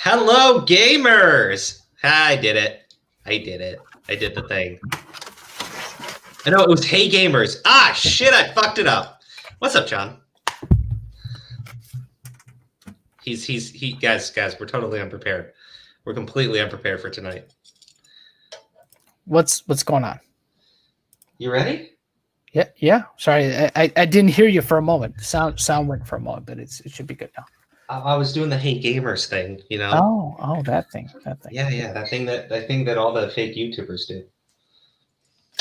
Hello, gamers! I did it. I did the thing. I know it was Hey Gamers. Ah, shit, I fucked it up. What's up, John? Guys, we're totally unprepared. We're completely unprepared for tonight. What's going on? You ready? Yeah. Sorry, I didn't hear you for a moment. Sound went for a moment, but it should be good now. I was doing the Hey Gamers thing, you know? Oh, that thing. Yeah, that thing that all the fake YouTubers do.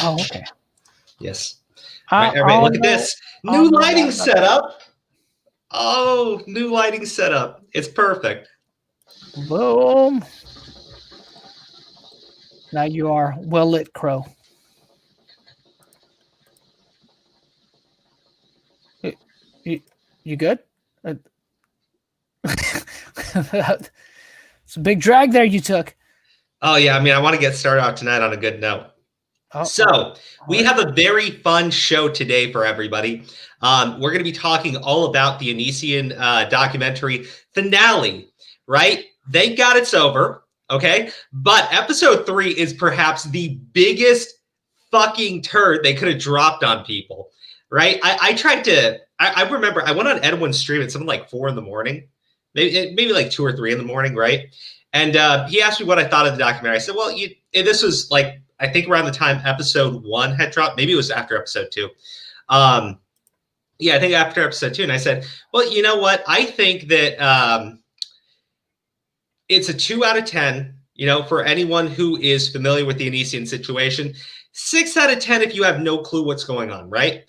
Oh, okay. Yes. All right, everybody, look at this. New lighting setup. Oh, new lighting setup. It's perfect. Boom. Now you are well lit, Crow. You good? It's a big drag there you took. Oh, yeah. I mean, I want to get started out tonight on a good note. So we have a very fun show today for everybody. We're going to be talking all about the Onision documentary finale, right? Thank God it's over, okay? But episode 3 is perhaps the biggest fucking turd they could have dropped on people, right? I remember I went on Edwin's stream at something like 4 in the morning, maybe like 2 or 3 in the morning, right? And he asked me what I thought of the documentary. I said, well, this was like, I think around the time episode 1 had dropped. Maybe it was after episode 2. Yeah, I think after episode 2. And I said, well, you know what? I think that it's a 2 out of 10, for anyone who is familiar with the Onision situation. 6 out of 10 if you have no clue what's going on, right?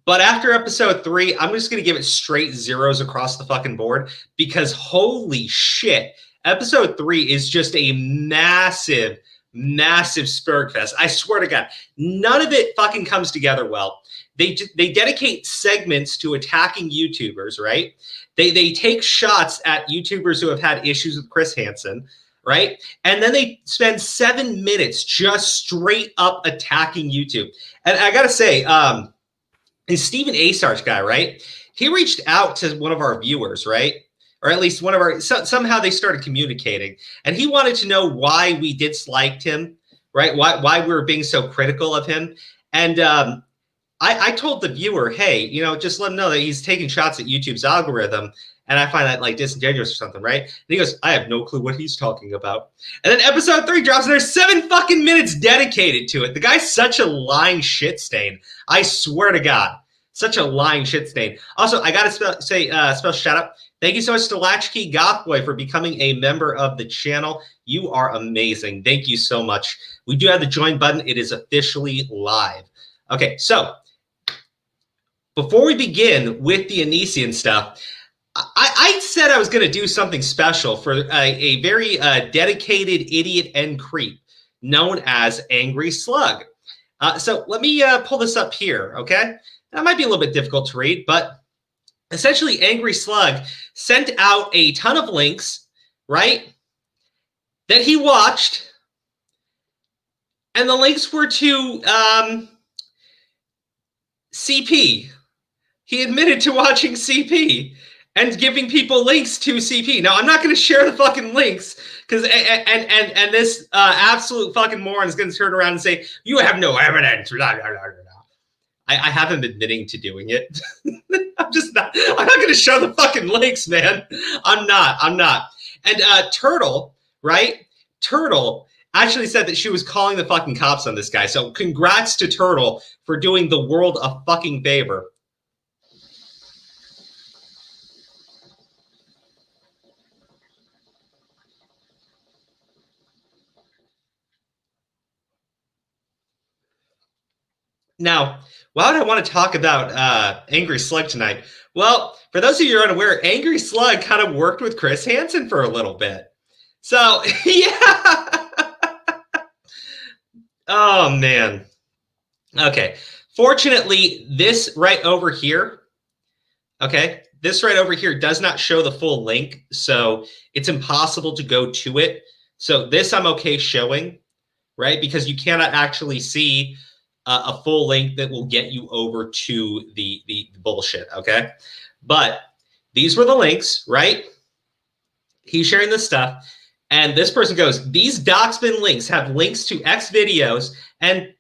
But after episode 3, I'm just going to give it straight zeros across the fucking board because holy shit, episode 3 is just a massive spurg fest. I swear to God, none of it fucking comes together well. They dedicate segments to attacking YouTubers, right? They take shots at YouTubers who have had issues with Chris Hansen, right? And then they spend 7 minutes just straight up attacking YouTube. And I gotta say, this Steven Asarch guy, right? He reached out to one of our viewers, right? Or at least one of our, somehow they started communicating. And he wanted to know why we disliked him, right? Why we were being so critical of him. And I told the viewer, hey, just let him know that he's taking shots at YouTube's algorithm. And I find that like disingenuous or something, right? And he goes, I have no clue what he's talking about. And then episode 3 drops and there's 7 fucking minutes dedicated to it. The guy's such a lying shit stain. I swear to God, such a lying shit stain. Also, I got to say special shout out. Thank you so much to Latchkey Gothboy for becoming a member of the channel. You are amazing. Thank you so much. We do have the join button. It is officially live. Okay, so before we begin with the Onision stuff, I said I was going to do something special for a very dedicated idiot and creep known as Angry Slug. So let me pull this up here, okay? That might be a little bit difficult to read, but essentially Angry Slug sent out a ton of links, right, that he watched, and the links were to CP. He admitted to watching CP and giving people links to CP. Now, I'm not going to share the fucking links because and this absolute fucking moron is going to turn around and say, you have no evidence. Blah, blah, blah, blah. I have him admitting to doing it. I'm not going to show the fucking links, man. I'm not. And Turtle, right? Turtle actually said that she was calling the fucking cops on this guy. So congrats to Turtle for doing the world a fucking favor. Now, why would I want to talk about Angry Slug tonight? Well, for those of you who are unaware, Angry Slug kind of worked with Chris Hansen for a little bit. So, yeah. Oh, man. Okay. Fortunately, this right over here, okay, this right over here does not show the full link, so it's impossible to go to it. So this I'm okay showing, right, because you cannot actually see a full link that will get you over to the bullshit, okay? But these were the links, right? he's sharing this stuff, and this person goes, these doxman links have links to X videos and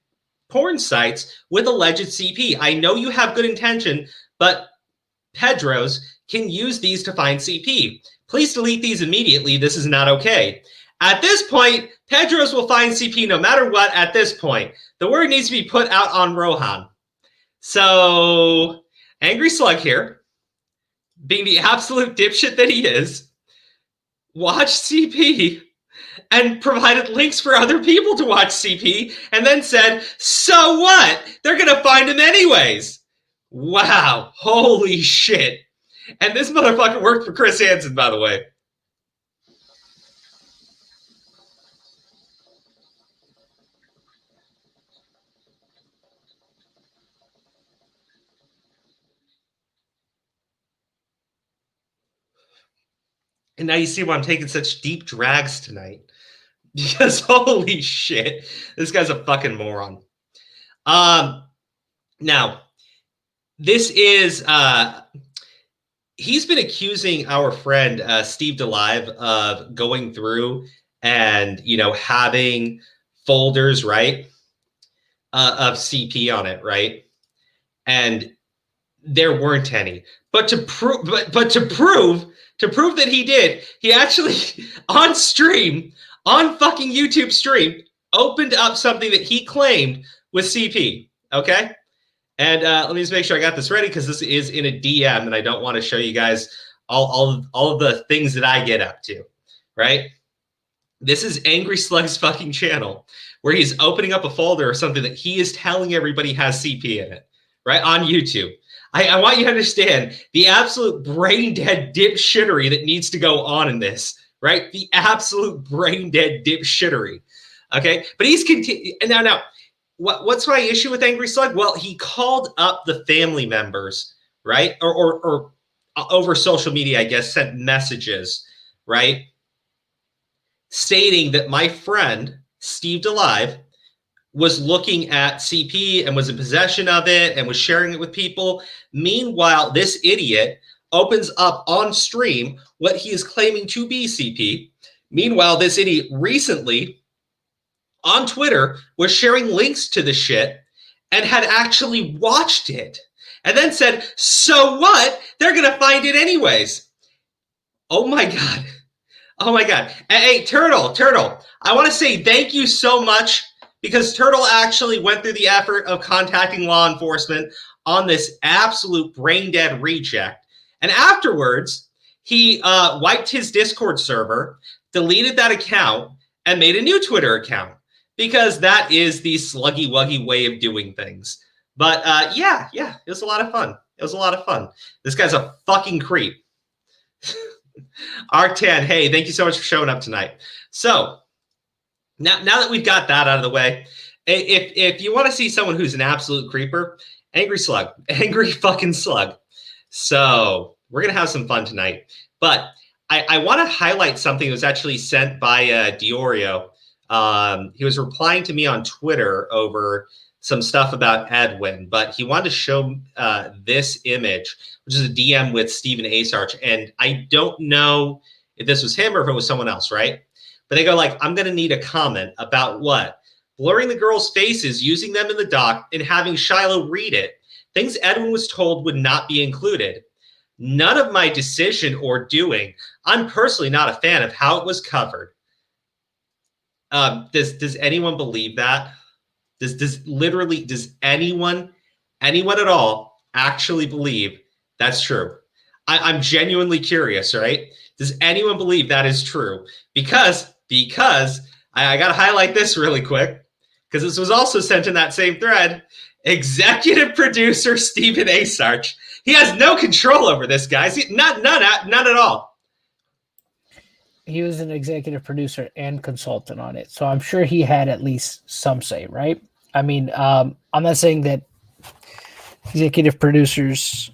porn sites with alleged CP. I know you have good intention, but Pedros can use these to find CP. Please delete these immediately. This is not okay. At this point, Pedros will find CP no matter what at this point. The word needs to be put out on Rohan. So, Angry Slug here, being the absolute dipshit that he is, watched CP and provided links for other people to watch CP, and then said, so what? They're going to find him anyways. Wow. Holy shit. And this motherfucker worked for Chris Hansen, by the way. And now you see why I'm taking such deep drags tonight. Because holy shit, this guy's a fucking moron. Now, this is he's been accusing our friend Steve DeLive of going through and having folders, right, of CP on it, right, and there weren't any. But to prove that he did, he actually on stream, on fucking YouTube stream, opened up something that he claimed was CP. Okay. And let me just make sure I got this ready, because this is in a DM and I don't want to show you guys all of the things that I get up to, right? This is Angry Slug's fucking channel, where he's opening up a folder or something that he is telling everybody has CP in it, right, on YouTube. I want you to understand the absolute brain-dead dipshittery that needs to go on in this, right? The absolute brain-dead dipshittery, okay? But he's continuing. Now, what's my issue with Angry Slug? Well, he called up the family members, right? Or over social media, I guess, sent messages, right? Stating that my friend, Steve DeLive, was looking at CP and was in possession of it and was sharing it with people. Meanwhile, this idiot opens up on stream what he is claiming to be CP. Meanwhile, this idiot recently on Twitter was sharing links to the shit and had actually watched it and then said, so what? They're going to find it anyways. Oh my God. Oh my God. Hey, Turtle, I want to say thank you so much, because Turtle actually went through the effort of contacting law enforcement on this absolute brain-dead reject. And afterwards, he wiped his Discord server, deleted that account, and made a new Twitter account, because that is the sluggy-wuggy way of doing things. But yeah, it was a lot of fun. This guy's a fucking creep. Arc10, hey, thank you so much for showing up tonight. So, now that we've got that out of the way, if you want to see someone who's an absolute creeper, Angry Slug, Angry fucking Slug. So we're going to have some fun tonight. But I want to highlight something that was actually sent by Diorio. He was replying to me on Twitter over some stuff about Edwin, but he wanted to show this image, which is a DM with Steven Asarch. And I don't know if this was him or if it was someone else, right? But they go like, I'm going to need a comment about what? Blurring the girls' faces, using them in the doc, and having Shiloh read it. Things Edwin was told would not be included. None of my decision or doing. I'm personally not a fan of how it was covered. Does anyone believe that? Does anyone at all actually believe that's true? I'm genuinely curious, right? Does anyone believe that is true? Because I got to highlight this really quick, because this was also sent in that same thread. Executive producer Steven Asarch. He has no control over this, guys. None at all. He was an executive producer and consultant on it, so I'm sure he had at least some say, right? I mean, I'm not saying that executive producers,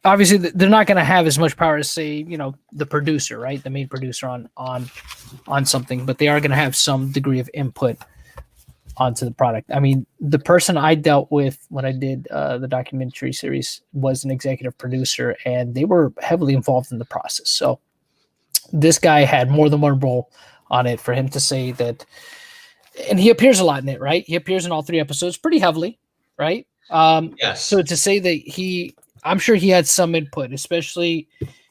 obviously, they're not going to have as much power as, say, the producer, right? The main producer on something, but they are going to have some degree of input onto the product. I mean, the person I dealt with when I did the documentary series was an executive producer, and they were heavily involved in the process. So this guy had more than one role on it for him to say that. And he appears a lot in it, right? He appears in all 3 episodes pretty heavily, right? Yes. So to say that I'm sure he had some input, especially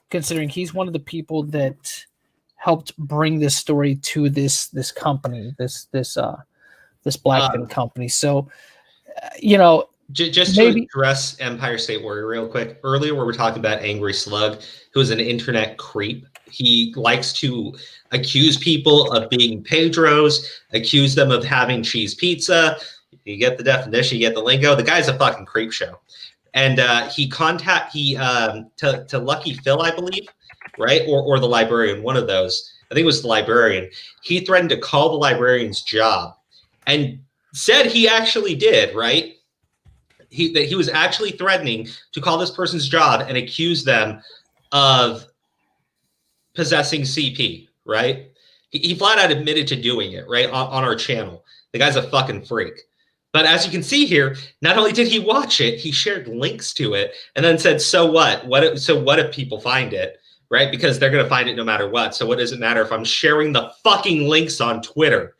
considering he's one of the people that helped bring this story to this company, this Blackfin company. So, just maybe, to address Empire State Warrior real quick. Earlier, we were talking about Angry Slug, who is an internet creep. He likes to accuse people of being Pedros, accuse them of having cheese pizza. You get the definition, you get the lingo. The guy's a fucking creep show. And to Lucky Phil, I believe, right? Or the librarian, one of those. I think it was the librarian. He threatened to call the librarian's job and said he actually did, right? That he was actually threatening to call this person's job and accuse them of possessing CP, right? He flat out admitted to doing it, right, on our channel. The guy's a fucking freak. But as you can see here, not only did he watch it, he shared links to it and then said, so what? What if people find it, right? Because they're going to find it no matter what. So what does it matter if I'm sharing the fucking links on Twitter?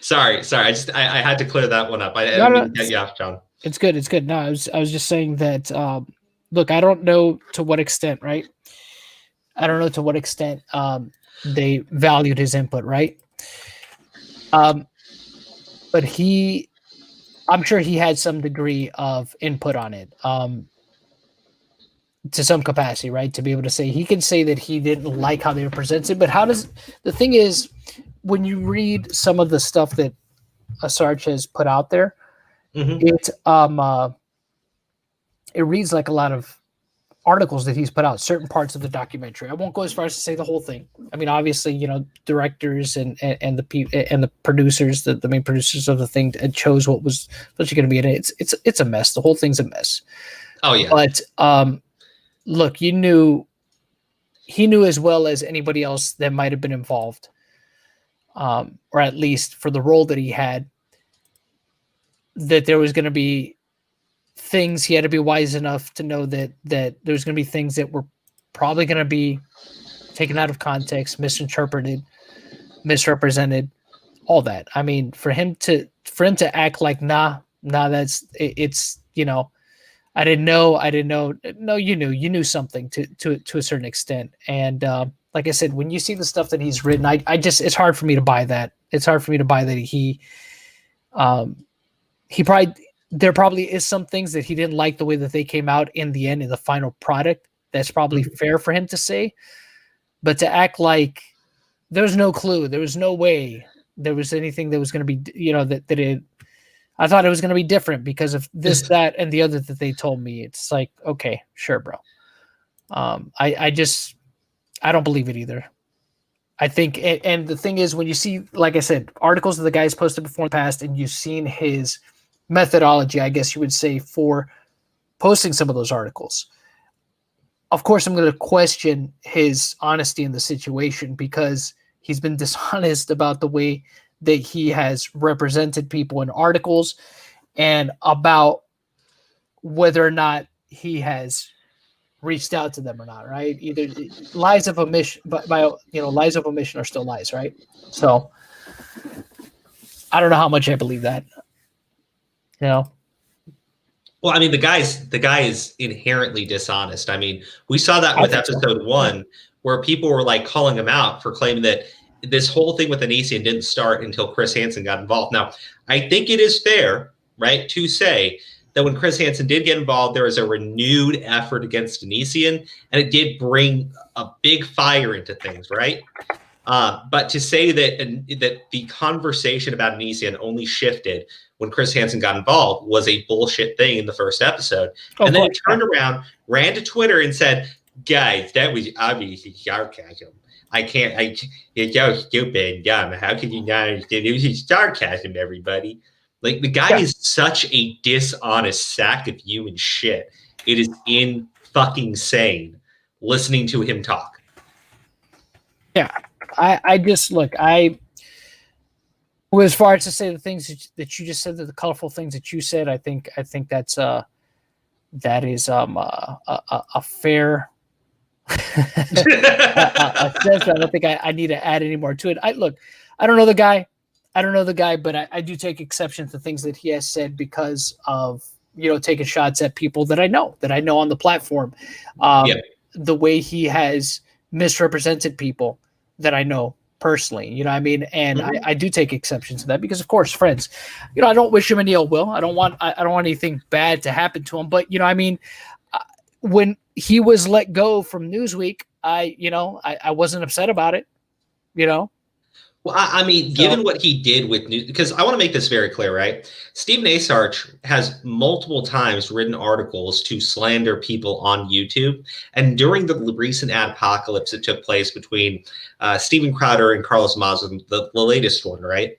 Sorry. I had to clear that one up. I didn't mean to get you off, John. It's good. No, I was just saying that, look, I don't know to what extent, right? I don't know to what extent they valued his input, right? But I'm sure he had some degree of input on it, to some capacity, right? To be able to say, he can say that he didn't like how they were presented, but the thing is, when you read some of the stuff that Asarch has put out there, it reads like a lot of articles that he's put out, certain parts of the documentary. I won't go as far as to say the whole thing. I mean, obviously, directors and the producers, the main producers of the thing, chose what was actually going to be in it. It's a mess. The whole thing's a mess. Oh yeah. But look, he knew as well as anybody else that might have been involved, or at least for the role that he had, that there was going to be things. He had to be wise enough to know that there's going to be things that were probably going to be taken out of context, misinterpreted, misrepresented, all that. I mean, for him to act like, nah, it's I didn't know. No, you knew something to a certain extent. And like I said, when you see the stuff that he's written, it's hard for me to buy that. It's hard for me to buy that there probably is some things that he didn't like the way that they came out in the end in the final product. That's probably fair for him to say, but to act like there was no clue, there was no way there was anything that was going to be, I thought it was going to be different because of this, that, and the other that they told me. It's like, okay, sure, bro. I don't believe it either. I think, and the thing is, when you see, like I said, articles that the guys posted before in the past, and you've seen his methodology, I guess you would say, for posting some of those articles. Of course, I'm going to question his honesty in the situation because he's been dishonest about the way that he has represented people in articles and about whether or not he has reached out to them or not, right? Either lies of omission, but lies of omission are still lies, right? So I don't know how much I believe that. Well, I mean, the guy is inherently dishonest. I mean, we saw that with episode 1, where people were like calling him out for claiming that this whole thing with Onision didn't start until Chris Hansen got involved. Now, I think it is fair, right, to say that when Chris Hansen did get involved, there was a renewed effort against Onision, and it did bring a big fire into things, right? But to say that the conversation about Onision only shifted when Chris Hansen got involved was a bullshit thing in the first episode. And then he turned around, ran to Twitter and said, guys, that was obviously sarcasm. You're stupid and dumb. How could you not understand? It was sarcasm, everybody. Like, the guy is such a dishonest sack of human shit. It is in fucking insane listening to him talk. Yeah. I just look, as far as to say the things that you just said, the colorful things that you said, I think that is a fair Sense. I don't think I need to add any more to it. I don't know the guy. But I do take exception to things that he has said because of, taking shots at people that I know on the platform. The way he has misrepresented people that I know personally, you know what I mean? And I do take exception to that because, of course, friends, I don't wish him any ill will. I don't want anything bad to happen to him. But, I mean, when he was let go from Newsweek, I wasn't upset about it, Well, I mean, given what he did with news, because I want to make this very clear, right? Steven Asarch has multiple times written articles to slander people on YouTube. And during the recent adpocalypse that took place between Steven Crowder and Carlos Mazza, the latest one, right?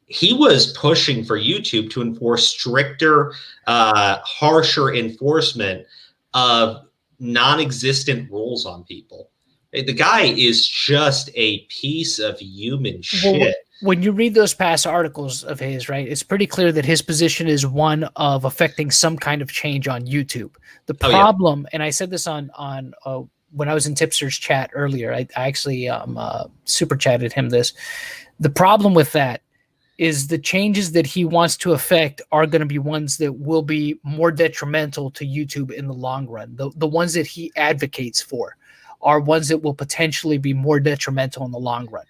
He was pushing for YouTube to enforce stricter, harsher enforcement of non-existent rules on people. The guy is just a piece of human shit. When you read those past articles of his, right, it's pretty clear that his position is one of affecting some kind of change on YouTube. The problem, and I said this on when I was in Tipster's chat earlier, I actually super chatted him this. The problem with that is the changes that he wants to affect are going to be ones that will be more detrimental to YouTube in the long run. The ones that he advocates for are ones that will potentially be more detrimental in the long run.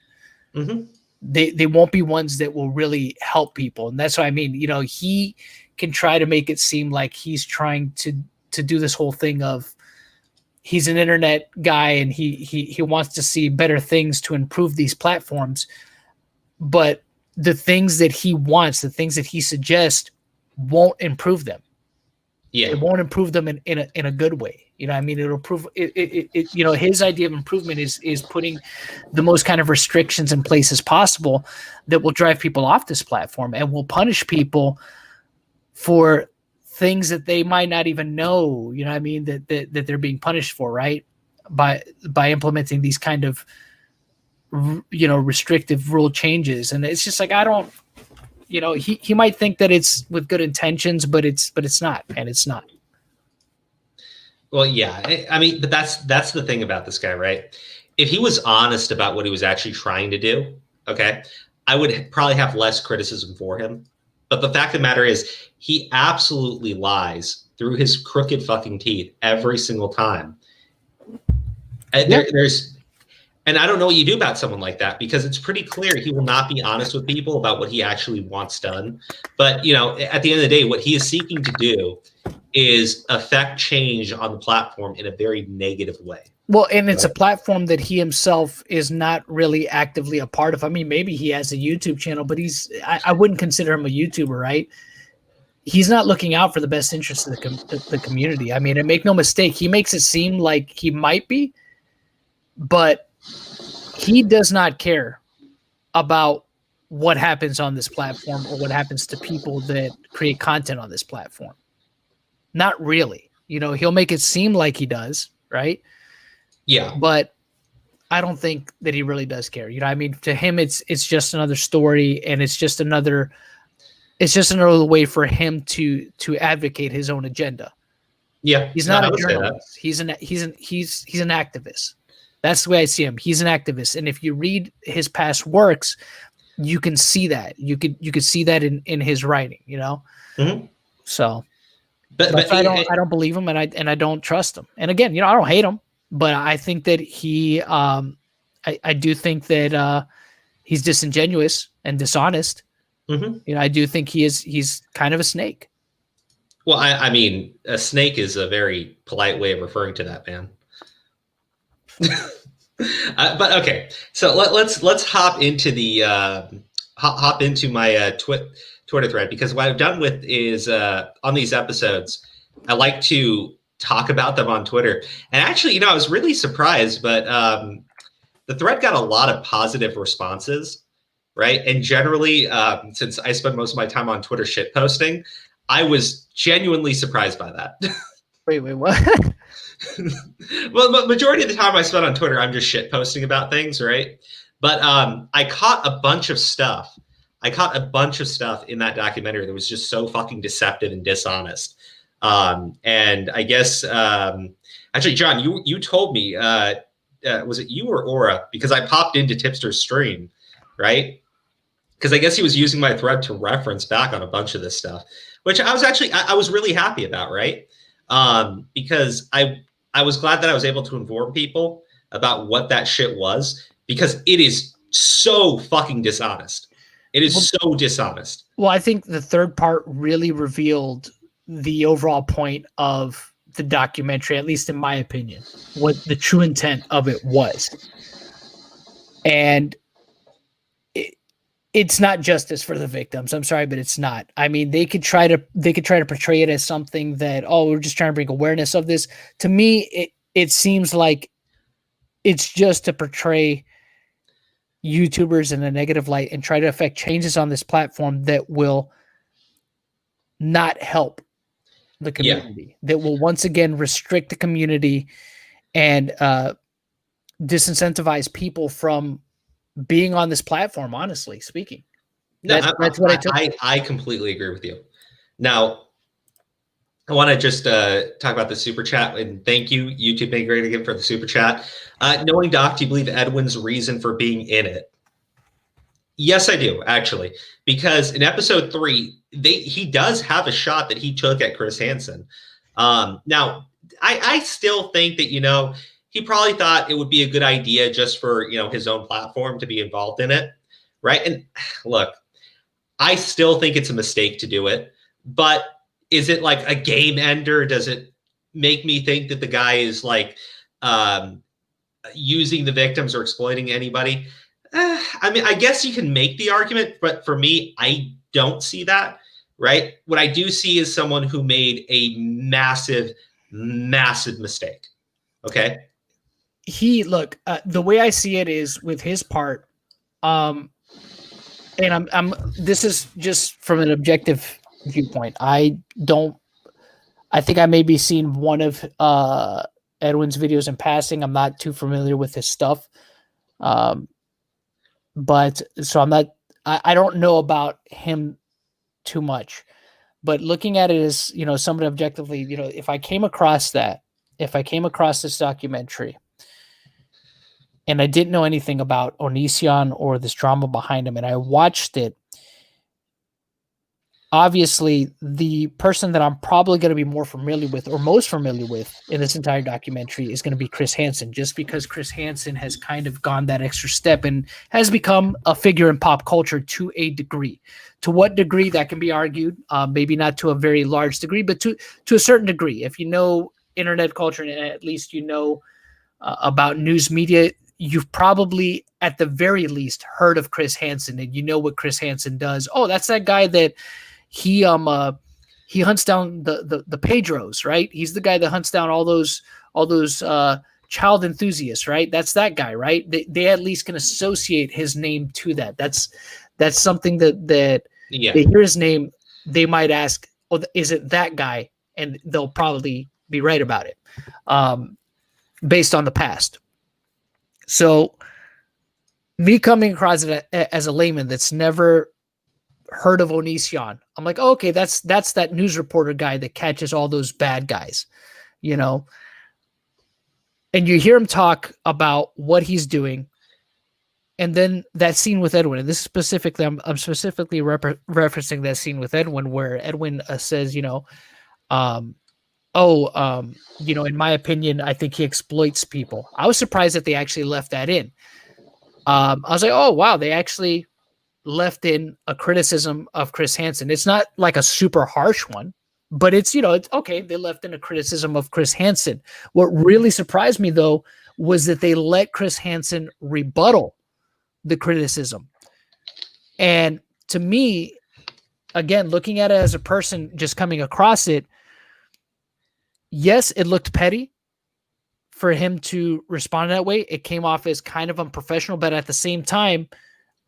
Mm-hmm. They won't be ones that will really help people. And that's what I mean. He can try to make it seem like he's trying to do this whole thing of he's an internet guy and he wants to see better things to improve these platforms. But the things that he wants, the things that he suggests won't improve them. Yeah. It won't improve them in a good way. I mean, it'll prove it. His idea of improvement is putting the most kind of restrictions in place as possible that will drive people off this platform and will punish people for things that they might not even know, you know what I mean, that they're being punished for, right? By implementing these kind of, restrictive rule changes. And it's just like, I don't, he might think that it's with good intentions, but it's not, and it's not. Well, yeah, I mean, but that's the thing about this guy, right? If he was honest about what he was actually trying to do, okay, I would probably have less criticism for him. But the fact of the matter is, he absolutely lies through his crooked fucking teeth every single time. And and I don't know what you do about someone like that, because it's pretty clear he will not be honest with people about what he actually wants done. But, at the end of the day, what he is seeking to do is affect change on the platform in a very negative way. Well, and it's a platform that he himself is not really actively a part of. I mean, maybe he has a YouTube channel, but I wouldn't consider him a YouTuber, right? He's not looking out for the best interests of the community. I mean, and make no mistake, he makes it seem like he might be, but he does not care about what happens on this platform or what happens to people that create content on this platform. Not really. He'll make it seem like he does, right? Yeah. But I don't think that he really does care. I mean, to him, it's just another story, and it's just another way for him to advocate his own agenda. Yeah. He's not a journalist. He's an activist. That's the way I see him. He's an activist. And if you read his past works, you can see that. You could see that in his writing, Mm-hmm. So but I don't believe him, and I don't trust him. And again, I don't hate him, but I think that he I do think that he's disingenuous and dishonest. Mm-hmm. I do think he's kind of a snake. Well, I mean, a snake is a very polite way of referring to that, man. But okay, so let's hop into the hop into my Twitter thread, because what I've done with is on these episodes, I like to talk about them on Twitter. And actually, I was really surprised, but the thread got a lot of positive responses, right? And generally, since I spend most of my time on Twitter shit posting, I was genuinely surprised by that. Wait, what? Well, majority of the time I spent on Twitter, I'm just shit posting about things, right? But I caught a bunch of stuff. In that documentary that was just so fucking deceptive and dishonest. And I guess Actually, John, you told me, was it you or Aura? Because I popped into Tipster's stream, right? Because I guess he was using my thread to reference back on a bunch of this stuff, which I was actually I was really happy about, right? Because I was glad that I was able to inform people about what that shit was, because it is so fucking dishonest. It is so dishonest. Well, I think the third part really revealed the overall point of the documentary, at least in my opinion, what the true intent of it was. And it's not justice for the victims. I'm sorry, but it's not. I mean, they could try to portray it as something that, oh, we're just trying to bring awareness of this. To me, it seems like it's just to portray YouTubers in a negative light and try to affect changes on this platform that will not help the community, that will once again restrict the community and disincentivize people from being on this platform, honestly speaking. No, that's what I took. I completely agree with you. Now, I want to just talk about the super chat, and thank you, YouTube Big Great again, for the super chat. Knowing Doc, do you believe Edwin's reason for being in it? Yes, I do, actually, because in episode 3, he does have a shot that he took at Chris Hansen. Now, I still think that, he probably thought it would be a good idea just for, his own platform to be involved in it, right? And look, I still think it's a mistake to do it, but is it like a game ender? Does it make me think that the guy is like using the victims or exploiting anybody? I mean, I guess you can make the argument, but for me, I don't see that, right? What I do see is someone who made a massive, massive mistake. Okay. The way I see it is with his part, and this is just from an objective viewpoint. I think I maybe seen one of Edwin's videos in passing. I'm not too familiar with his stuff. But so I don't know about him too much, but looking at it as, somewhat objectively, if I came across this documentary and I didn't know anything about Onision or this drama behind him, and I watched it, obviously the person that I'm probably going to be more familiar with or most familiar with in this entire documentary is going to be Chris Hansen, just because Chris Hansen has kind of gone that extra step and has become a figure in pop culture to a degree. To what degree, that can be argued, maybe not to a very large degree, but to a certain degree. If you know internet culture and at least about news media, you've probably at the very least heard of Chris Hansen, and you know what Chris Hansen does. Oh, that's that guy that he hunts down the Pedros, right? He's the guy that hunts down all those child enthusiasts, right? That's that guy, right? They at least can associate his name to that. That's something that they hear his name, they might ask, oh, is it that guy? And they'll probably be right about it, based on the past. So me coming across it as a layman that's never heard of Onision, I'm like, oh, okay, that's that news reporter guy that catches all those bad guys, and you hear him talk about what he's doing. And then that scene with Edwin, and this specifically, I'm specifically referencing that scene with Edwin where Edwin says, in my opinion, I think he exploits people. I was surprised that they actually left that in. I was like, oh, wow, they actually left in a criticism of Chris Hansen. It's not like a super harsh one, but it's okay. They left in a criticism of Chris Hansen. What really surprised me, though, was that they let Chris Hansen rebuttal the criticism. And to me, again, looking at it as a person just coming across it, yes, it looked petty for him to respond that way. It came off as kind of unprofessional, but at the same time,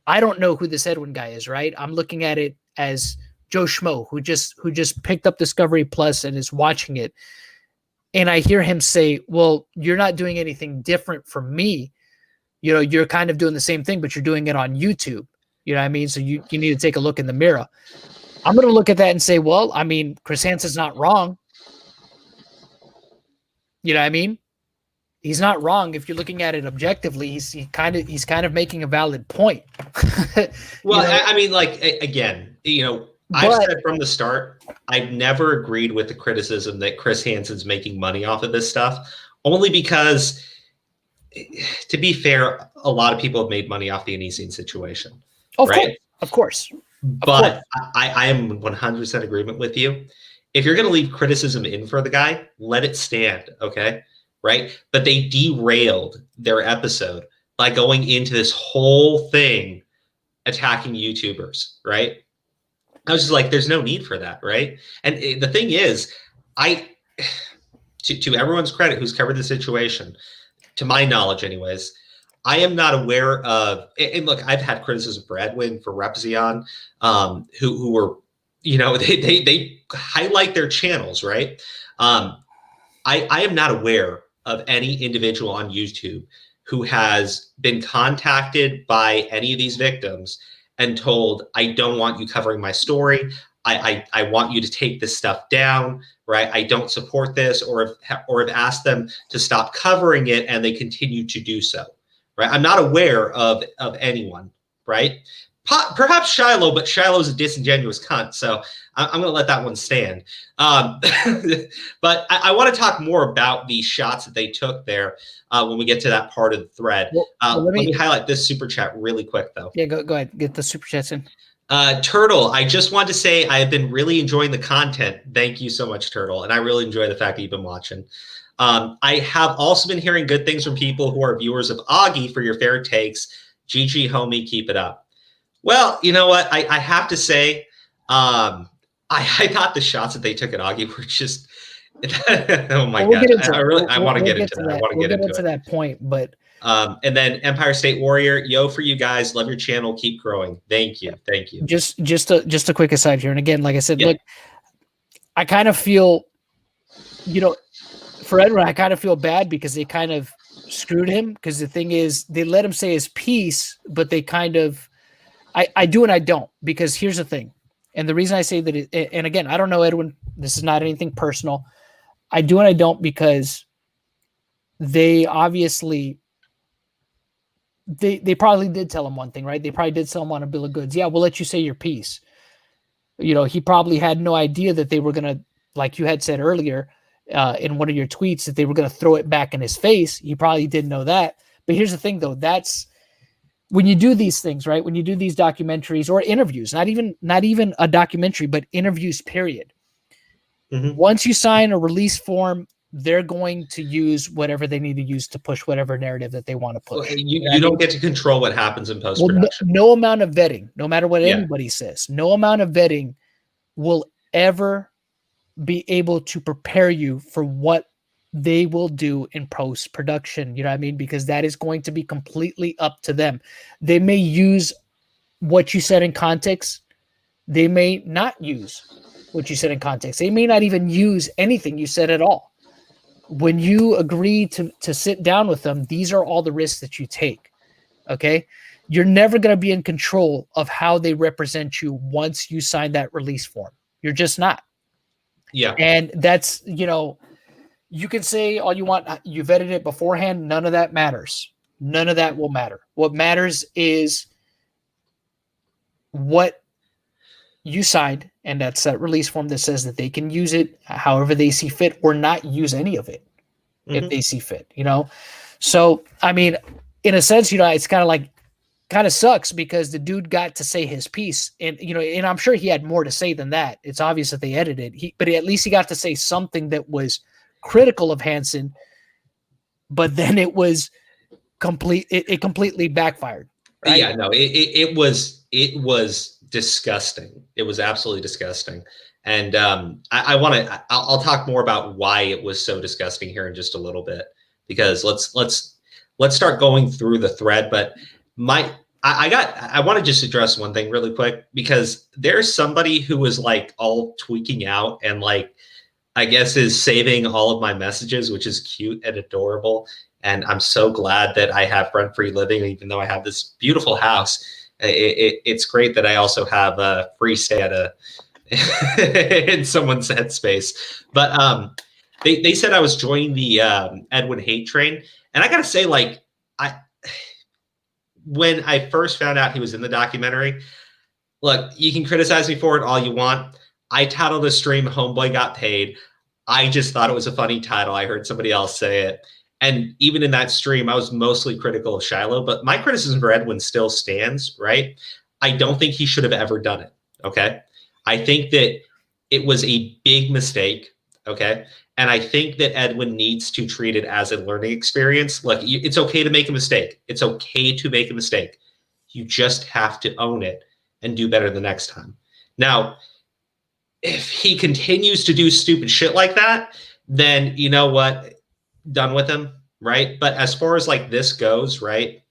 I don't know who this Edwin guy is, right? I'm looking at it as Joe Schmo, who just picked up Discovery Plus and is watching it. And I hear him say, well, you're not doing anything different from me. You're kind of doing the same thing, but you're doing it on YouTube. You know what I mean? So you need to take a look in the mirror. I'm going to look at that and say, well, I mean, Chris Hansen's not wrong. You know what I mean? He's not wrong if you're looking at it objectively. He's kind of making a valid point. Well, I mean, like, again, I've said from the start, I've never agreed with the criticism that Chris Hansen's making money off of this stuff, only because, to be fair, a lot of people have made money off the Onision situation. Right? Of course. But I am 100% agreement with you. If you're going to leave criticism in for the guy, let it stand, okay? Right? But they derailed their episode by going into this whole thing attacking YouTubers, right? I was just like, there's no need for that, right? And the thing is, to everyone's credit who's covered the situation, to my knowledge anyways, I am not aware of, and look, I've had criticism for Edwin, for Repzion, who were, they highlight their channels, right? I am not aware of any individual on YouTube who has been contacted by any of these victims and told, I don't want you covering my story. I want you to take this stuff down, right? I don't support this, or have asked them to stop covering it, and they continue to do so, right? I'm not aware of anyone, right? Perhaps Shiloh, but Shiloh's a disingenuous cunt, so I'm going to let that one stand. But I want to talk more about the shots that they took there when we get to that part of the thread. Well, let me highlight this super chat really quick, though. Yeah, go ahead. Get the super chats in. Turtle, I just want to say I have been really enjoying the content. Thank you so much, Turtle. And I really enjoy the fact that you've been watching. I have also been hearing good things from people who are viewers of Augie for your fair takes. GG, homie, keep it up. Well, you know what? I have to say, I thought the shots that they took at Augie were just, oh my God. I want to get into that. I want to get into that point, but. And then Empire State Warrior, yo, for you guys, love your channel, keep growing. Thank you. Just a quick aside here, and again, like I said, look, I kind of feel, for Edward, I kind of feel bad because they kind of screwed him, because the thing is, they let him say his piece, but they kind of, I do and I don't, because here's the thing, and the reason I say that, and again, I don't know Edwin, this is not anything personal. I do and I don't because they obviously. They probably did tell him one thing, right? They probably did sell him on a bill of goods. Yeah, we'll let you say your piece. He probably had no idea that they were going to, like you had said earlier in one of your tweets, that they were going to throw it back in his face. He probably didn't know that. But here's the thing, though. That's when you do these things, right? When you do these documentaries or interviews, not even a documentary, but interviews, period. Mm-hmm. Once you sign a release form, they're going to use whatever they need to use to push whatever narrative that they want to push. Well, you don't get to control what happens in post-production. Well, no amount of vetting, no matter what anybody says, no amount of vetting will ever be able to prepare you for what they will do in post-production. You know what I mean? Because that is going to be completely up to them. They may use what you said in context. They may not use what you said in context. They may not even use anything you said at all. When you agree to sit down with them, these are all the risks that you take, okay? You're never going to be in control of how they represent you once you sign that release form. You're just not. Yeah. And that's, you can say all you want. You vetted it beforehand. None of that matters. None of that will matter. What matters is what you signed, and that's that release form that says that they can use it however they see fit, or not use any of it if they see fit, So, I mean, in a sense, it's kind of sucks because the dude got to say his piece, and, and I'm sure he had more to say than that. It's obvious that they edited, but at least he got to say something that was critical of Hansen, but then it was it completely backfired. Right? Yeah, no, it was disgusting. It was absolutely disgusting. And I'll talk more about why it was so disgusting here in just a little bit, because let's start going through the thread. But I want to just address one thing really quick, because there's somebody who was like all tweaking out and like, I guess is saving all of my messages, which is cute and adorable. And I'm so glad that I have rent-free living, even though I have this beautiful house. It's great that I also have a free stay at in someone's headspace. But They said I was joining the Edwin hate train, and I gotta say, like, when I first found out he was in the documentary, look, you can criticize me for it all you want. I titled the stream "Homeboy Got Paid." I just thought it was a funny title. I heard somebody else say it. And even in that stream, I was mostly critical of Shiloh, but my criticism for Edwin still stands, right? I don't think he should have ever done it, okay? I think that it was a big mistake, okay? And I think that Edwin needs to treat it as a learning experience. Look, it's okay to make a mistake. It's okay to make a mistake. You just have to own it and do better the next time. Now, if he continues to do stupid shit like that, then you know what? Done with him, right? But as far as like this goes, right?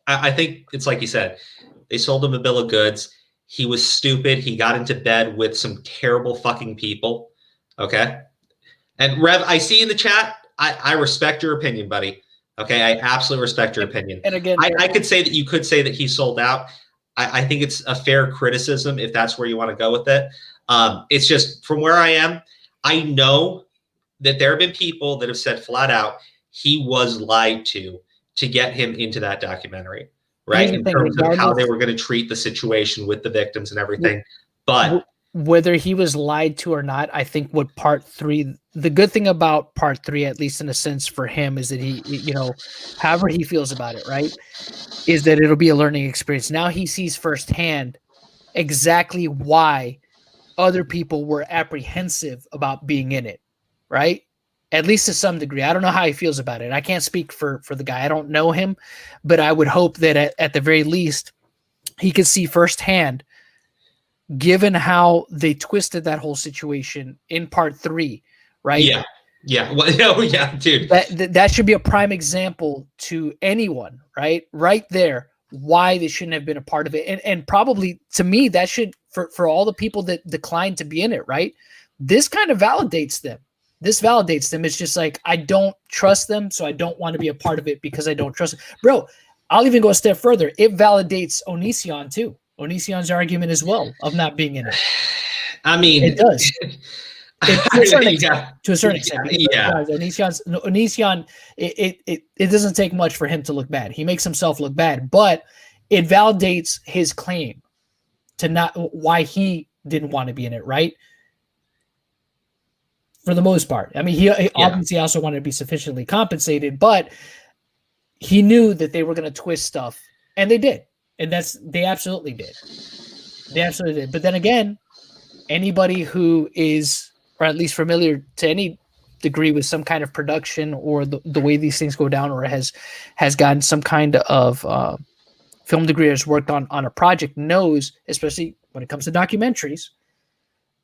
I think it's like you said, they sold him a bill of goods. He was stupid. He got into bed with some terrible fucking people. Okay. And Rev, I see in the chat, I respect your opinion, buddy. Okay. I absolutely respect your opinion. And again, I could say that you could say that he sold out. I think it's a fair criticism if that's where you want to go with it. It's just from where I am, I know that there have been people that have said flat out he was lied to get him into that documentary, right? In terms of how they were going to treat the situation with the victims and everything. But whether he was lied to or not, I think what part 3, the good thing about part 3, at least in a sense for him, is that he, you know, however he feels about it, right, is that it'll be a learning experience. Now he sees firsthand exactly why other people were apprehensive about being in it, right? At least to some degree. I don't know how he feels about it. I can't speak for the guy. I don't know him, but I would hope that at the very least he could see firsthand, given how they twisted that whole situation in part 3, right? Yeah. Yeah. Well, oh, yeah, dude. That should be a prime example to anyone, right? Right there, why they shouldn't have been a part of it. And probably to me, that should, for all the people that declined to be in it, right? This kind of validates them. This validates them. It's just like, I don't trust them, so I don't want to be a part of it because I don't trust them. Bro, I'll even go a step further. It validates Onision too. Onision's argument as well of not being in it. I mean, it does. To a certain extent. Yeah. Onision, it doesn't take much for him to look bad. He makes himself look bad, but it validates his claim to not why he didn't want to be in it, right? For the most part. I mean, he obviously also wanted to be sufficiently compensated, but he knew that they were going to twist stuff, and they did. And they absolutely did. They absolutely did. But then again, anybody who is, or at least familiar to any degree with some kind of production or the way these things go down, or has gotten some kind of film degree, has worked on a project, knows, especially when it comes to documentaries,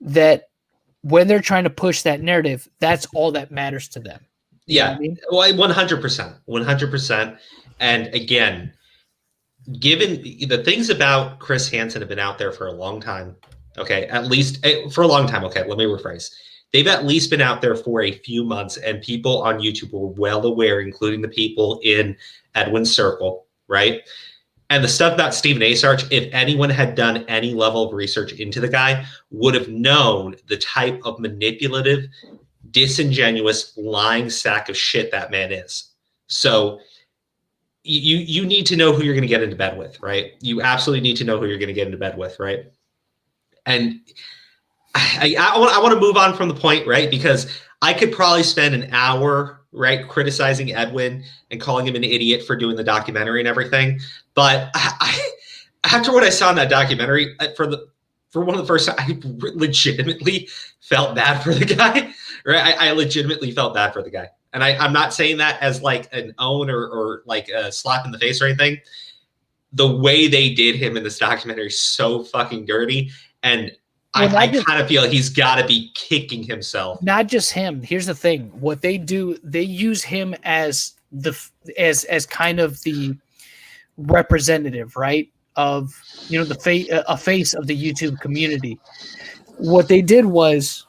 that when they're trying to push that narrative, that's all that matters to them. You know what I mean? Well, 100%. And again, given the things about Chris Hansen have been out there for a long time, okay, at least for a long time. Okay, let me rephrase. They've at least been out there for a few months, and people on YouTube were well aware, including the people in Edwin's circle, right? And the stuff about Steven Asarch, if anyone had done any level of research into the guy, would have known the type of manipulative, disingenuous, lying sack of shit that man is. So you need to know who you're going to get into bed with, right? You absolutely need to know who you're going to get into bed with, right? And I want to move on from the point, right? Because I could probably spend an hour, right, criticizing Edwin and calling him an idiot for doing the documentary and everything. But after what I saw in that documentary, for one of the first times, I legitimately felt bad for the guy, right? I legitimately felt bad for the guy. And I'm not saying that as like an own or like a slap in the face or anything. The way they did him in this documentary is so fucking dirty. And I kind of feel he's got to be kicking himself. Not just him. Here's the thing. What they do, they use him as as kind of the representative, right, of, you know, a face of the YouTube community. What they did was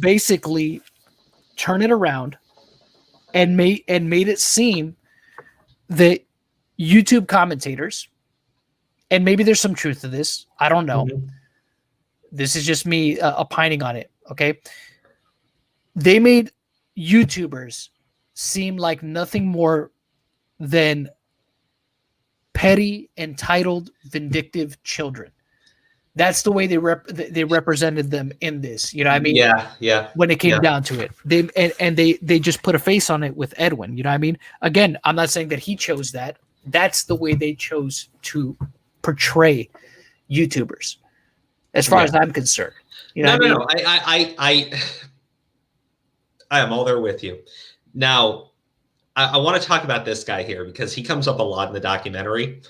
basically turn it around and made it seem that YouTube commentators, and maybe there's some truth to this, I don't know. Mm-hmm. This is just me opining on it, okay? they made YouTubers seem like nothing more than petty, entitled, vindictive children. That's the way they represented them in this. You know what I mean? Yeah. When it came down to it, they just put a face on it with Edwin. You know what I mean? Again, I'm not saying that he chose that. That's the way they chose to portray YouTubers, as far as I'm concerned. You know no. I am all there with you. Now, I want to talk about this guy here because he comes up a lot in the documentary.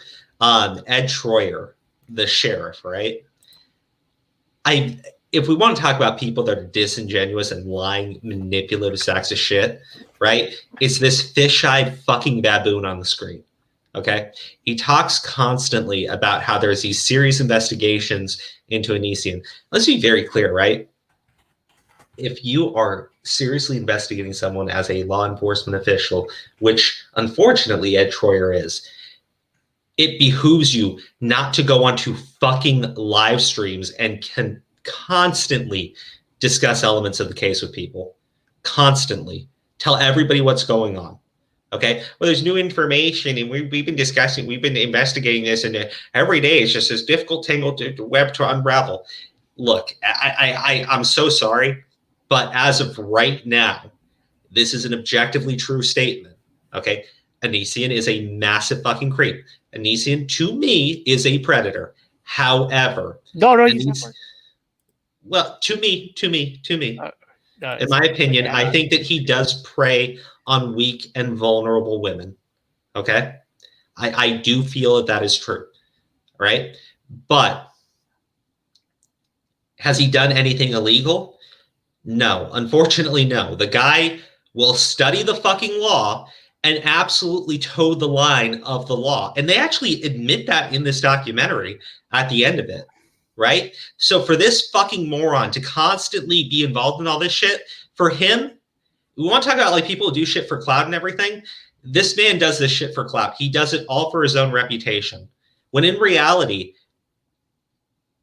Ed Troyer, the sheriff, right? If we want to talk about people that are disingenuous and lying, manipulative sacks of shit, right? It's this fish-eyed fucking baboon on the screen. Okay. He talks constantly about how there's these serious investigations into Onision. Let's be very clear, right? If you are seriously investigating someone as a law enforcement official, which unfortunately Ed Troyer is, it behooves you not to go onto fucking live streams and can constantly discuss elements of the case with people. Constantly. Tell everybody what's going on. Okay? Well, there's new information, and we've been discussing, we've been investigating this, and every day it's just this difficult tangled web to unravel. Look, I'm so sorry, but as of right now, this is an objectively true statement. Okay? Onision is a massive fucking creep. Onision, to me, is a predator. However, well, to me, in my opinion, I think that he does prey on weak and vulnerable women. Okay? I do feel that is true. Right? But has he done anything illegal? No. Unfortunately, no. The guy will study the fucking law and absolutely toe the line of the law. And they actually admit that in this documentary at the end of it, right? So for this fucking moron to constantly be involved in all this shit, for him, we want to talk about like people who do shit for clout and everything. This man does this shit for clout. He does it all for his own reputation. When in reality,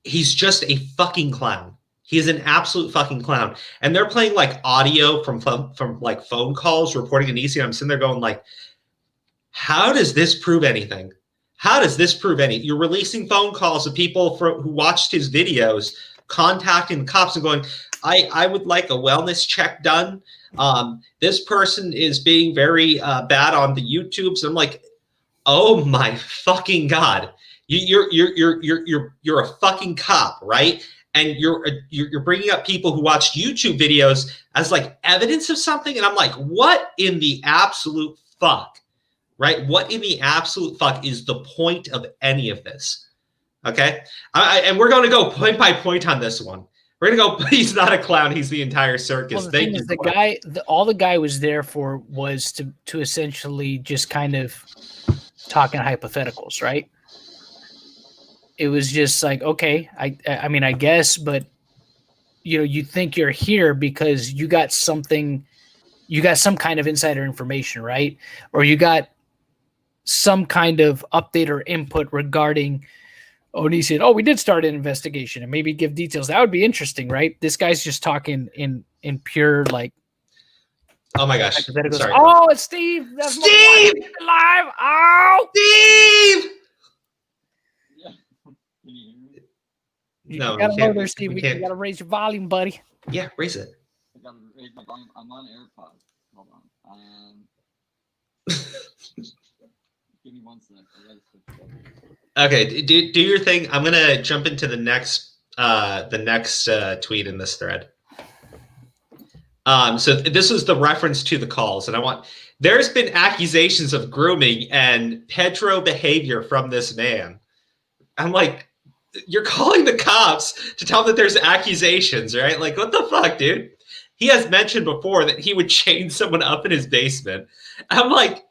he's just a fucking clown. He is an absolute fucking clown. And they're playing like audio from like phone calls reporting Onision. I'm sitting there going like, how does this prove anything? How does this prove anything? You're releasing phone calls of people who watched his videos, contacting the cops and going, I would like a wellness check done. This person is being very bad on the YouTubes. I'm like, oh my fucking God. You're a fucking cop, right? And you're bringing up people who watched YouTube videos as like evidence of something. And I'm like, what in the absolute fuck, right? What in the absolute fuck is the point of any of this? Okay. And we're going to go point by point on this one. We're going to go, he's not a clown. He's the entire circus. Well, the thing is, all the guy was there for was to essentially just kind of talking hypotheticals, right? It was just like, okay, I mean, I guess, but you know, you think you're here because you got some kind of insider information, right? Or you got some kind of update or input regarding, he said, we did start an investigation and maybe give details. That would be interesting, right? This guy's just talking in pure like, oh my gosh. Sorry. Oh, it's Steve. That's Steve live. Oh, Steve. You gotta know there, Steve. You gotta raise your volume, buddy. Yeah, raise it. I gotta raise my volume. I'm on AirPods. Hold on. Give me 1 sec. Okay, do your thing. I'm gonna jump into the next tweet in this thread. So this is the reference to the calls, and there's been accusations of grooming and pedro behavior from this man. I'm like, you're calling the cops to tell them that there's accusations, right? Like, what the fuck, dude? He has mentioned before that he would chain someone up in his basement. I'm like,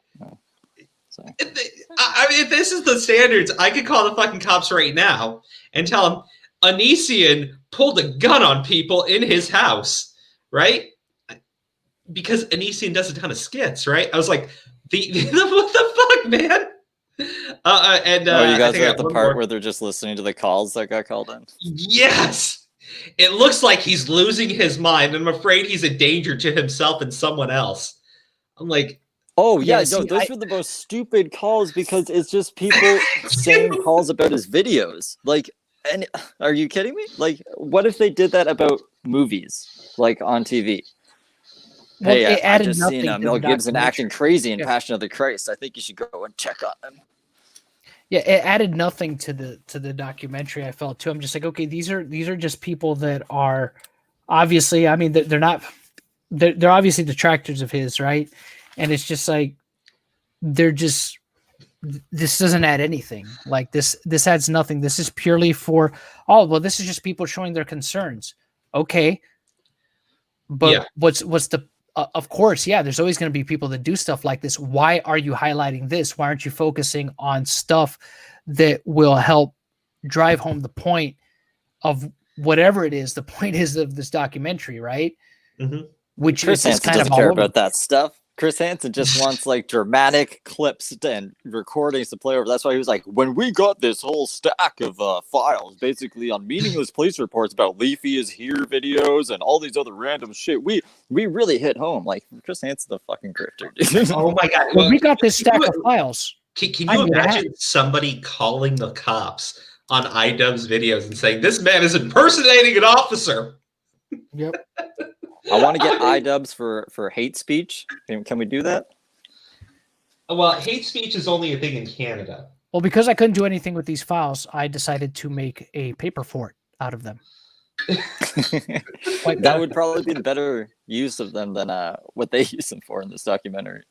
I mean, if this is the standards, I could call the fucking cops right now and tell them Onision pulled a gun on people in his house, right? Because Onision does a ton of skits, right? I was like, what the fuck, man? You guys are at the part where they're just listening to the calls that got called in. Yes. It looks like he's losing his mind. I'm afraid he's a danger to himself and someone else. I'm like, oh yeah, Yeah, no, see, those were the most stupid calls because it's just people saying calls about his videos. Like, and are you kidding me? Like, what if they did that about movies, like on TV? well, Hey, it I added just seen nothing to Mel the Gibson acting documentary. crazy in Yeah. Passion of the Christ. I think you should go and check on him. Yeah, it added nothing to the documentary. I felt too. I'm just like, okay, these are just people that are obviously. I mean, they're not. They're obviously detractors of his, right? And it's just like they're just. This doesn't add anything. Like this adds nothing. This is purely for. Oh well, this is just people showing their concerns. Okay, but yeah. what's the of course, yeah, there's always going to be people that do stuff like this. Why are you highlighting this? Why aren't you focusing on stuff that will help drive home the point of whatever it is? The point is of this documentary, right? Mhm. Which Chris is just Hansen kind of doesn't all care over. about that stuff. Chris Hansen just wants like dramatic clips and recordings to play over. That's why he was like, when we got this whole stack of files, basically on meaningless police reports about Leafy is here videos and all these other random shit, we really hit home. Like Chris Hansen's the fucking grifter, dude. Oh my god. Well, we got this stack of files. Can I you need to have imagine somebody calling the cops on iDubbbz videos and saying, this man is impersonating an officer? Yep. I want to get iDubbbz for hate speech. Can we do that? Well, hate speech is only a thing in Canada. Well, because I couldn't do anything with these files, I decided to make a paper fort out of them. That would probably be the better use of them than what they use them for in this documentary.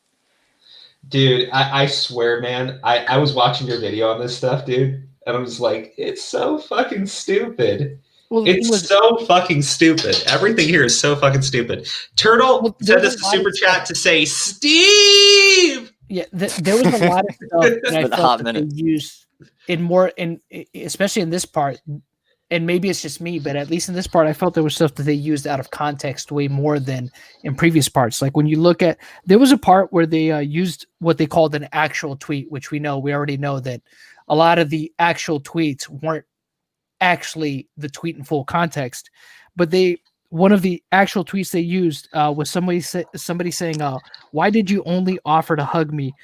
Dude, I swear, man, I was watching your video on this stuff, dude, and I was like, it's so fucking stupid. Well, It's so fucking stupid. Everything here is so fucking stupid. Turtle sent us a super chat to say, Steve! Yeah, there was a lot of stuff that I been a hot felt that minute. they used in more, especially in this part, and maybe it's just me, but at least in this part, I felt there was stuff that they used out of context way more than in previous parts. Like when you look at, there was a part where they used what they called an actual tweet, which we already know that a lot of the actual tweets weren't actually the tweet in full context, but one of the actual tweets they used was somebody saying, why did you only offer to hug me?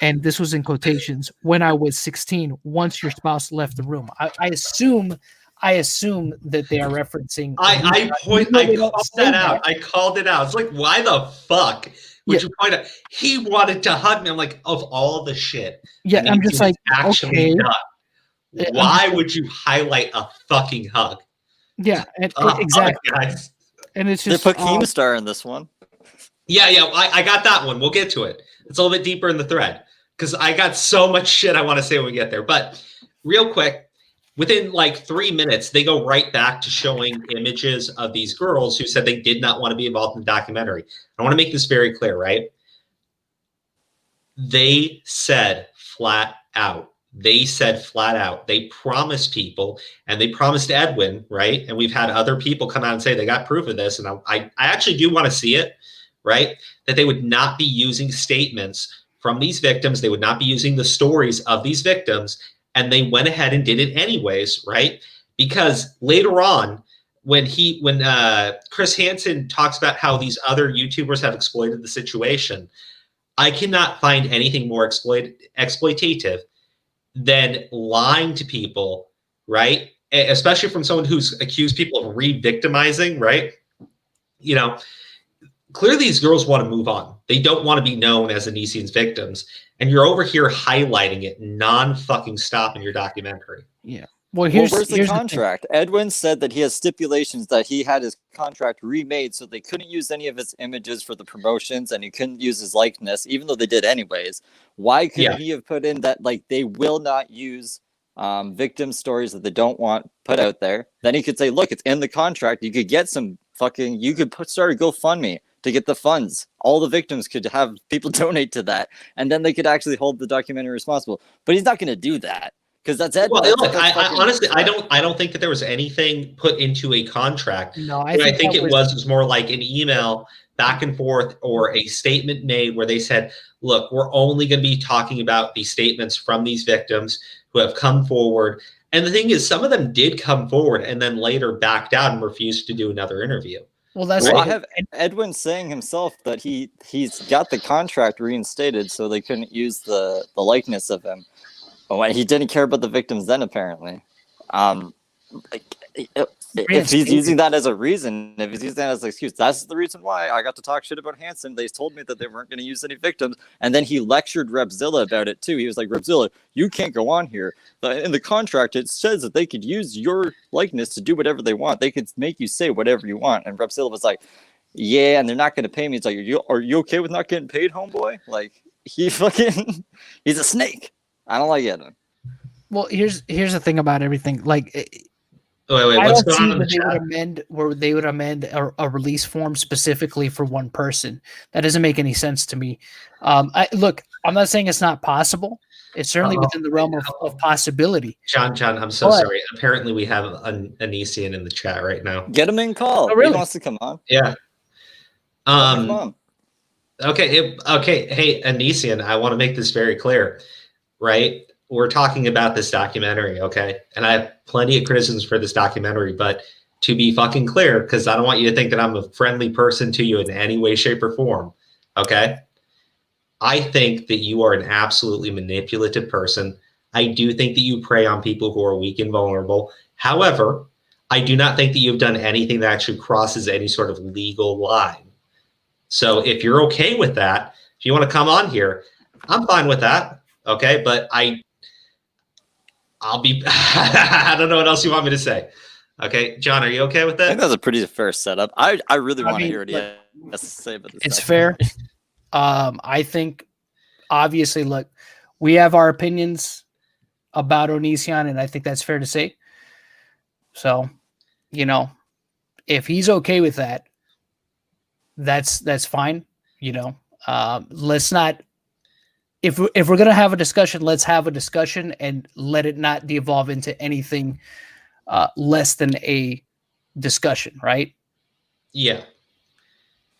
And this was in quotations, when I was 16, once your spouse left the room. I assume that they are referencing. I called that out. I called it out. It's like, why the fuck would you point out? He wanted to hug me. I'm like, of all the shit. Yeah, I'm just like, actually okay. done. Why would you highlight a fucking hug? Yeah, exactly. Guys. And it's They just put Keemstar in this one. Yeah, I got that one. We'll get to it. It's a little bit deeper in the thread because I got so much shit I want to say when we get there. But real quick, within like 3 minutes, they go right back to showing images of these girls who said they did not want to be involved in the documentary. I want to make this very clear, right? They said flat out. They promised people, and they promised Edwin, right? And we've had other people come out and say they got proof of this, and I actually do want to see it, right? That they would not be using statements from these victims. They would not be using the stories of these victims, and they went ahead and did it anyways, right? Because later on, when Chris Hansen talks about how these other YouTubers have exploited the situation, I cannot find anything more exploitative than lying to people, right? Especially from someone who's accused people of re-victimizing, right? You know, clearly these girls want to move on. They don't want to be known as Onision's victims. And you're over here highlighting it non-fucking stop in your documentary. Yeah. Well, Where's the contract? Edwin said that he has stipulations that he had his contract remade so they couldn't use any of his images for the promotions and he couldn't use his likeness, even though they did anyways. Why couldn't he have put in that, like, they will not use victim stories that they don't want put out there? Then he could say, look, it's in the contract. You could get some you could start a GoFundMe to get the funds. All the victims could have people donate to that. And then they could actually hold the documentary responsible. But he's not going to do that. Because that's Ed. Well, look, I honestly, I don't think that there was anything put into a contract. No, I think it was more like an email back and forth or a statement made where they said, look, we're only going to be talking about the statements from these victims who have come forward And the thing is, some of them did come forward and then later backed out and refused to do another interview. Well, that's Well, right. I have Edwin saying himself that he's got the contract reinstated, so they couldn't use the likeness of him. But when he didn't care about the victims, then apparently, like, if he's using that as a reason, if he's using that as an excuse, that's the reason why I got to talk shit about Hansen. They told me that they weren't going to use any victims, and then he lectured Repzilla about it too. He was like, "Repzilla, you can't go on here. In the contract, it says that they could use your likeness to do whatever they want. They could make you say whatever you want." And Repzilla was like, "Yeah, and they're not going to pay me." It's like, are you okay with not getting paid, homeboy? Like, he's a snake. I don't like it. Well, here's the thing about everything. Like, Wait, I what's don't going see on in the where chat? they would amend a release form specifically for one person. That doesn't make any sense to me. Look, I'm not saying it's not possible. It's certainly within the realm of possibility. John, I'm so sorry. Apparently, we have an Onision in the chat right now. Get him in call. Oh, really? He wants to come on. Yeah. Come on. Okay. Hey, Onision, I want to make this very clear, right? We're talking about this documentary, okay? And I have plenty of criticisms for this documentary, but to be fucking clear, because I don't want you to think that I'm a friendly person to you in any way, shape, or form, okay? I think that you are an absolutely manipulative person. I do think that you prey on people who are weak and vulnerable. However, I do not think that you've done anything that actually crosses any sort of legal line. So if you're okay with that, if you want to come on here, I'm fine with that, okay? But I'll be, I don't know what else you want me to say. Okay, John, are you okay with I that? think that's a pretty fair setup. I really want to hear what he has to say about this. It's fair. I think, obviously, look, we have our opinions about Onision, and I think that's fair to say. So, if he's okay with that, that's fine. Let's not. If we're gonna have a discussion, let's have a discussion and let it not devolve into anything less than a discussion, right? Yeah.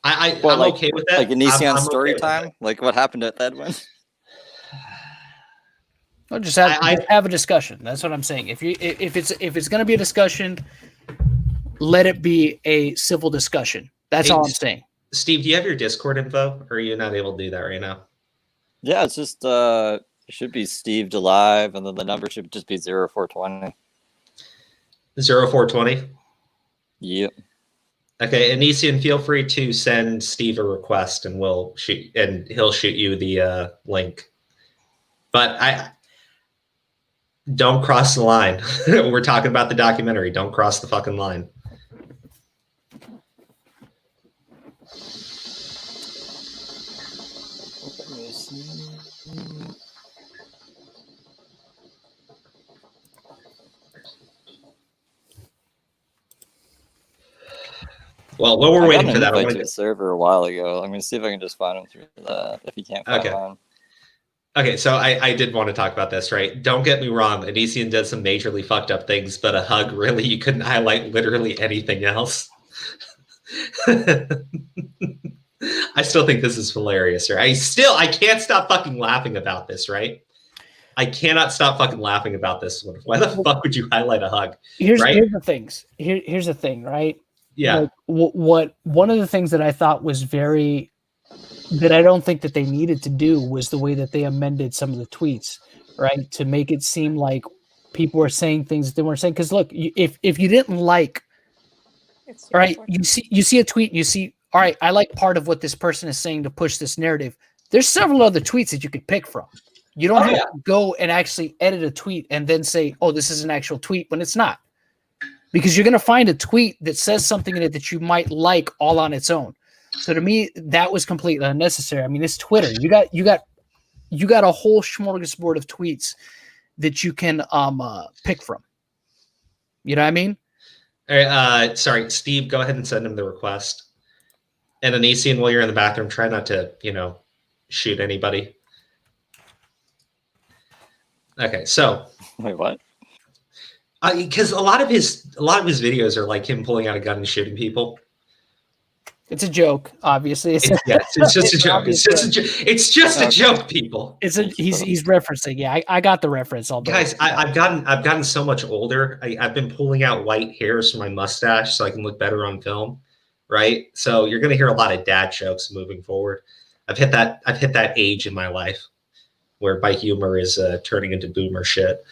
I'm like, okay with that. Like Onision I'm story okay time? Like what happened at Edwin? Well, just have a discussion. That's what I'm saying. If it's gonna be a discussion, let it be a civil discussion. That's all I'm saying. Steve, do you have your Discord info, or are you not able to do that right now? Yeah, it's just it should be Steve Alive, and then the number should just be 0420. 0420? Yep. Okay, Onision, feel free to send Steve a request, and he'll shoot you the link. But don't cross the line. We're talking about the documentary. Don't cross the fucking line. Well, while we're waiting for that, I went to a server a while ago. I'm going to see if I can just find him through that. If you can't find him. Okay, so I did want to talk about this, right? Don't get me wrong. Onision does some majorly fucked up things, but a hug, really, you couldn't highlight literally anything else. I still think this is hilarious, right? I can't stop fucking laughing about this, right? I cannot stop fucking laughing about this one. Why the fuck would you highlight a hug? Here's right? the things. Here's the thing, right? Yeah. Like, one of the things that I thought was that I don't think that they needed to do was the way that they amended some of the tweets, right? To make it seem like people were saying things that they weren't saying. Because look, if you didn't like, all right, you see a tweet, you see, all right, I like part of what this person is saying to push this narrative. There's several other tweets that you could pick from. You don't have to go and actually edit a tweet and then say, oh, this is an actual tweet when it's not. Because you're going to find a tweet that says something in it that you might like all on its own. So to me, that was completely unnecessary. I mean, it's Twitter. You got a whole smorgasbord of tweets that you can pick from. You know what I mean? All right, sorry, Steve, go ahead and send him the request. And Onision, while you're in the bathroom, try not to, shoot anybody. Okay, so wait, what? Because a lot of his videos are like him pulling out a gun and shooting people. It's a joke, obviously. It's just a joke. It's just a joke, people. He's referencing. Yeah, I got the reference. Guys, I've gotten so much older. I've been pulling out white hairs from my mustache so I can look better on film, right? So you're gonna hear a lot of dad jokes moving forward. I've hit that age in my life where my humor is turning into boomer shit.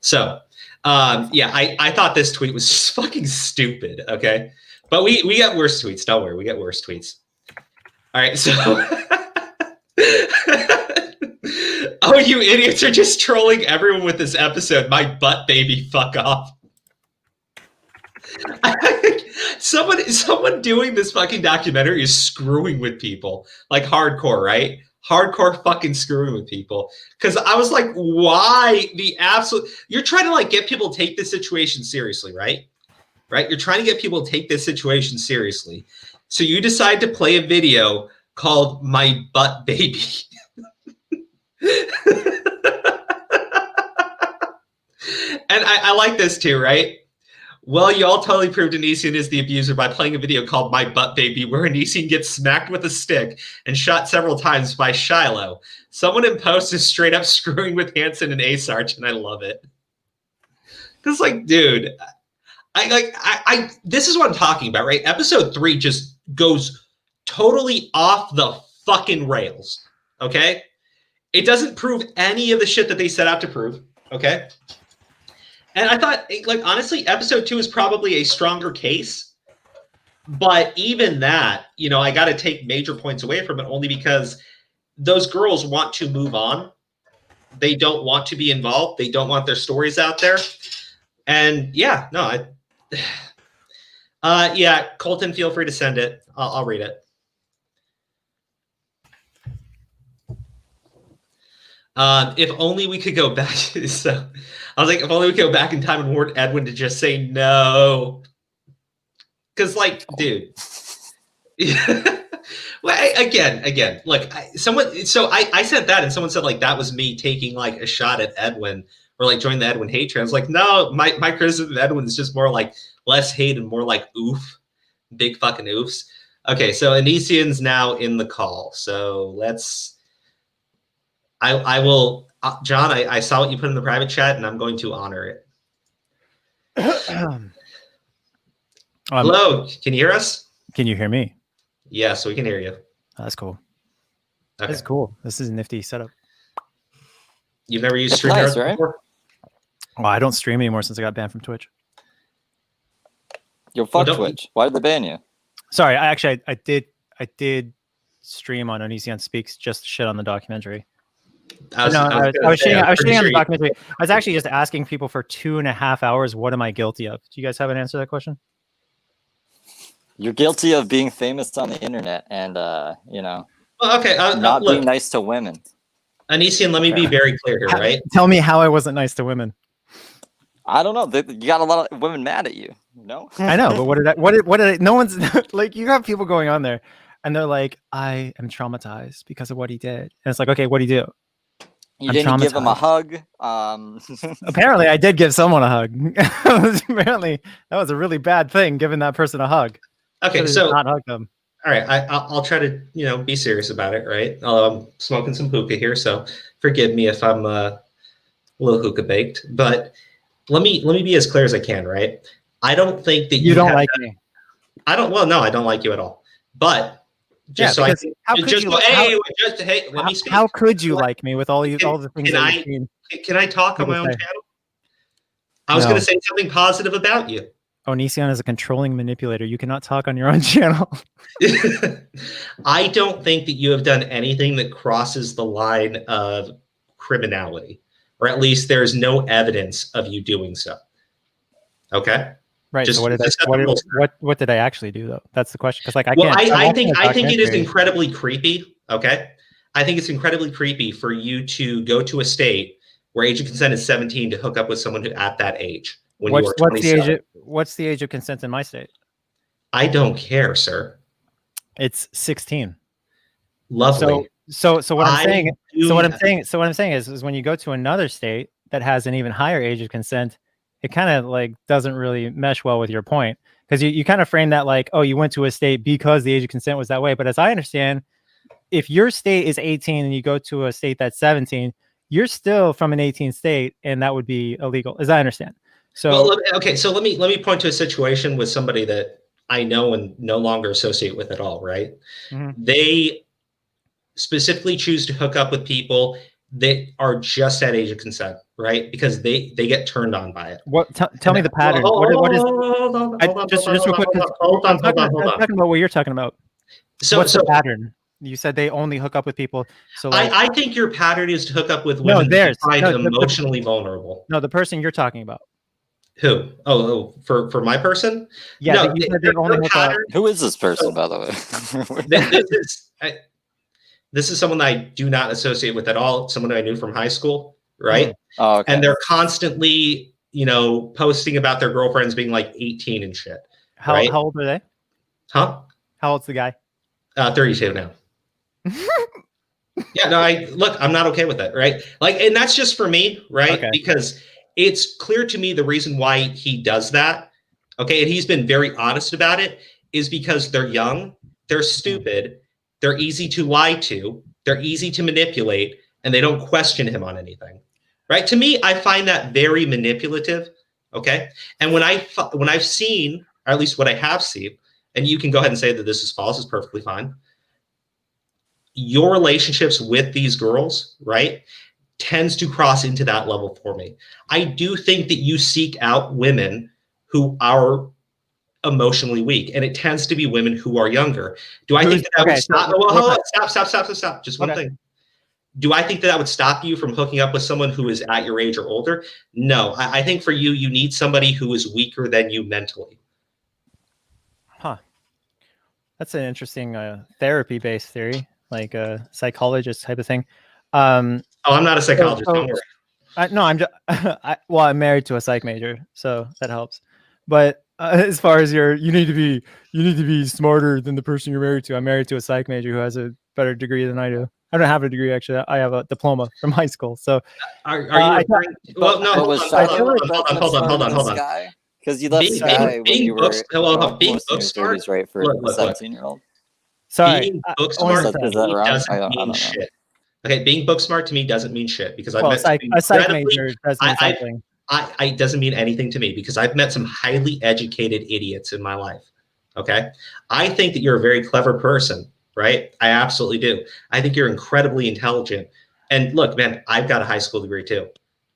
So yeah, I thought this tweet was just fucking stupid. Okay. But we get worse tweets. Don't worry, we get worse tweets. All right, so oh, you idiots are just trolling everyone with this episode. My butt baby, fuck off. Someone doing this fucking documentary is screwing with people like hardcore, right? Hardcore fucking screwing with people. Because I was like, why the absolute? You're trying to like get people to take this situation seriously, right? Right? You're trying to get people to take this situation seriously. So you decide to play a video called My Butt Baby. And I like this too, right? Well, you all totally proved Onision is the abuser by playing a video called My Butt Baby, where Onision gets smacked with a stick and shot several times by Shiloh. Someone in post is straight up screwing with Hansen and Asarch, and I love it. Because, like, dude, I this is what I'm talking about, right? Episode 3 just goes totally off the fucking rails, okay? It doesn't prove any of the shit that they set out to prove, okay? And I thought, like, honestly, episode 2 is probably a stronger case. But even that, you know, I got to take major points away from it only because those girls want to move on. They don't want to be involved. They don't want their stories out there. And yeah, no, yeah, Colton, feel free to send it. I'll read it. If only we could go back. So I was like, if only we could go back in time and warn Edwin to just say no. Because, like, dude. Well, again, look, I said that, and someone said, like, that was me taking, like, a shot at Edwin or, like, join the Edwin hate train. I was like, no, my criticism of Edwin is just more, like, less hate and more, like, oof. Big fucking oofs. Okay, so Onision's now in the call. So let's... I will, John, I saw what you put in the private chat, and I'm going to honor it. Hello, can you hear us? Can you hear me? Yes, we can hear you. Oh, that's cool. Okay. That's cool. This is a nifty setup. You've never used That's StreamYard nice, right? before? Well, I don't stream anymore since I got banned from Twitch. Yo, fuck Well, Twitch. Why did they ban you? Sorry, I did stream on Onision Speaks just to shit on the documentary. I was shitting on the documentary. I was actually just asking people for 2.5 hours, what am I guilty of? Do you guys have an answer to that question? You're guilty of being famous on the internet and, you know, Well, okay, not look, being nice to women. Onision, let me be very clear here, right? Tell me how I wasn't nice to women. I don't know. You got a lot of women mad at you. No? I know, but what did I, no one's like, you have people going on there and they're like, I am traumatized because of what he did. And it's like, okay, what'd he do? You I'm didn't give him a traumatized. hug. Apparently, I did give someone a hug. Apparently, that was a really bad thing, giving that person a hug. Okay, Should've so not hug them. all right, I'll try to, you know, be serious about it, right? Although I'm smoking some hookah here, so forgive me if I'm a little hookah baked. But let me be as clear as I can, right? I don't think that You don't like me. I don't. Well, no, I don't like you at all. But just so I because can, how could just you so, li- hey, let me speak. How could you like me with all the things Can that I- you've seen? Can I talk on my own People say. channel? I was No. going to say something positive about you. Onision is a controlling manipulator. You cannot talk on your own channel. I don't think that you have done anything that crosses the line of criminality, or at least there's no evidence of you doing so. Okay. Right. Just- so what did just set I, the rules. what did I actually do though? That's the question. Because like Well, can't. I think it is documentary. incredibly creepy. Okay. I think it's incredibly creepy for you to go to a state where age of consent is 17 to hook up with someone who at that age. When you are What's the 27. age? What's the age of consent in my state? I don't care, sir. It's 16. Lovely. So what I'm saying. do So what not- I'm saying is when you go to another state that has an even higher age of consent, it kind of like doesn't really mesh well with your point because you kind of frame that like, oh, you went to a state because the age of consent was that way. But as I understand, if your state is 18 and you go to a state that's 17, you're still from an 18 state, and that would be illegal, as I understand. So, well, okay, so let me point to a situation with somebody that I know and no longer associate with at all, right? They specifically choose to hook up with people that are just at age of consent, right? Because they get turned on by it. What? Tell me the pattern. What is? Just real quick. Hold on. I'm talking about what you're talking about. So, what's the pattern? You said they only hook up with people. So like, I think your pattern is to hook up with women that you find emotionally vulnerable. No, the person you're talking about. Who? Oh, for my person? Yeah, no, who is this person, by the way? This is someone that I do not associate with at all. Someone I knew from high school, right? Oh, okay. And they're constantly, posting about their girlfriends being like 18 and shit. How old are they? Huh? How old's the guy? 32 now. Yeah, no, I'm not okay with that, right? Like, and that's just for me, right? Okay. Because it's clear to me the reason why he does that, okay, and he's been very honest about it, is because they're young, they're stupid, they're easy to lie to, they're easy to manipulate, and they don't question him on anything, right? To me, I find that very manipulative, okay? And when I've seen, or at least what I have seen, and you can go ahead and say that this is false, is perfectly fine, your relationships with these girls, right, tends to cross into that level for me. I do think that you seek out women who are emotionally weak, and it tends to be women who are younger. Do I think that would stop? Stop. Just one thing. Do I think that would stop you from hooking up with someone who is at your age or older? No. I think for you, you need somebody who is weaker than you mentally. Huh. That's an interesting therapy-based theory, like a psychologist type of thing. I'm not a psychologist. Don't worry. No, I'm just. I'm married to a psych major, so that helps. But as far as you need to be smarter than the person you're married to. I'm married to a psych major who has a better degree than I do. I don't have a degree, actually. I have a diploma from high school. So are you? Well, no. Hold on. Because you left Sky when you were being book smart, right? For a 17-year-old. Sorry, being book smart doesn't mean shit. Okay, being book smart to me doesn't mean shit because I've met a psych major does mean something. I doesn't mean anything to me because I've met some highly educated idiots in my life. Okay, I think that you're a very clever person, right? I absolutely do. I think you're incredibly intelligent. And look, man, I've got a high school degree too,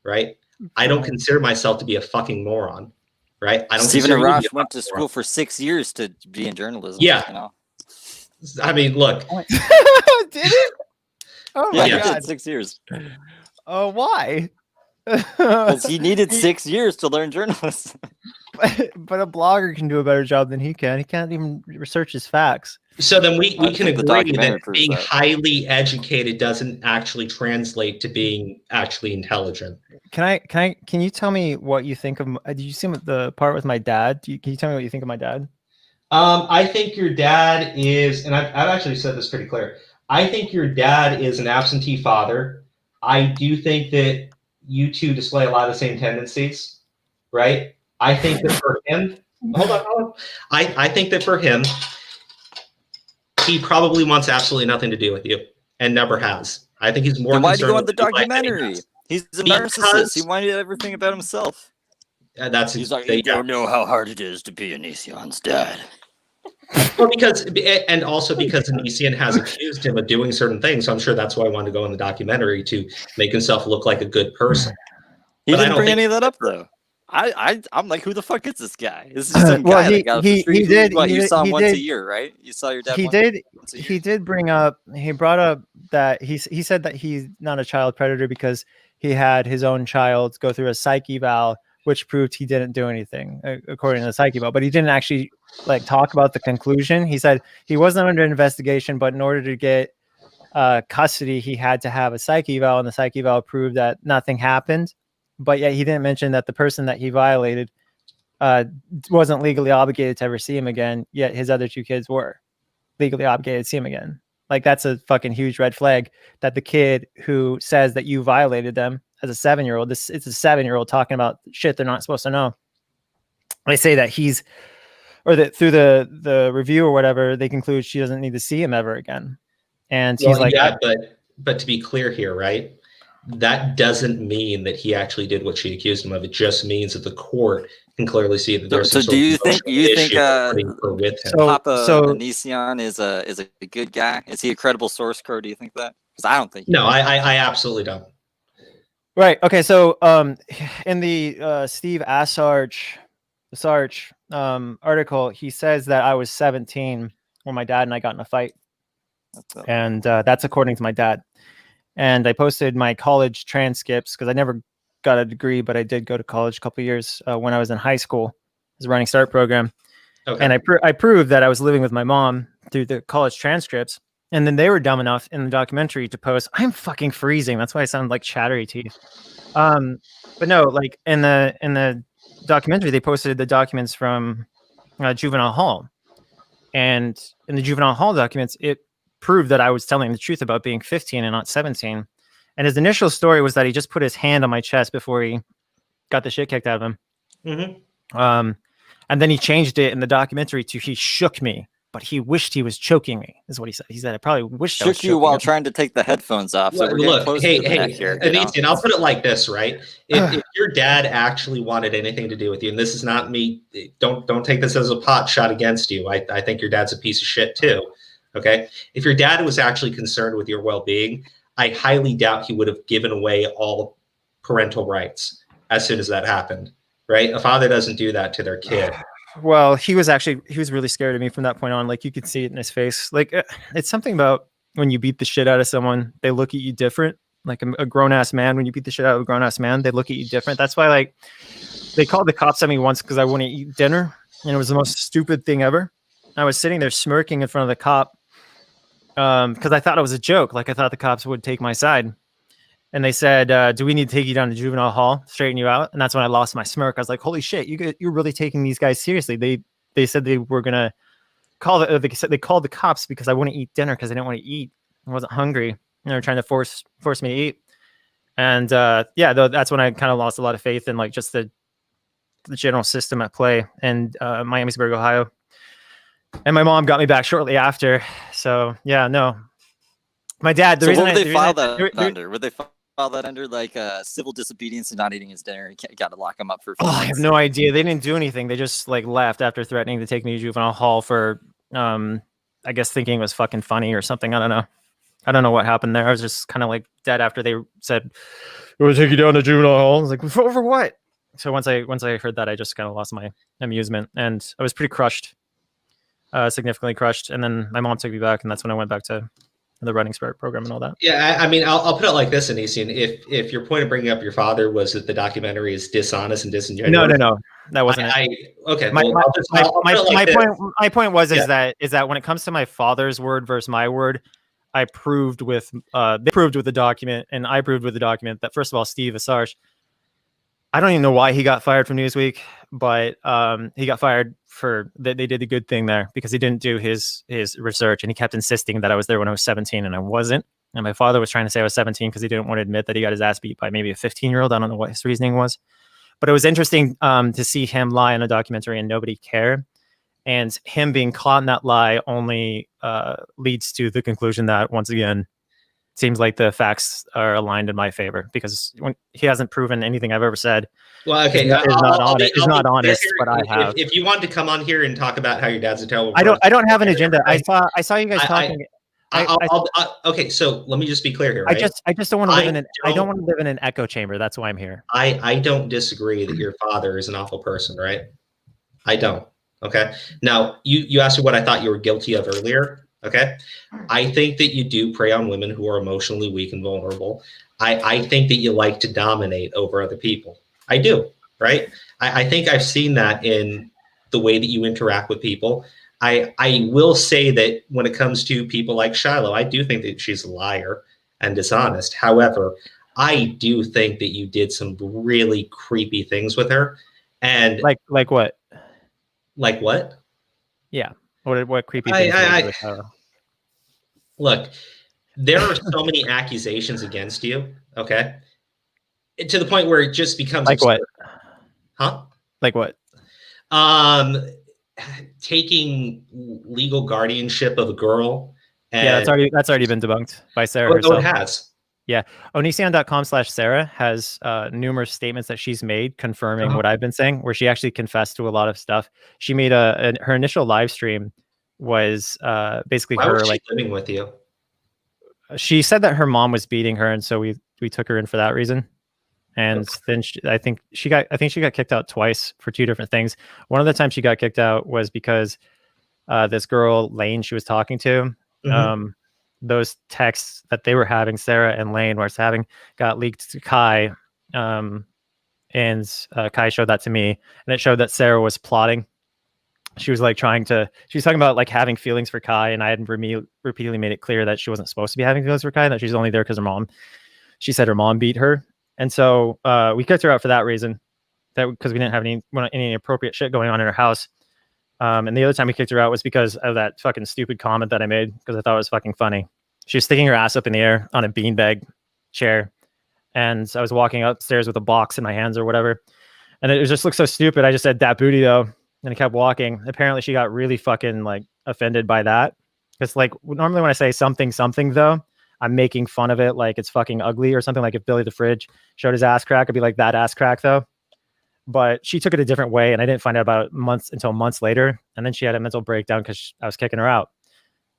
right? I don't consider myself to be a fucking moron, right? I don't. Steven Asarch went to school for 6 years to be in journalism. Yeah. I mean, look. Did it? Oh my God! 6 years. Oh, why? Because he needed 6 years to learn journalism. But a blogger can do a better job than he can. He can't even research his facts. So then we can agree that being highly educated doesn't actually translate to being actually intelligent. Can you tell me what you think of? Did you see the part with my dad? Can you tell me what you think of my dad? I think your dad is, and I've actually said this pretty clear. I think your dad is an absentee father. I do think that you two display a lot of the same tendencies, right? I think that for him, hold on. I think that for him, he probably wants absolutely nothing to do with you and never has. I think he's more. Then why did you go on the documentary? He's a narcissist. He wanted everything about himself. He's like, you don't know how hard it is to be Onision's dad. Well, because Onision has accused him of doing certain things, so I'm sure that's why I wanted to go in the documentary to make himself look like a good person. He didn't bring any of that up though. I'm like, who the fuck is this guy? This is just some guy that got off the street. You saw him once a year, right? You saw your dad. He did bring up. He brought up that he said that he's not a child predator because he had his own child go through a psych eval, which proved he didn't do anything according to the psych eval. But he didn't actually talk about the conclusion. He said he wasn't under investigation, but in order to get custody, he had to have a psych eval, and the psych eval proved that nothing happened. But yet he didn't mention that the person that he violated wasn't legally obligated to ever see him again, yet his other two kids were legally obligated to see him again. That's a fucking huge red flag that the kid who says that you violated them as a 7-year-old, it's a 7-year-old talking about shit they're not supposed to know. They say that he's or that through the review or whatever, they conclude she doesn't need to see him ever again. And he's like, yeah, but to be clear here, right? That doesn't mean that he actually did what she accused him of. It just means that the court can clearly see that there's some so do you think with him. Papa Onision is a good guy? Is he a credible source, Crow? Do you think that? Because I don't think. No, I absolutely don't. Right. Okay. So in the Steve Asarch article, he says that I was 17 when my dad and I got in a fight, and that's according to my dad. And I posted my college transcripts because I never got a degree, but I did go to college a couple of years when I was in high school as a Running Start program. Okay. And I proved that I was living with my mom through the college transcripts. And then they were dumb enough in the documentary to post, I'm fucking freezing. That's why I sound like chattery teeth. But no, like in the documentary, they posted the documents from juvenile hall. And in the juvenile hall documents, it proved that I was telling the truth about being 15 and not 17. And his initial story was that he just put his hand on my chest before he got the shit kicked out of him. Mm-hmm. And then he changed it in the documentary to he shook me, but he wished he was choking me, is what he said. He said, I probably wished I was shook you while trying to take the headphones off. So look, Onision, I'll put it like this, right? If your dad actually wanted anything to do with you, and this is not me, don't take this as a pot shot against you. I think your dad's a piece of shit too. Okay. If your dad was actually concerned with your well-being, I highly doubt he would have given away all parental rights as soon as that happened. Right. A father doesn't do that to their kid. Well, he was really scared of me from that point on. Like you could see it in his face. Like it's something about when you beat the shit out of someone, they look at you different. Like a grown ass man, when you beat the shit out of a grown ass man, they look at you different. That's why like they called the cops on me once because I wouldn't eat dinner. And it was the most stupid thing ever. I was sitting there smirking in front of the cop. Because I thought it was a joke. Like I thought the cops would take my side. And they said, do we need to take you down to juvenile hall, straighten you out? And that's when I lost my smirk. I was like, holy shit, you're really taking these guys seriously. They said they were going to they called the cops because I wouldn't eat dinner because I didn't want to eat. I wasn't hungry. And they were trying to force me to eat. And that's when I kind of lost a lot of faith in like just the general system at play in Miamisburg, Ohio. And my mom got me back shortly after. So yeah, no. My dad. Would they file that under like civil disobedience and not eating his dinner? You got to lock him up for. I have no idea. They didn't do anything. They just like left after threatening to take me to juvenile hall for, I guess thinking it was fucking funny or something. I don't know what happened there. I was just kind of like dead after they said, "We're gonna take you down to juvenile hall." I was like, "For what?" So once I heard that, I just kind of lost my amusement, and I was pretty crushed. Significantly crushed, and then my mom took me back, and that's when I went back to the Running Start program and all that. Yeah, I mean, I'll put it like this, Onision. If your point of bringing up your father was that the documentary is dishonest and disingenuous, no, that wasn't it. Okay. My point was is that when it comes to my father's word versus my word, I proved with they proved with the document, and I proved with the document that first of all, Steve Asarch, I don't even know why he got fired from Newsweek, but he got fired for that. They did a good thing there because he didn't do his research, and he kept insisting that I was there when I was 17 and I wasn't. And my father was trying to say I was 17 because he didn't want to admit that he got his ass beat by maybe a 15-year-old. I don't know what his reasoning was, but it was interesting to see him lie in a documentary and nobody cared. And him being caught in that lie only leads to the conclusion that once again, seems like the facts are aligned in my favor because when he hasn't proven anything I've ever said. Well, okay, it's not honest, but I have. If you want to come on here and talk about how your dad's a terrible, I don't have an agenda. I saw you guys talking. Okay, so let me just be clear here. Right? I just don't want to live in an. I don't want to live in an echo chamber. That's why I'm here. I don't disagree that your father is an awful person, right? I don't. Okay. Now you asked me what I thought you were guilty of earlier. Okay. I think that you do prey on women who are emotionally weak and vulnerable. I think that you like to dominate over other people. I do. Right. I think I've seen that in the way that you interact with people. I will say that when it comes to people like Shiloh, I do think that she's a liar and dishonest. However, I do think that you did some really creepy things with her. And like what? Like what? Yeah. What creepy things? Look, there are so many accusations against you. Okay. To the point where it just becomes like absurd. What? Huh? Like what? taking legal guardianship of a girl. And, yeah, that's already been debunked by Sarah herself. herself. It has. Yeah, Onision.com/Sarah has numerous statements that she's made confirming what I've been saying, where she actually confessed to a lot of stuff. She made her initial live stream was basically Why her was she like living with you? She said that her mom was beating her, and so we took her in for that reason. And then I think she got kicked out twice for 2 different things. One of the times she got kicked out was because this girl Lane she was talking to, those texts that they were having, Sarah and Lane was having, got leaked to Kai, and Kai showed that to me, and it showed that Sarah was plotting. She was like she was talking about like having feelings for Kai, and I had repeatedly made it clear that she wasn't supposed to be having feelings for Kai, that she's only there because she said her mom beat her. And so we kicked her out for that reason, because we didn't have any appropriate shit going on in her house. And the other time we kicked her out was because of that fucking stupid comment that I made, because I thought it was fucking funny. She was sticking her ass up in the air on a beanbag chair, and I was walking upstairs with a box in my hands or whatever, and it just looked so stupid. I just said, "That booty though," and I kept walking. Apparently she got really fucking like offended by that, because like normally when I say something though, I'm making fun of it like it's fucking ugly or something. Like if Billy the Fridge showed his ass crack, I'd be like, "That ass crack though." But she took it a different way, and I didn't find out about it until months later. And then she had a mental breakdown because I was kicking her out.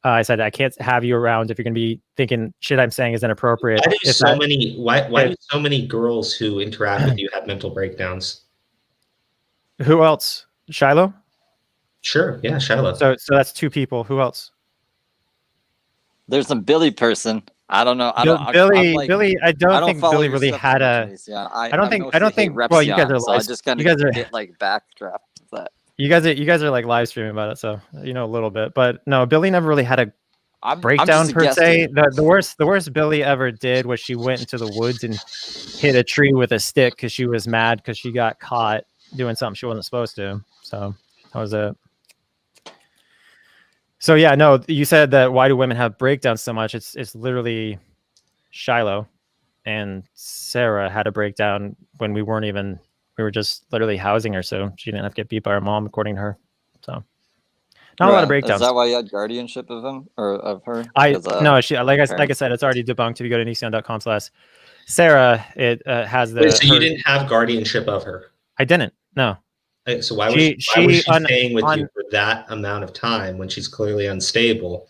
I said, "I can't have you around if you're going to be thinking shit I'm saying is inappropriate." Why do so many girls who interact with you have mental breakdowns? Who else? Shiloh? Sure, yeah, Shiloh. So that's 2 people. Who else? There's some Billy person. I don't know. Billy. I don't think Billy really had a. Yeah, I don't think. Well, you guys are. So I just kind of get like backdraft of that. You guys are like live streaming about it, so you know a little bit. But no, Billy never really had a breakdown per se. The worst Billy ever did was she went into the woods and hit a tree with a stick because she was mad because she got caught doing something she wasn't supposed to. So that was it. So yeah, no, you said that why do women have breakdowns so much? It's literally Shiloh and Sarah had a breakdown when we were just literally housing her, so she didn't have to get beat by her mom, according to her. So not a lot of breakdowns. Is that why you had guardianship of him or of her? No, she like I said, it's already debunked. If you go to Onision.com/Sarah, it has the. Wait, so you didn't have guardianship of her? I didn't. No. So why was she staying with you for that amount of time when she's clearly unstable?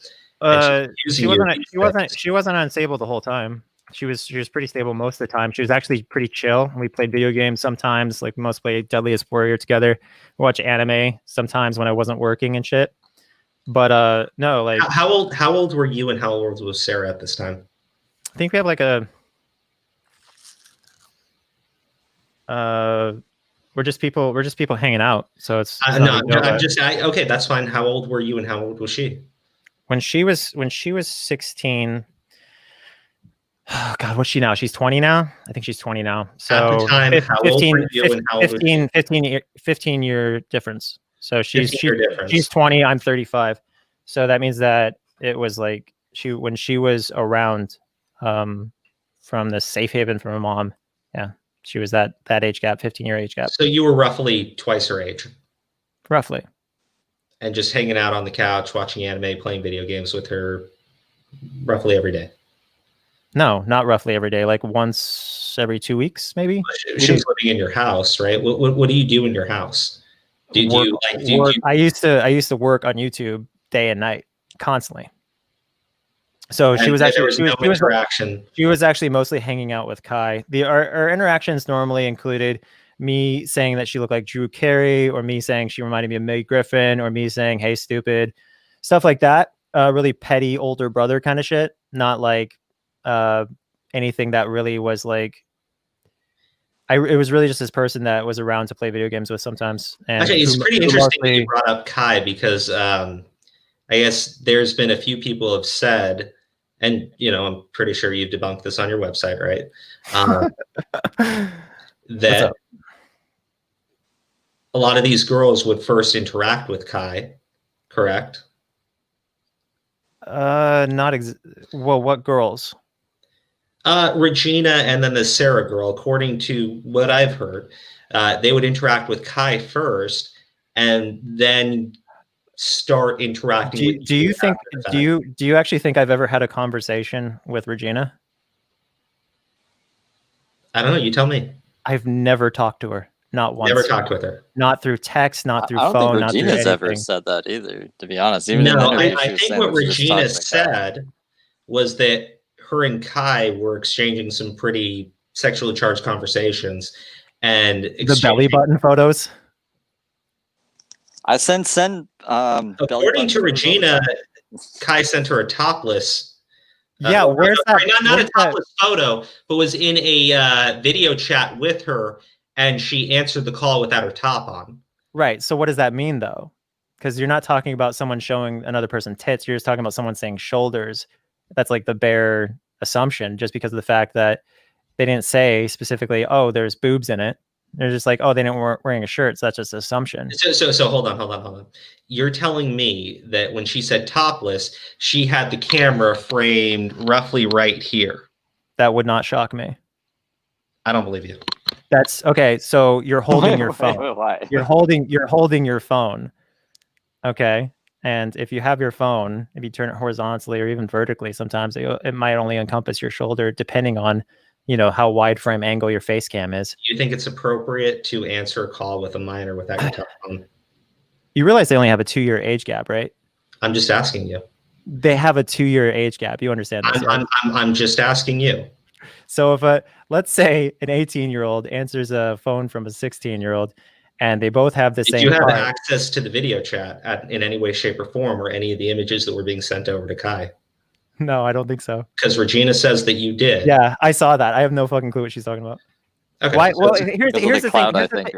She wasn't unstable the whole time. She was pretty stable most of the time. She was actually pretty chill. We played video games sometimes, like we most play Deadliest Warrior together. We watch anime sometimes when I wasn't working and shit. But no, like how old were you and how old was Sarah at this time? I think we have like a we're just people hanging out. So it's okay, that's fine. How old were you and how old was she? When she was 16. Oh God, what's she now? She's 20 now. I think she's 20 now. So at the time, how old were you and how old was she? 15 year difference. So she's 20. I'm 35. So that means that it was like when she was around from the safe haven from her mom. Yeah, she was that age gap, 15-year age gap. So you were roughly twice her age. Roughly. And just hanging out on the couch, watching anime, playing video games with her roughly every day. No, not roughly every day. Like once every 2 weeks, maybe. She was living in your house, right? What do you do in your house? I used to work on YouTube day and night, constantly. So she was actually mostly hanging out with Kai. Our interactions normally included me saying that she looked like Drew Carey, or me saying she reminded me of Meg Griffin, or me saying, "Hey, stupid," stuff like that. Really petty older brother kind of shit. Not like anything that really was like. It was really just this person that was around to play video games with sometimes. And actually, it's pretty interesting that you brought up Kai, because I guess there's been a few people have said, and I'm pretty sure you've debunked this on your website, right? That a lot of these girls would first interact with Kai, correct? Well, what girls? Regina and then the Sarah girl, according to what I've heard, they would interact with Kai first, and then start interacting with do you think do you actually think I've ever had a conversation with Regina? I don't know, you tell me. I've never talked to her, not once. Never talked with her. Not through text, not through phone, I don't think not through Regina's anything. ever said that either, to be honest. Even in No, interviews, I think what Regina said was that her and Kai were exchanging some pretty sexually charged conversations, and the belly button photos. I send according to Regina, Kai sent her a topless. Yeah, where's that? Not a topless photo, but was in a video chat with her, and she answered the call without her top on. Right. So what does that mean, though? Because you're not talking about someone showing another person tits. You're just talking about someone saying shoulders. That's like the bare assumption, just because of the fact that they didn't say specifically, oh, there's boobs in it. They're just like, oh, they didn't wearing a shirt. So that's just an assumption. So hold on. You're telling me that when she said topless, she had the camera framed roughly right here. That would not shock me. I don't believe you. That's okay. So you're holding your phone. Why? You're holding your phone. Okay. And if you have your phone, if you turn it horizontally or even vertically, sometimes it might only encompass your shoulder, depending on, how wide frame angle your face cam is. Do you think it's appropriate to answer a call with a minor without your telephone? You realize they only have a 2-year age gap, right? I'm just asking you. They have a 2-year age gap. You understand this? I'm just asking you. So if let's say an 18-year-old answers a phone from a 16-year-old, and they both have the same. Did you have access to the video chat in any way, shape, or form, or any of the images that were being sent over to Kai? No, I don't think so. Because Regina says that you did. Yeah, I saw that. I have no fucking clue what she's talking about. Okay. Why? Well, here's the thing. Right?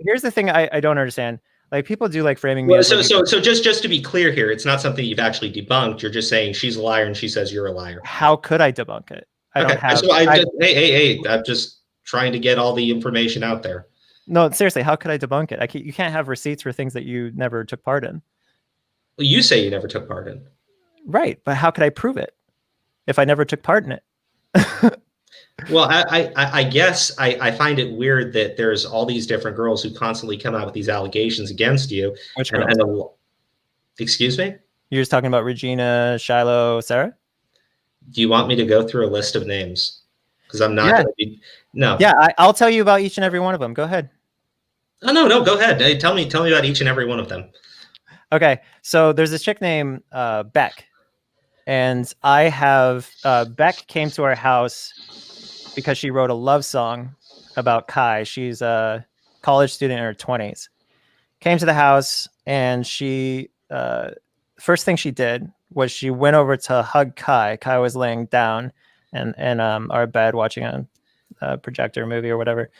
Here's the thing I don't understand. Like, people do like framing me. Well, so just to be clear here, it's not something you've actually debunked. You're just saying she's a liar and she says you're a liar. How could I debunk it? Hey, I'm just trying to get all the information out there. No, seriously, how could I debunk it? You can't have receipts for things that you never took part in. Well, you say you never took part in. Right, but how could I prove it if I never took part in it? Well, I guess I find it weird that there's all these different girls who constantly come out with these allegations against you. Which girls? Excuse me? You're just talking about Regina, Shiloh, Sarah? Do you want me to go through a list of names? Because I'm not going to be. No. Yeah, I'll tell you about each and every one of them. Go ahead. Oh, no, go ahead. Hey, tell me about each and every one of them. Okay, so there's this chick named Beck. And I have Beck came to our house because she wrote a love song about Kai. She's a college student in her 20s. Came to the house, and she first thing she did was she went over to hug Kai. Kai was laying down in our bed watching a projector movie or whatever,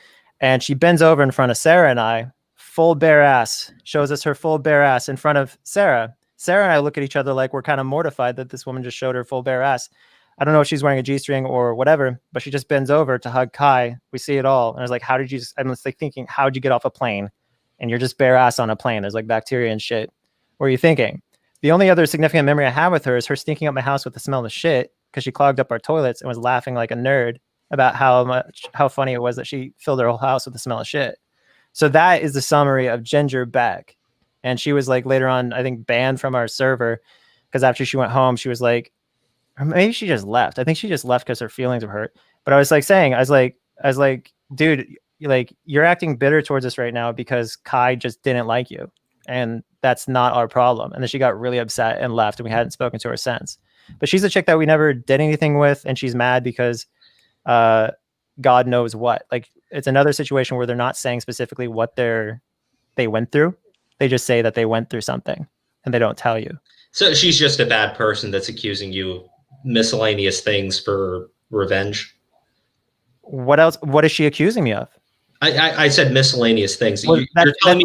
and she bends over in front of Sarah and I, full bare ass, shows us her full bare ass in front of Sarah. Sarah and I look at each other like we're kind of mortified that this woman just showed her full bare ass. I don't know if she's wearing a G-string or whatever, but she just bends over to hug Kai. We see it all. And I was like, I'm just like thinking, how'd you get off a plane? And you're just bare ass on a plane. There's like bacteria and shit. What are you thinking? The only other significant memory I have with her is her sneaking up my house with the smell of shit because she clogged up our toilets and was laughing like a nerd about how funny it was that she filled her whole house with the smell of shit. So that is the summary of Ginger Beck. And she was like later on, I think, banned from our server because after she went home, she was like, or maybe she just left. I think she just left because her feelings were hurt. But I was like, dude, you're acting bitter towards us right now because Kai just didn't like you. And that's not our problem. And then she got really upset and left, and we hadn't spoken to her since. But she's a chick that we never did anything with, and she's mad because God knows what. Like, it's another situation where they're not saying specifically what they went through. They just say that they went through something, and they don't tell you. So she's just a bad person that's accusing you of miscellaneous things for revenge. What else? What is she accusing me of? I said miscellaneous things. Well, you're telling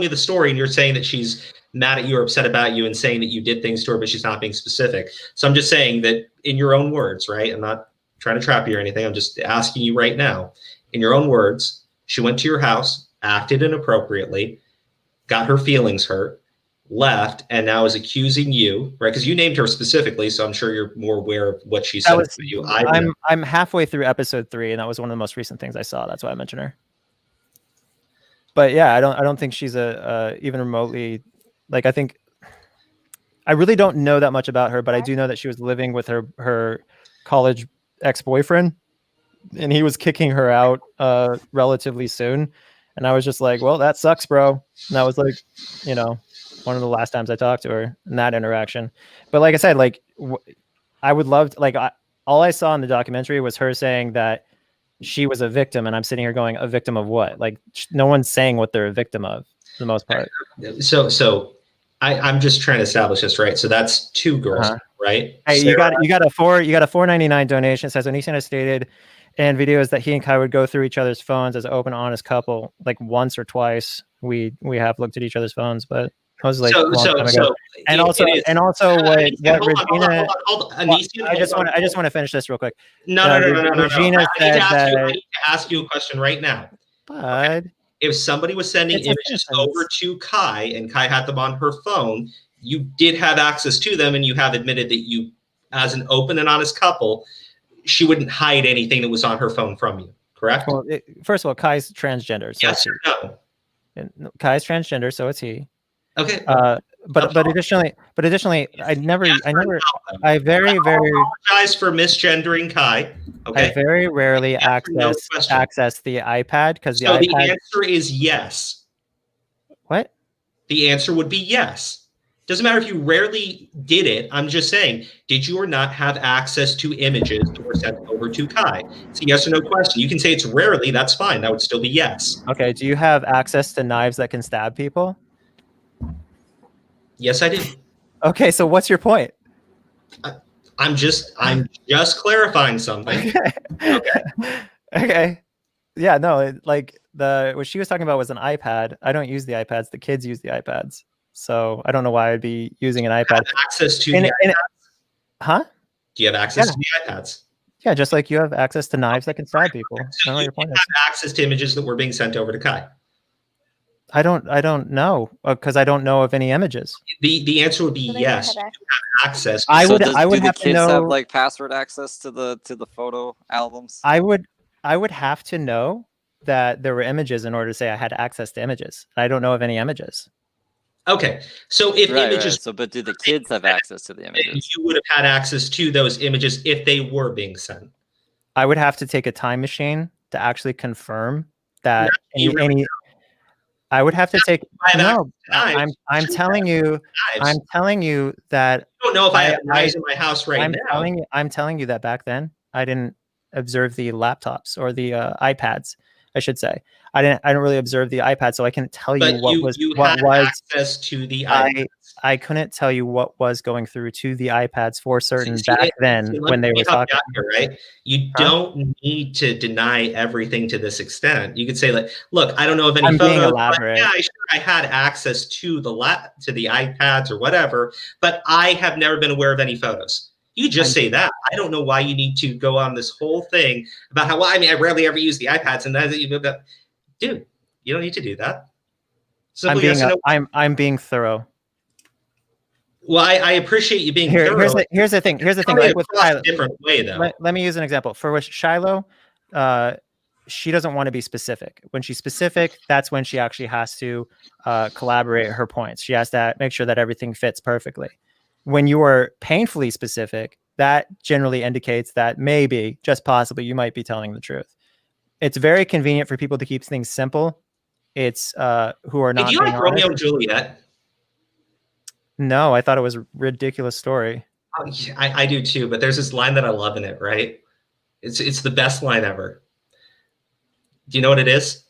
me the story, and you're saying that she's mad at you or upset about you and saying that you did things to her, but she's not being specific. So I'm just saying that in your own words, right? I'm not trying to trap you or anything. I'm just asking you right now, in your own words, she went to your house, acted inappropriately, got her feelings hurt, left, and now is accusing you, right? Because you named her specifically, so I'm sure you're more aware of what she said to you. I'm halfway through episode 3, and that was one of the most recent things I saw. That's why I mentioned her. But yeah, I don't think she's a even remotely like. I think I really don't know that much about her, but I do know that she was living with her college ex-boyfriend, and he was kicking her out relatively soon. And I was just like, well, that sucks, bro. And that was like, you know, one of the last times I talked to her in that interaction. But like I said, like I would love to, like all I saw in the documentary was her saying that she was a victim, and I'm sitting here going, a victim of what? Like no one's saying what they're a victim of for the most part. So I'm just trying to establish this, right? So that's two girls, right? Hey, Sarah, you got a $4.99 donation. It says Onision has stated in videos that he and Kai would go through each other's phones as an open, honest couple, like once or twice. We have looked at each other's phones, but I was like a long time ago. And also what Regina. Hold on. Onision, I just want to finish this real quick. No. Regina said I need to ask you a question right now. Bud, If somebody was sending images over to Kai and Kai had them on her phone, you did have access to them, and you have admitted that you, as an open and honest couple, she wouldn't hide anything that was on her phone from you, correct? Well, first of all, Kai's transgender. So yes or no? Kai's transgender, so it's he. Okay. But additionally, I very apologize for misgendering Kai. Okay. I very rarely access the iPad because the answer is yes. What? The answer would be yes. Doesn't matter if you rarely did it. I'm just saying, did you or not have access to images that were sent over to Kai? It's a yes or no question. You can say it's rarely. That's fine. That would still be yes. Okay. Do you have access to knives that can stab people? Yes, I do. Okay. So what's your point? I'm just clarifying something. Okay. Yeah. No. What she was talking about was an iPad. I don't use the iPads. The kids use the iPads. So I don't know why I'd be using an iPad. Access to the iPads? Huh? Do you have access to the iPads? Yeah, just like you have access to knives that can stab people. So you have access to images that were being sent over to Kai. I don't know because I don't know of any images. The answer would be yes. You have access. I would do have the kids to know. Have like password access to the photo albums? I would have to know that there were images in order to say I had access to images. I don't know of any images. Okay, so if images, right. So but do the kids have access to the images? You would have had access to those images if they were being sent. I would have to take a time machine to actually confirm that I would have to take. No, I'm telling you that. I don't know if I have knives in my house right now. I'm telling you that back then I didn't observe the laptops or the iPads. I should say I didn't really observe the iPad, so I can't tell you what was access to the iPads. I couldn't tell you what was going through to the iPads for certain back then when they were talking. Right? You don't need to deny everything to this extent. You could say, like, look, I don't know of any photos. Being elaborate. Yeah, I had access to the iPads or whatever, but I have never been aware of any photos. You just say that. I don't know why you need to go on this whole thing about how, well, I mean, I rarely ever use the iPads, and that dude, you don't need to do that. I'm being thorough. Well, I appreciate you being thorough. Here's the thing. Like with Shiloh, different way though. Let me use an example. For Shiloh, she doesn't want to be specific. When she's specific, that's when she actually has to collaborate her points. She has to make sure that everything fits perfectly. When you are painfully specific, that generally indicates that maybe, just possibly, you might be telling the truth. It's very convenient for people to keep things simple. It's who are not. Do you like Romeo and Juliet? No, I thought it was a ridiculous story. Oh, yeah, I do too, but there's this line that I love in it, right? It's the best line ever. Do you know what it is?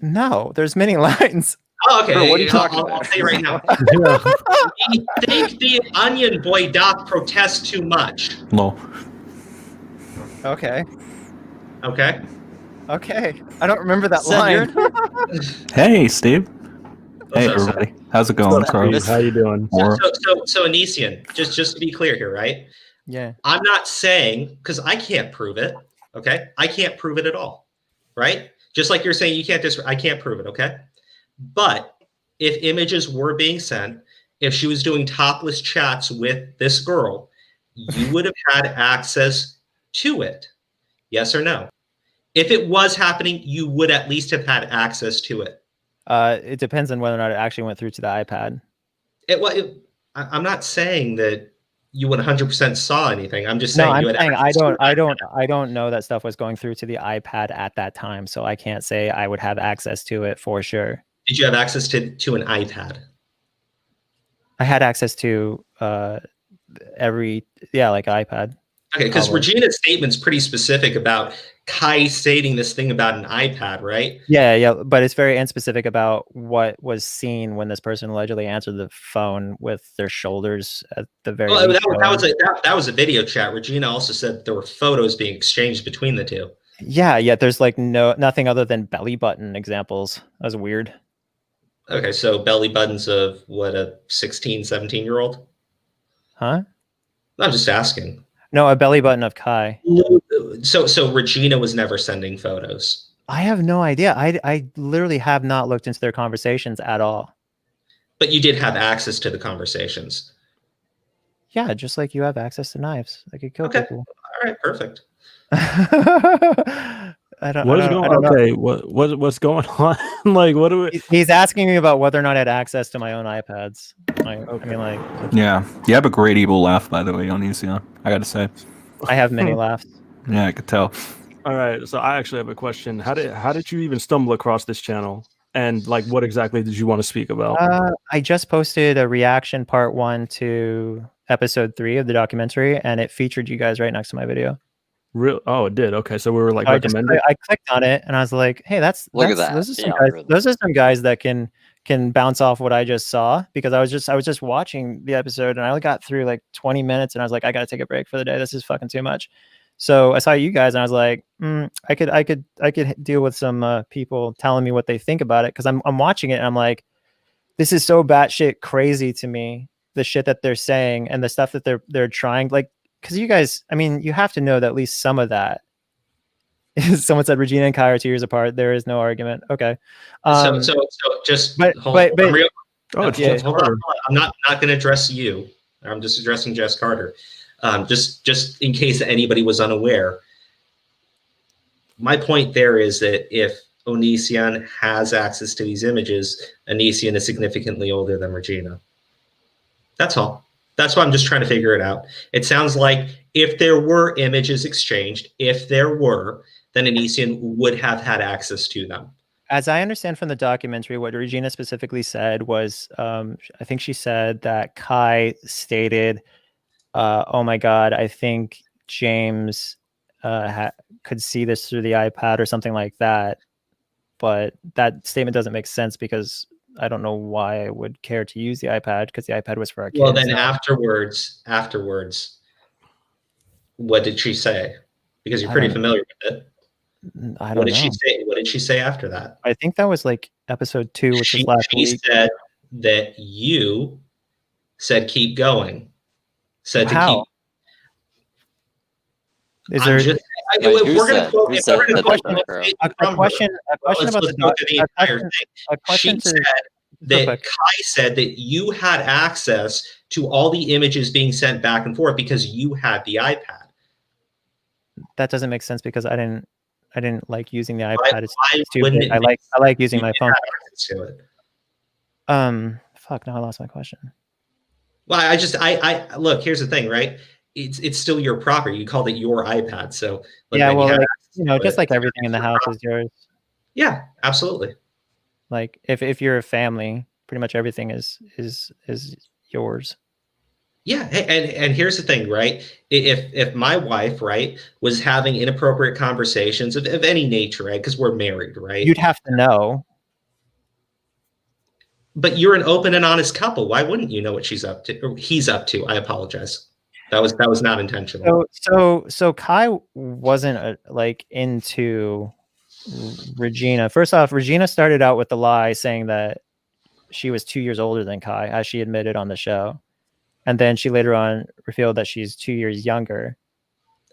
No, there's many lines. Oh, okay. Bro, what are you talking about? I'll tell you right now. We think the Onion Boy doc protests too much. No. Okay. Okay. I don't remember that line. Hey, Steve. Hey, everybody. How's it going, Carl? How you doing? So Onision, just to be clear here, right? Yeah. I'm not saying, because I can't prove it, okay? I can't prove it at all, right? Just like you're saying I can't prove it, okay? But if images were being sent, if she was doing topless chats with this girl, you would have had access to it. Yes or no? If it was happening, you would at least have had access to it. It depends on whether or not it actually went through to the iPad. I'm not saying that you 100% saw anything. I'm just No, saying I'm you had saying access to it. I don't know that stuff was going through to the iPad at that time, so I can't say I would have access to it for sure. Did you have access to an iPad? I had access to like iPad. Okay, because Probably. Regina's statement's pretty specific about Kai stating this thing about an iPad, right? Yeah, but it's very unspecific about what was seen when this person allegedly answered the phone with their shoulders at the very Well, least. that was a video chat. Regina also said that there were photos being exchanged between the two. Yeah, there's like nothing other than belly button examples. That was weird. Okay, so belly buttons of what, a 16, 17-year-old? Huh? I'm just asking. No, a belly button of Kai. So Regina was never sending photos. I have no idea. I literally have not looked into their conversations at all. But you did have access to the conversations. Yeah, just like you have access to knives. I could kill people. All right, perfect. What's going on? Like, what do we? He's asking me about whether or not I had access to my own iPads. Yeah, you have a great evil laugh, by the way, Onision. I gotta say. I have many laughs. Yeah, I could tell. All right, so I actually have a question. How did you even stumble across this channel? And like, what exactly did you want to speak about? I just posted a reaction part 1 to episode 3 of the documentary, and it featured you guys right next to my video. Oh, it did. Okay, so we were like recommended. I clicked on it and I was like, "Hey, look at that! Those are some guys that can bounce off what I just saw." Because I was just watching the episode and I only got through like 20 minutes and I was like, "I gotta take a break for the day. This is fucking too much." So I saw you guys and I was like, I could deal with some people telling me what they think about it, because I'm watching it and I'm like, this is so batshit crazy to me. The shit that they're saying and the stuff that they're trying, like. Because you guys, I mean, you have to know that at least some of that. Someone said Regina and Kai are 2 years apart. There is no argument. Okay. So just hold on. I'm not going to address you. I'm just addressing Jess Carter. Just in case anybody was unaware. My point there is that if Onision has access to these images, Onision is significantly older than Regina. That's all. That's why I'm just trying to figure it out. It sounds like if there were images exchanged, then Onision would have had access to them. As I understand from the documentary, what Regina specifically said was, I think she said that Kai stated, "Oh my God, I think James could see this through the iPad," or something like that. But that statement doesn't make sense because I don't know why I would care to use the iPad, because the iPad was for our kids. Well, then afterwards, what did she say? Because you're pretty familiar with it. I don't know. She say? What did she say after that? I think that was like episode 2, which was last week. She said that you said keep going. Said how? To keep. Is there? We're going to quote. A question about the question said that Kai said that you had access to all the images being sent back and forth because you had the iPad. That doesn't make sense because I didn't like using the iPad. It's stupid. I like using my phone. To it. Fuck. Now I lost my question. Well, I look. Here's the thing, right? It's still your property. You called it your iPad, so yeah. Well, just like everything in the house is yours. Yeah, absolutely. Like if you're a family, pretty much everything is yours. Yeah, and here's the thing, right? If my wife, right, was having inappropriate conversations of any nature, right, because we're married, right? You'd have to know. But you're an open and honest couple. Why wouldn't you know what she's up to, or he's up to? I apologize. That was not intentional. So Kai wasn't like into Regina. First off, Regina started out with the lie saying that she was 2 years older than Kai, as she admitted on the show. And then she later on revealed that she's 2 years younger.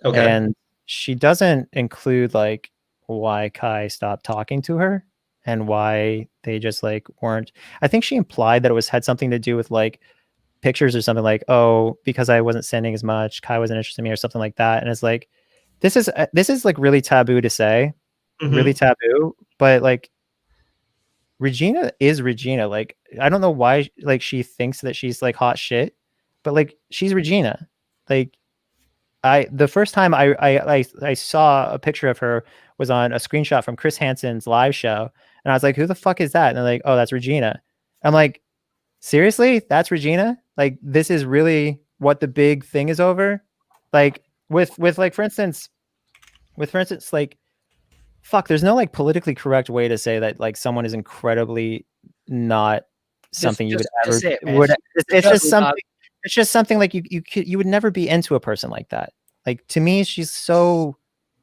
Okay. And she doesn't include like why Kai stopped talking to her and why they just like weren't. I think she implied that it had something to do with like pictures or something, like, oh, because I wasn't sending as much, Kai wasn't interested in me or something like that. And it's like, this is like really taboo to say, really taboo. But like Regina is Regina. Like, I don't know why like she thinks that she's like hot shit, but like she's Regina. Like, the first time I saw a picture of her was on a screenshot from Chris Hansen's live show, and I was like, who the fuck is that? And they're like, oh, that's Regina. I'm like, seriously, that's Regina? Like, this is really what the big thing is over? Like, with like, for instance, like, fuck, there's no like politically correct way to say that like someone is incredibly not something you would ever it's just something. It's just something like you would never be into a person like that. Like, to me, she's so.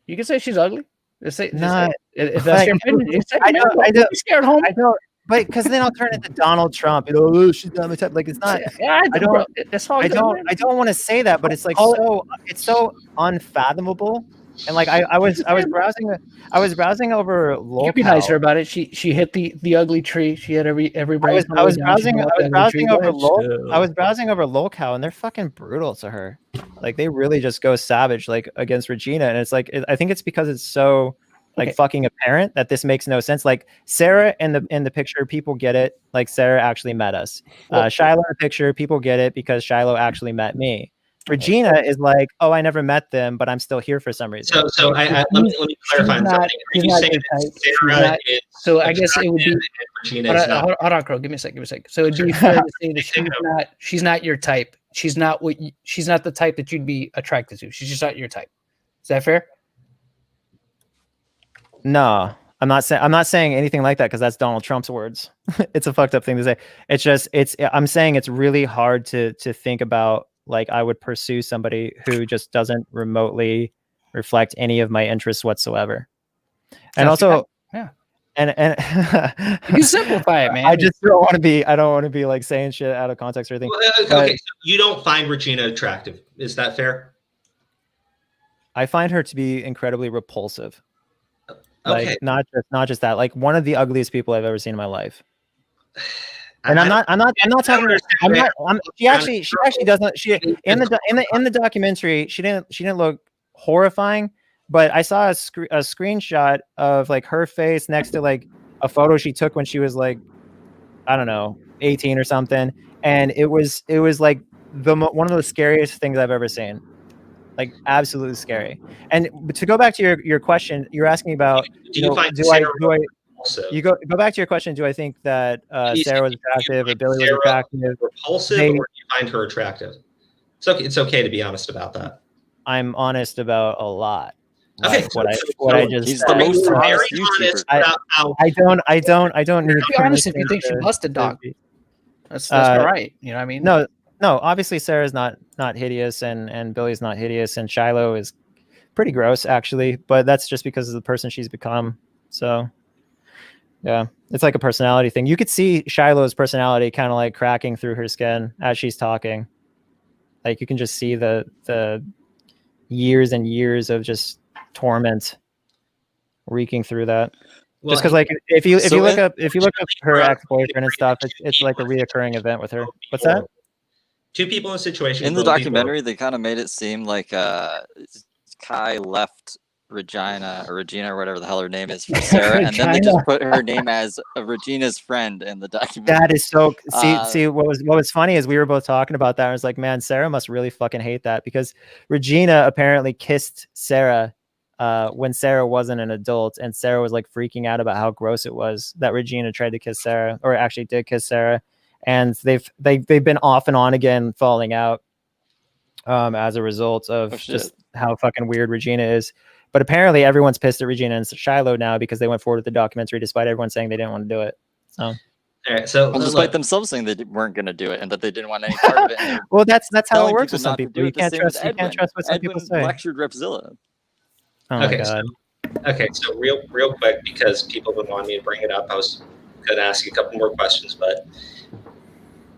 You can say she's ugly. Just say, not. If that's your opinion, I don't. Scared home. I don't. But because then I'll turn into Donald Trump. Oh, she's not my type. Like, it's not. Yeah, I don't. That's all. I don't want to say that, but it's like so. It's so unfathomable. And like I was browsing over locale. You be nicer about it. She hit the ugly tree. She hit every brand. I was browsing over locale, and they're fucking brutal to her. Like, they really just go savage like against Regina, and it's like I think it's because it's so like fucking apparent that this makes no sense. Like, Sarah in the picture, people get it. Like, Sarah actually met us. Shiloh in the picture, people get it because Shiloh actually met me. Regina is like, oh, I never met them, but I'm still here for some reason. So let me clarify something. Are you saying that Sarah is? So I guess it would be. Regina is not. Hold on, Crow. Give me a second. So it'd be fair to say that she's not your type. She's not the type that you'd be attracted to. She's just not your type. Is that fair? No, I'm not saying anything like that because that's Donald Trump's words. It's a fucked up thing to say. It's just I'm saying it's really hard to think about. Like, I would pursue somebody who just doesn't remotely reflect any of my interests whatsoever. And also, yeah. And you simplify it, man. I just don't want to be like saying shit out of context or anything. Well, okay, so you don't find Regina attractive. Is that fair? I find her to be incredibly repulsive. Okay. Like, not just that. Like, one of the ugliest people I've ever seen in my life. And I'm not talking. She actually doesn't. She in the documentary, she didn't look horrifying, but I saw a screenshot of like her face next to like a photo she took when she was like, I don't know, 18 or something, and it was like one of the scariest things I've ever seen. Like, absolutely scary. And to go back to your question, you're asking about do you go back to your question. Do I think that Sarah was attractive or Billy was attractive? Repulsive, or do you find her attractive? It's okay to be honest about that. I'm honest about a lot. Okay, what I just he's said. the most very honest YouTuber. I don't need to be honest if you think she busted, dog. That's all right. You know what I mean? No. Obviously, Sarah's not hideous, and Billy's not hideous, and Shiloh is pretty gross actually. But that's just because of the person she's become. So. Yeah, it's like a personality thing. You could see Shiloh's personality kind of like cracking through her skin as she's talking. Like, you can just see the years and years of just torment reeking through that. Well, just because, like, if you look up her ex-boyfriend and stuff, it's like a reoccurring event with her. What's that? Two people in a situation. In the documentary, they kind of made it seem like Kai left Regina or whatever the hell her name is for Sarah, and then they just put her name as Regina's friend in the documentary. That is so. See, what was funny is we were both talking about that. I was like, man, Sarah must really fucking hate that, because Regina apparently kissed Sarah when Sarah wasn't an adult, and Sarah was like freaking out about how gross it was that Regina tried to kiss Sarah, or actually did kiss Sarah, and they've been off and on again falling out as a result of just how fucking weird Regina is. But apparently everyone's pissed at Regina and Shiloh now because they went forward with the documentary despite everyone saying they didn't want to do it. So, all right, so despite themselves saying they weren't going to do it and that they didn't want any part of it. Well, that's how it works with some people. You can't trust what some people say. Lectured Repzilla. Oh my God. So real quick, because people have been wanting me to bring it up, I was going to ask you a couple more questions. But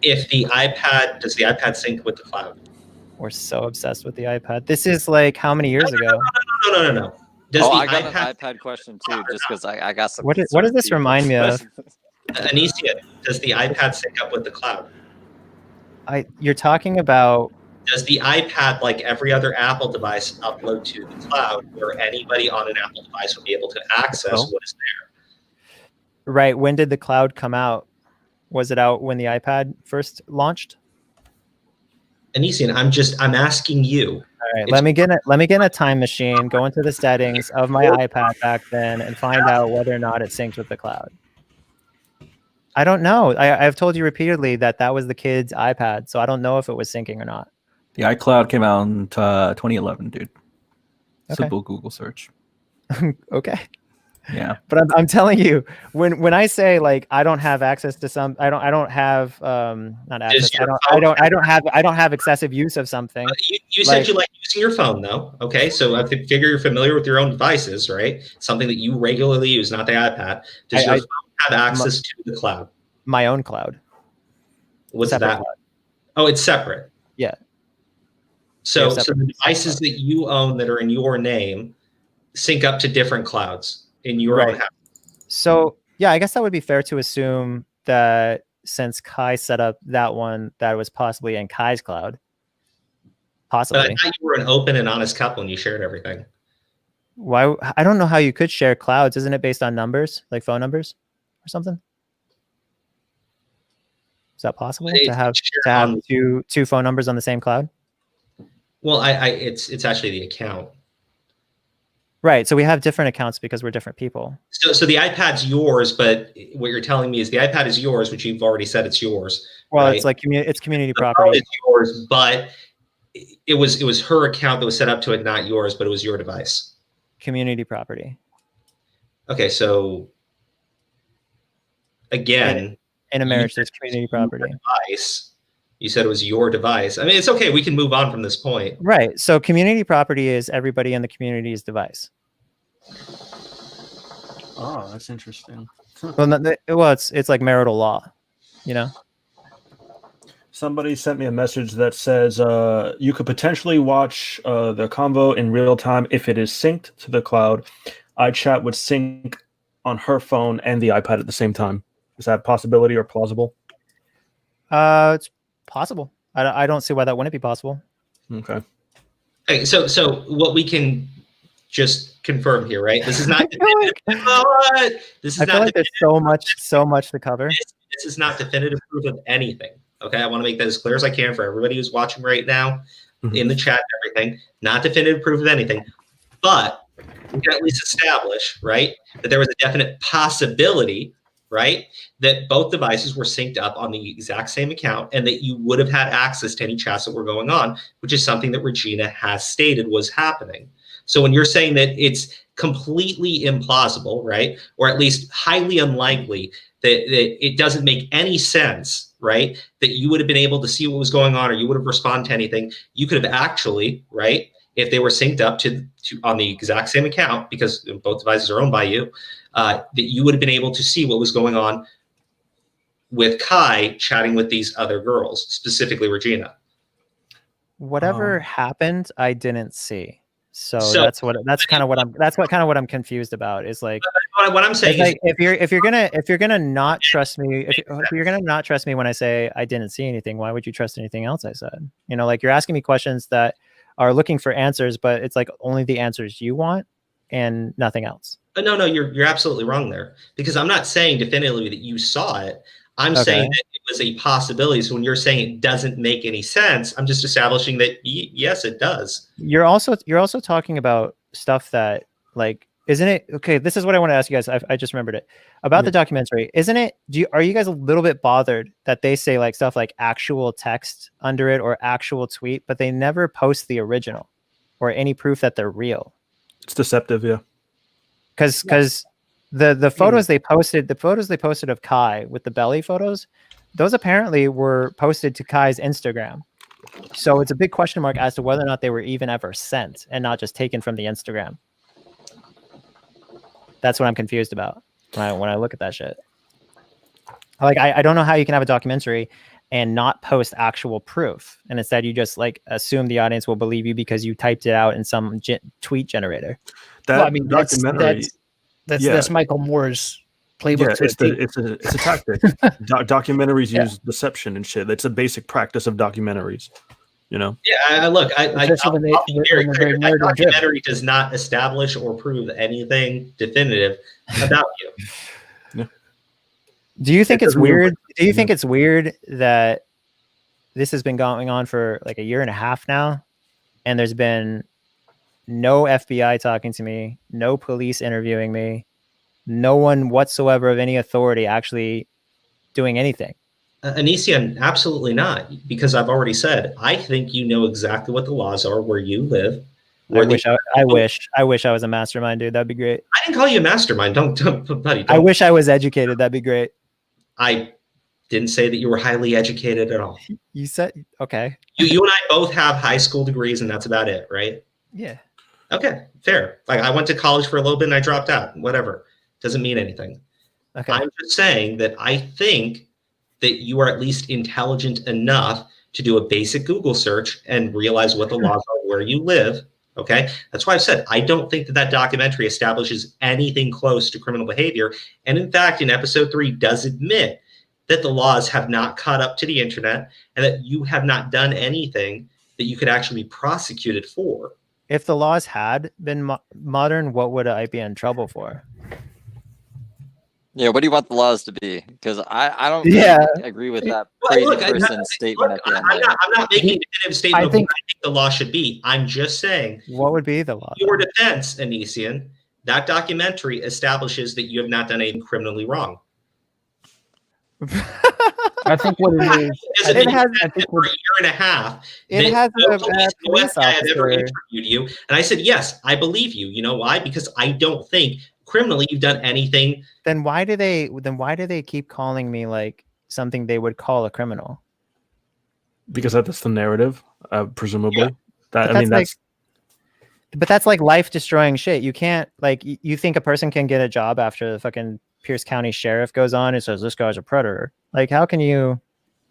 does the iPad sync with the cloud? We're so obsessed with the iPad. This is like how many years ago? No. I got an iPad question too, just because I got some. What does this remind me of? Onision, does the iPad sync up with the cloud? You're talking about. Does the iPad, like every other Apple device, upload to the cloud where anybody on an Apple device will be able to access what is there? Right. When did the cloud come out? Was it out when the iPad first launched? Onision, I'm asking you. All right. Let me get in a time machine, go into the settings of my iPad back then, and find out whether or not it synced with the cloud. I don't know. I've told you repeatedly that was the kid's iPad, so I don't know if it was syncing or not. The iCloud came out in 2011, dude. Okay. Simple Google search. Okay. Yeah. But I'm telling you, when I say like I don't have access to some, I don't have not access. I don't have excessive use of something. You said you like using your phone though. Okay, so I figure you're familiar with your own devices, right? Something that you regularly use, not the iPad. Does your phone have access to the cloud? My own cloud. What's that? Cloud. Oh, it's separate. Yeah. So the devices that you own that are in your name sync up to different clouds in your own house. So yeah, I guess that would be fair to assume that since Kai set up that one, that was possibly in Kai's cloud. Possibly. But I thought you were an open and honest couple and you shared everything. Why? I don't know how you could share clouds. Isn't it based on numbers, like phone numbers or something? Is that possible to have two phone numbers on the same cloud? Well, it's actually the account. Right. So we have different accounts because we're different people. So the iPad's yours, but what you're telling me is the iPad is yours, which you've already said it's yours. Well, right? It's like it's community property. It's yours, but it was her account that was set up to it, not yours, but it was your device. Community property. Okay, so again, in a marriage, there's community property. Device. You said it was your device. I mean, it's okay. We can move on from this point. Right. So community property is everybody in the community's device. Oh, that's interesting. Well, it's like marital law, you know? Somebody sent me a message that says you could potentially watch the convo in real time if it is synced to the cloud. iChat would sync on her phone and the iPad at the same time. Is that a possibility or plausible? It's possible. I don't see why that wouldn't be possible. Okay. Okay, so what we can just confirm here, right? This is not definitive. This is I feel not like there's so much to cover. This is not definitive proof of anything. Okay, I want to make that as clear as I can for everybody who's watching right now, in the chat and everything. Not definitive proof of anything, but we can at least establish, right, that there was a definite possibility, right, that both devices were synced up on the exact same account and that you would have had access to any chats that were going on, which is something that Regina has stated was happening. So when you're saying that it's completely implausible, right, or at least highly unlikely that it doesn't make any sense, right, that you would have been able to see what was going on or you would have responded to anything, you could have actually, right, if they were synced up to on the exact same account, because both devices are owned by you, that you would have been able to see what was going on with Kai chatting with these other girls, specifically Regina. Whatever happened, I didn't see. So that's kind of what I'm confused about. Is like what I'm saying is like, if you're gonna not trust me, if you're gonna not trust me when I say I didn't see anything, why would you trust anything else I said? You know, like you're asking me questions that are looking for answers, but it's like only the answers you want and nothing else. No, you're absolutely wrong there, because I'm not saying definitively that you saw it. I'm saying that it was a possibility. So when you're saying it doesn't make any sense, I'm just establishing that yes, it does. You're also talking about stuff that, like, isn't it okay? This is what I want to ask you guys. I just remembered it about the documentary. Isn't it? Are you guys a little bit bothered that they say like stuff like actual text under it or actual tweet, but they never post the original or any proof that they're real? It's deceptive, yeah. Because the photos they posted of Kai with the belly photos, those apparently were posted to Kai's Instagram. So it's a big question mark as to whether or not they were even ever sent and not just taken from the Instagram. That's what I'm confused about when I look at that shit. Like, I don't know how you can have a documentary and not post actual proof, and instead you just like assume the audience will believe you because you typed it out in some tweet generator. Documentary. That's Michael Moore's playbook. Yeah, it's a tactic. Documentaries use deception and shit. It's a basic practice of documentaries. You know. Yeah, documentary does not establish or prove anything definitive about you. Yeah. Do you think it's doesn't mean- weird? Do you think it's weird that this has been going on for like a year and a half now, and there's been no FBI talking to me, no police interviewing me, no one whatsoever of any authority actually doing anything? Onision, absolutely not, because I've already said I think you know exactly what the laws are where you live. I wish I was a mastermind, dude. That'd be great. I didn't call you a mastermind. Don't buddy. Don't. I wish I was educated. That'd be great. I didn't say that you were highly educated at all. You said okay. You and I both have high school degrees, and that's about it, right? Yeah. Okay, fair. Like I went to college for a little bit and I dropped out. Whatever. Doesn't mean anything. Okay. I'm just saying that I think that you are at least intelligent enough to do a basic Google search and realize what the laws are where you live. Okay. That's why I've said I don't think that that documentary establishes anything close to criminal behavior. And in fact, in episode 3 does admit that the laws have not caught up to the internet and that you have not done anything that you could actually be prosecuted for. If the laws had been modern, what would I be in trouble for? Yeah, what do you want the laws to be? Because I don't agree with that crazy person statement at the end. I'm not making a definitive statement of what I think the law should be. I'm just saying. What would be the law? Your defense, Onision, that documentary establishes that you have not done anything criminally wrong. I think what it is, it has for a year and a half. It has a bad police I had ever officer. interviewed you, and I said yes, I believe you. You know why? Because I don't think criminally you've done anything. Then why do they keep calling me like something they would call a criminal? Because that's the narrative, presumably. Yeah. But that's like life destroying shit. You can't like you think a person can get a job after the fucking Pierce County sheriff goes on and says this guy's a predator. Like how can you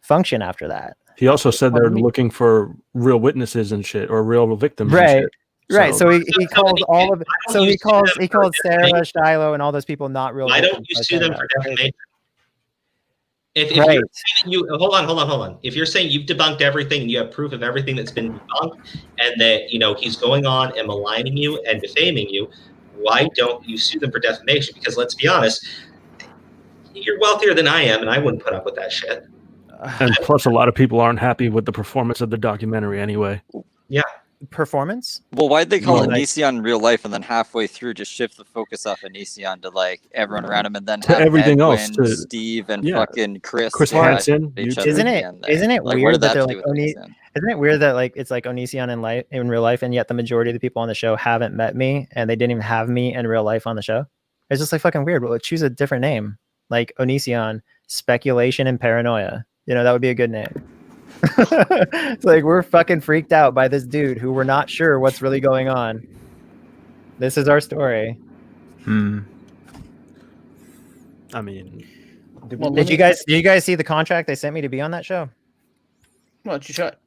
function after that? He also said they're looking for real witnesses and shit, or real victims. Right. And shit. Right. So he calls all of so he calls Sarah, Shiloh, and all those people not real. Why don't you sue them for defamation? If Right. you're saying you hold on. If you're saying you've debunked everything and you have proof of everything that's been debunked, and that he's going on and maligning you and defaming you, why don't you sue them for defamation? Because let's be honest, you're wealthier than I am, and I wouldn't put up with that shit. And plus, a lot of people aren't happy with the performance of the documentary anyway. Yeah. Performance? Well, why'd they call it Onision in real life and then halfway through just shift the focus off Onision to like everyone around him and then To have everything Edwin, else, to- Steve and yeah. fucking Chris Hansen, each YouTube. other Isn't at it- the end there. isn't it Like, weird what did that they're have to like do with Onision? Onision? Isn't it weird that like it's like Onision in real life, and yet the majority of the people on the show haven't met me, and they didn't even have me in real life on the show? It's just like fucking weird. Well, choose a different name, like Onision, Speculation, and Paranoia. That would be a good name. It's like we're fucking freaked out by this dude who we're not sure what's really going on. This is our story. I mean, Did you guys see the contract they sent me to be on that show? why don't you show it?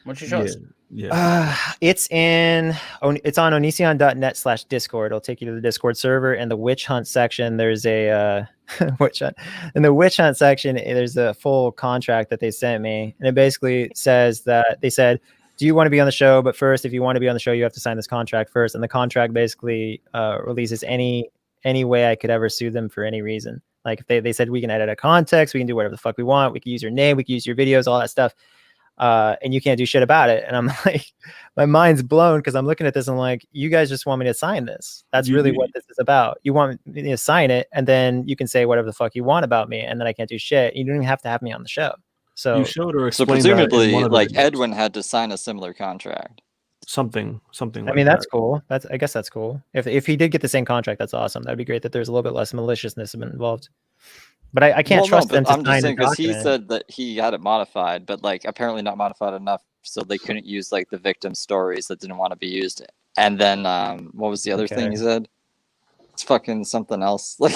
Why don't you show us? yeah. It's on onision.net/discord. It'll take you to the Discord server, and the witch hunt section. There's a witch hunt. In the witch hunt section, there's a full contract that they sent me, and it basically says that they said, "Do you want to be on the show? But first, if you want to be on the show, you have to sign this contract first." And the contract basically releases any way I could ever sue them for any reason. Like if they said we can edit a context, we can do whatever the fuck we want, we can use your name, we can use your videos, all that stuff. And you can't do shit about it. And I'm like, my mind's blown because I'm looking at this and I'm like, you guys just want me to sign this. That's really what this is about. You want me to sign it, and then you can say whatever the fuck you want about me, and then I can't do shit. You don't even have to have me on the show. So You showed or So explained that in presumably, one of the like videos. Edwin had to sign a similar contract. something like I mean, that's that. cool. I guess that's cool. If he did get the same contract, that's awesome. That'd be great that there's a little bit less maliciousness involved. But I can't trust them to I'm just sign saying a because he document. said that he had it modified, but like apparently not modified enough, so they couldn't use like the victim stories that didn't want to be used. And then what was the other thing Okay. he said? It's fucking something else. Like,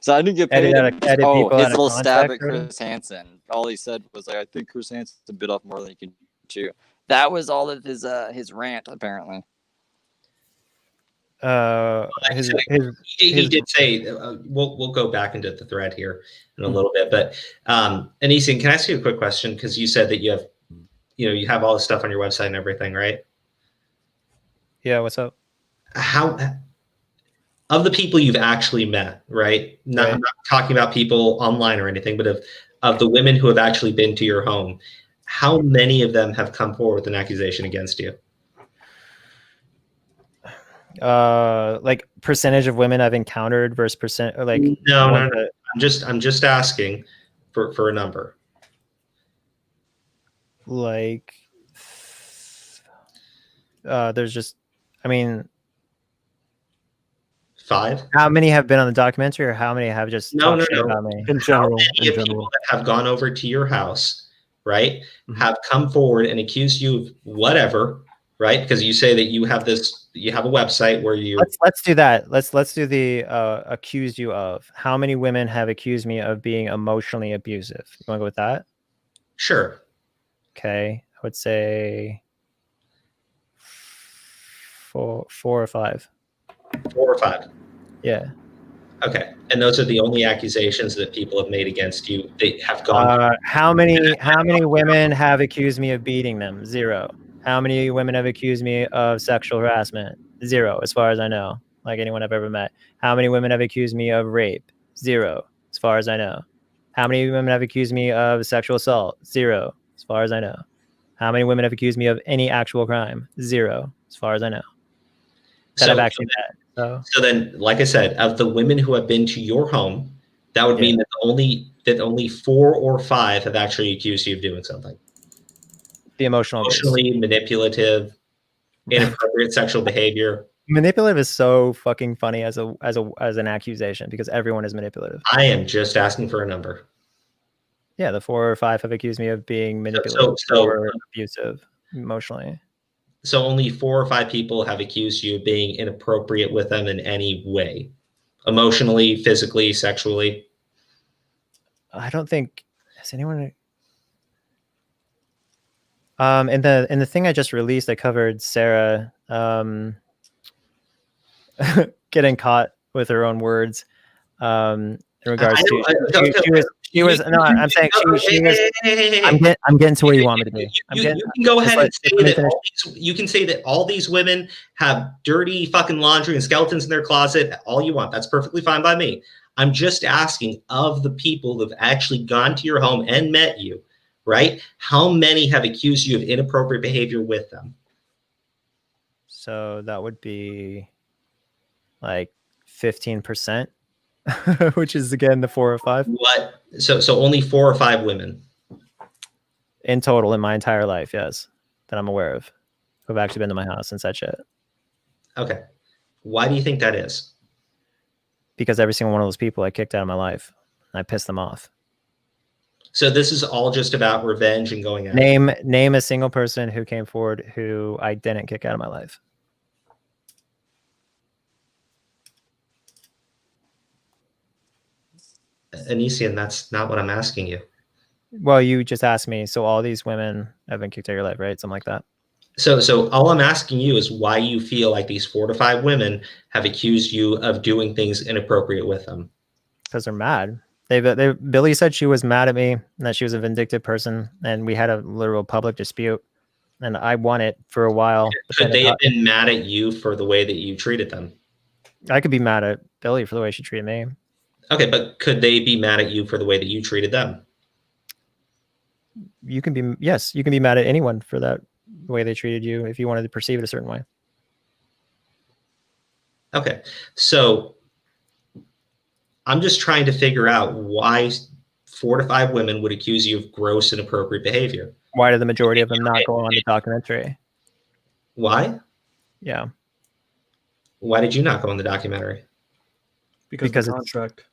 so I didn't get paid. Edit Oh, people his out of little stab at context, Chris Hansen. All he said was like, "I think Chris Hansen bit off more than he can chew." That was all of his rant, apparently. He did say we'll go back into the thread here in a little bit, but Onision, can I ask you a quick question? Because you said that you have all this stuff on your website and everything, right? Yeah, what's up? How of the people you've actually met, right? I'm not talking about people online or anything, but of the women who have actually been to your home, how many of them have come forward with an accusation against you? Like percentage of women I've encountered versus percent, or like no. I'm just asking for a number. Like, there's just, I mean, 5. How many have been on the documentary, or how many have just talked shit about me? In general, how many people that have gone over to your house, right, have come forward and accused you of whatever, right? Because you say that you have a website where you. Let's do that. Let's do the accused you of. How many women have accused me of being emotionally abusive? You want to go with that? Sure. Okay, I would say 4 or 5. 4 or 5. Yeah. Okay, and those are the only accusations that people have made against you. They have gone. How many women have accused me of beating them? 0. How many women have accused me of sexual harassment? 0, as far as I know. Like anyone I've ever met. How many women have accused me of rape? 0, as far as I know. How many women have accused me of sexual assault? 0, as far as I know. How many women have accused me of any actual crime? 0, as far as I know. That I've actually met. So then, like I said, of the women who have been to your home, that would mean that only 4 or 5 have actually accused you of doing something. The emotionally manipulative, inappropriate sexual behavior. Manipulative is so fucking funny as an accusation, because everyone is manipulative. I am just asking for a number. Yeah, the 4 or 5 have accused me of being manipulative or abusive emotionally. So only 4 or 5 people have accused you of being inappropriate with them in any way, emotionally, physically, sexually. I don't think has anyone. In the thing I just released, I covered Sarah getting caught with her own words. In regards to she was no, I'm saying she was. I'm getting to where you want me to be. You can go ahead and say that you can say that all these women have dirty fucking laundry and skeletons in their closet. All you want. That's perfectly fine by me. I'm just asking, of the people that have actually gone to your home and met you, right? How many have accused you of inappropriate behavior with them? So that would be like 15%. Which is again the 4 or 5. What? So only 4 or 5 women in total in my entire life, yes, that I'm aware of, who've actually been to my house and said shit. Okay, why do you think that is? Because every single one of those people I kicked out of my life, and I pissed them off. So this is all just about revenge and going out. Name a single person who came forward who I didn't kick out of my life. Onision, that's not what I'm asking you. Well, you just asked me. So all these women have been kicked out of your life, right? Something like that. So all I'm asking you is why you feel like these 4 to 5 women have accused you of doing things inappropriate with them. Because they're mad. Billy said she was mad at me and that she was a vindictive person, and we had a literal public dispute, and I won it for a while. Could they have been mad at you for the way that you treated them? I could be mad at Billy for the way she treated me. Okay, but could they be mad at you for the way that you treated them? You can be mad at anyone for the way they treated you if you wanted to perceive it a certain way. Okay, so I'm just trying to figure out why 4 to 5 women would accuse you of gross inappropriate behavior. Why did the majority of them not go on the documentary? Why? Yeah. Why did you not go on the documentary? Because of the contract.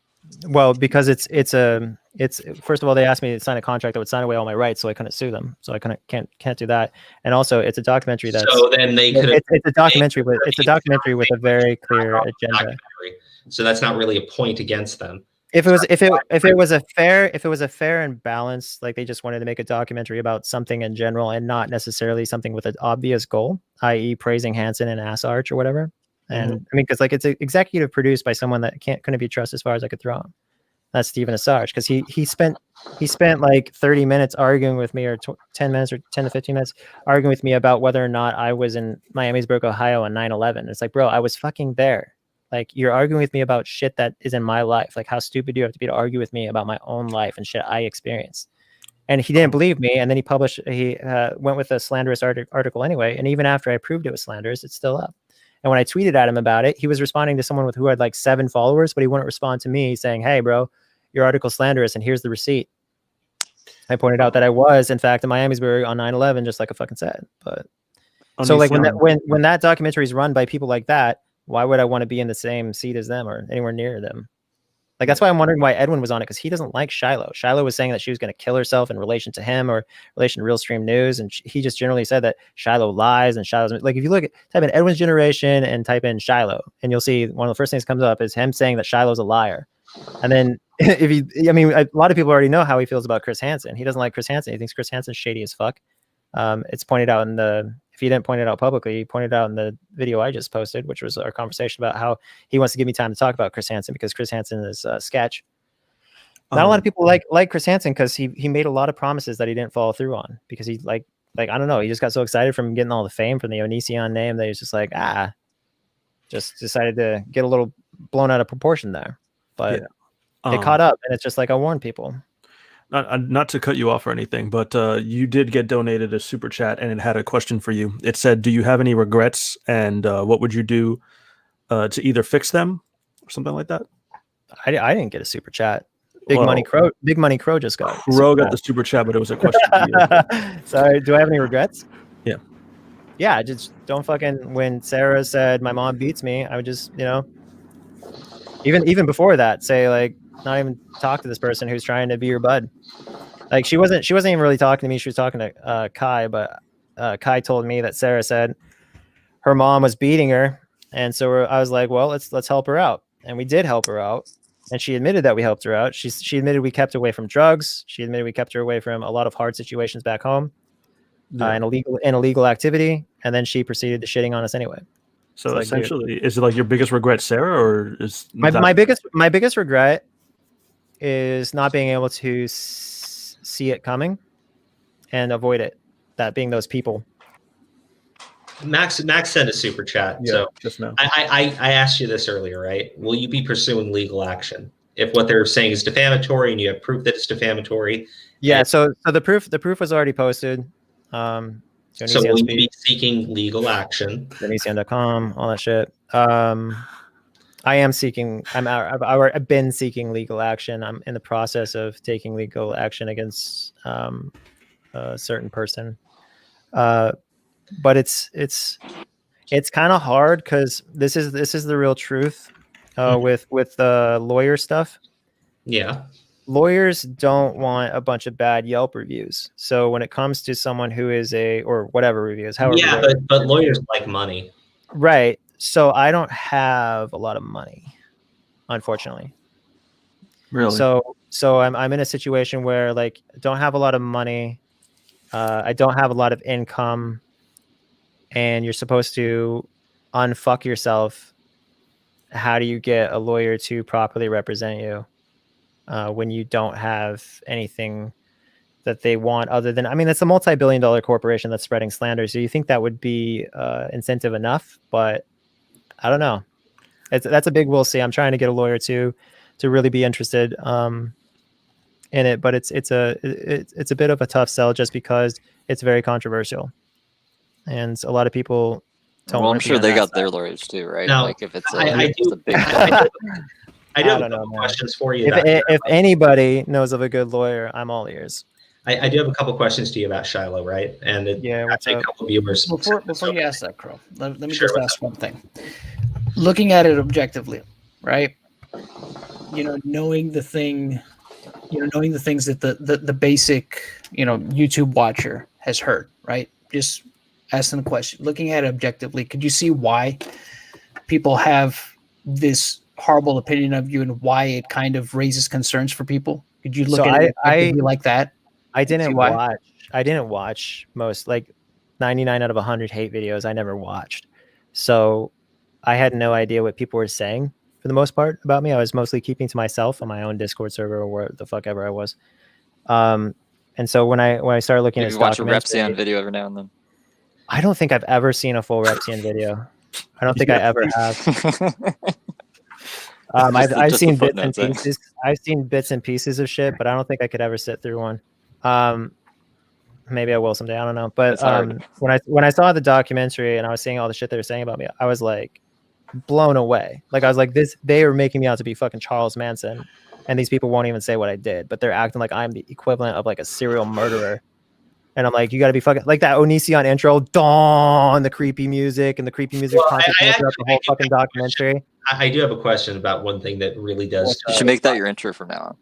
Well, because it's first of all, they asked me to sign a contract that would sign away all my rights, so I couldn't sue them. So I can't do that. And also, it's a documentary that's so then they could. It's a documentary with a very clear agenda. So that's not really a point against them. If it was a fair and balanced, like they just wanted to make a documentary about something in general and not necessarily something with an obvious goal, i.e., praising Hansen and Asarch or whatever. And I mean, because like it's executive produced by someone that couldn't be trusted as far as I could throw him. That's Steven Asarch, because he spent like 30 minutes arguing with me, or 10 minutes or 10 to 15 minutes arguing with me about whether or not I was in Miamisburg, Ohio on 9/11. It's like, bro, I was fucking there. Like, you're arguing with me about shit that is in my life. Like, how stupid do you have to be to argue with me about my own life and shit I experienced? And he didn't believe me. And then he went with a slanderous article anyway. And even after I proved it was slanderous, it's still up. And when I tweeted at him about it, he was responding to someone who had like 7 followers, but he wouldn't respond to me saying, hey, bro, your article's slanderous and here's the receipt. I pointed out that I was, in fact, in Miamisburg on 9/11, just like I fucking said. But so like when that documentary is run by people like that, why would I want to be in the same seat as them or anywhere near them? Like, that's why I'm wondering why Edwin was on it, because he doesn't like Shiloh. Shiloh was saying that she was going to kill herself in relation to him or relation to Real Stream News. And he just generally said that Shiloh lies and Shiloh's like, if you look at type in Edwin's generation and type in Shiloh, and you'll see one of the first things that comes up is him saying that Shiloh's a liar. And then a lot of people already know how he feels about Chris Hansen. He doesn't like Chris Hansen. He thinks Chris Hansen's shady as fuck. It's pointed out if he didn't point it out publicly, he pointed out in the video I just posted, which was our conversation about how he wants to give me time to talk about Chris Hansen because Chris Hansen is sketch. Not a lot of people like Chris Hansen because he made a lot of promises that he didn't follow through on, because he like I don't know, he just got so excited from getting all the fame from the Onision name that he's just like, just decided to get a little blown out of proportion there. But it caught up, and it's just like, I warned people. Not to cut you off or anything, but you did get donated a super chat, and it had a question for you. It said, "Do you have any regrets, and what would you do to either fix them or something like that?" I didn't get a super chat. Big Money Crow just got. Crow got the super chat, but it was a question to you. Sorry, do I have any regrets? Yeah, just don't fucking. When Sarah said my mom beats me, I would just even before that say like, not even talk to this person who's trying to be your bud. Like, she wasn't even really talking to me. She was talking to Kai, but Kai told me that Sarah said her mom was beating her, and so I was like, well, let's help her out, and we did help her out, and she admitted that we helped her out. She admitted we kept her away from drugs. She admitted we kept her away from a lot of hard situations back home, and illegal activity, and then she proceeded to shitting on us anyway. So like, essentially, is it like your biggest regret, Sarah, or is my biggest regret is not being able to see it coming and avoid it, that being those people. Max sent a super chat. Yeah, so just now. I asked you this earlier, right? Will you be pursuing legal action if what they're saying is defamatory and you have proof that it's defamatory? Yeah. So the proof was already posted. So will you be seeking legal action? Onision.com, all that shit. I am seeking. I've been seeking legal action. I'm in the process of taking legal action against a certain person. But it's kind of hard because this is the real truth with the lawyer stuff. Yeah. Lawyers don't want a bunch of bad Yelp reviews. So when it comes to someone who is or whatever reviews, however, but lawyers like money, right? So I don't have a lot of money, unfortunately. Really? So I'm in a situation where like I don't have a lot of money. I don't have a lot of income, and you're supposed to unfuck yourself. How do you get a lawyer to properly represent you when you don't have anything that they want other than, it's a multi-billion-dollar corporation that's spreading slander. So you think that would be incentive enough, but I don't know. That's a big we'll see. I'm trying to get a lawyer to really be interested in it, but it's a bit of a tough sell just because it's very controversial, and a lot of people don't. Well, I'm sure they got their lawyers too, right? No, like if it's a big. I do have a couple questions for you. If anybody knows of a good lawyer, I'm all ears. I do have a couple questions to you about Shiloh, right? And what's a couple viewers. Before you ask that, Crow, let me just ask one thing. Looking at it objectively, right? Knowing the things that the basic, YouTube watcher has heard, right? Just asking the question. Looking at it objectively, could you see why people have this horrible opinion of you and why it kind of raises concerns for people? Could you look at it like that? I didn't watch most, like 99 out of 100 hate videos I never watched. So I had no idea what people were saying for the most part about me. I was mostly keeping to myself on my own Discord server or where the fuck ever I was. And so when I started looking at watch a Repsian video every now and then. I don't think I've ever seen a full Repsian video. I don't think I ever have. Just I've the seen bits and footnotes, eh? pieces. I've seen bits and pieces of shit, but I don't think I could ever sit through one. Maybe I will someday. I don't know. But It's hard. when I saw the documentary and I was seeing all the shit they were saying about me, I was like blown away. Like I was like, they are making me out to be fucking Charles Manson, and these people won't even say what I did, but they're acting like I'm the equivalent of like a serial murderer. And I'm like, you got to be fucking like that Onision intro, dawn, the creepy music, and the creepy music constantly throughout the whole fucking documentary. I do have a question about one thing that really does. You should make that your intro from now on.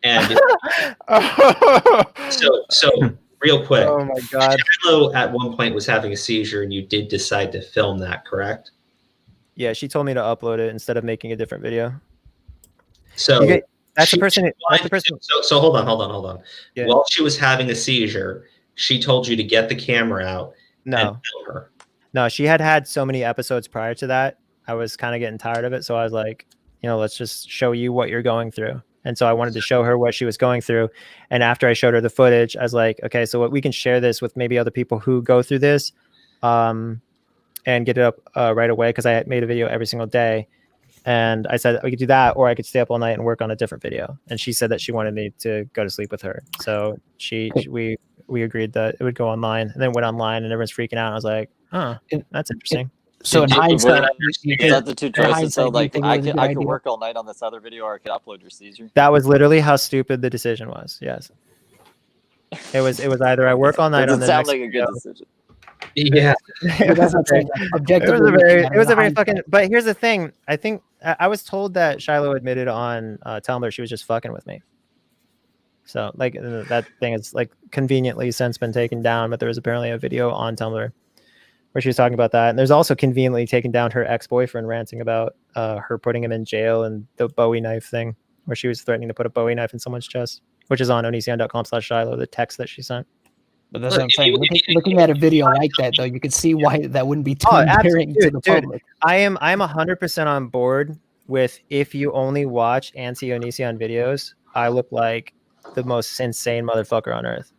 And so real quick. Oh my god. Shiloh at one point was having a seizure, and you did decide to film that, correct? Yeah, she told me to upload it instead of making a different video. So that's the person. So hold on. Yeah. While she was having a seizure, she told you to get the camera out. No. And film her. No, she had so many episodes prior to that. I was kind of getting tired of it, so I was like, let's just show you what you're going through. And so I wanted to show her what she was going through. And after I showed her the footage, I was like, okay, so what we can share this with maybe other people who go through this, and get it up right away, because I made a video every single day. And I said we could do that, or I could stay up all night and work on a different video. And she said that she wanted me to go to sleep with her. So we agreed that it would go online, and then went online, and everyone's freaking out. And I was like, oh, that's interesting. So in hindsight, Is that the two choices? So like, I could work all night on this other video, or I could upload your seizure. That was literally how stupid the decision was. Yes, it was either I work all night on the sound next like a good video. decision. Yeah. It was a very fucking. But here's the thing. I think I was told that Shiloh admitted on Tumblr she was just fucking with me. So like that thing is like conveniently since been taken down, but there was apparently a video on Tumblr where she was talking about that. And there's also conveniently taken down her ex-boyfriend ranting about her putting him in jail, and the Bowie knife thing where she was threatening to put a Bowie knife in someone's chest, which is on onision.com/Shiloh, the text that she sent. But that's what I'm saying. Looking at a video like that, though, you can see why that wouldn't be too apparent to the public. I'm 100% on board with, if you only watch anti-Onision videos, I look like the most insane motherfucker on earth.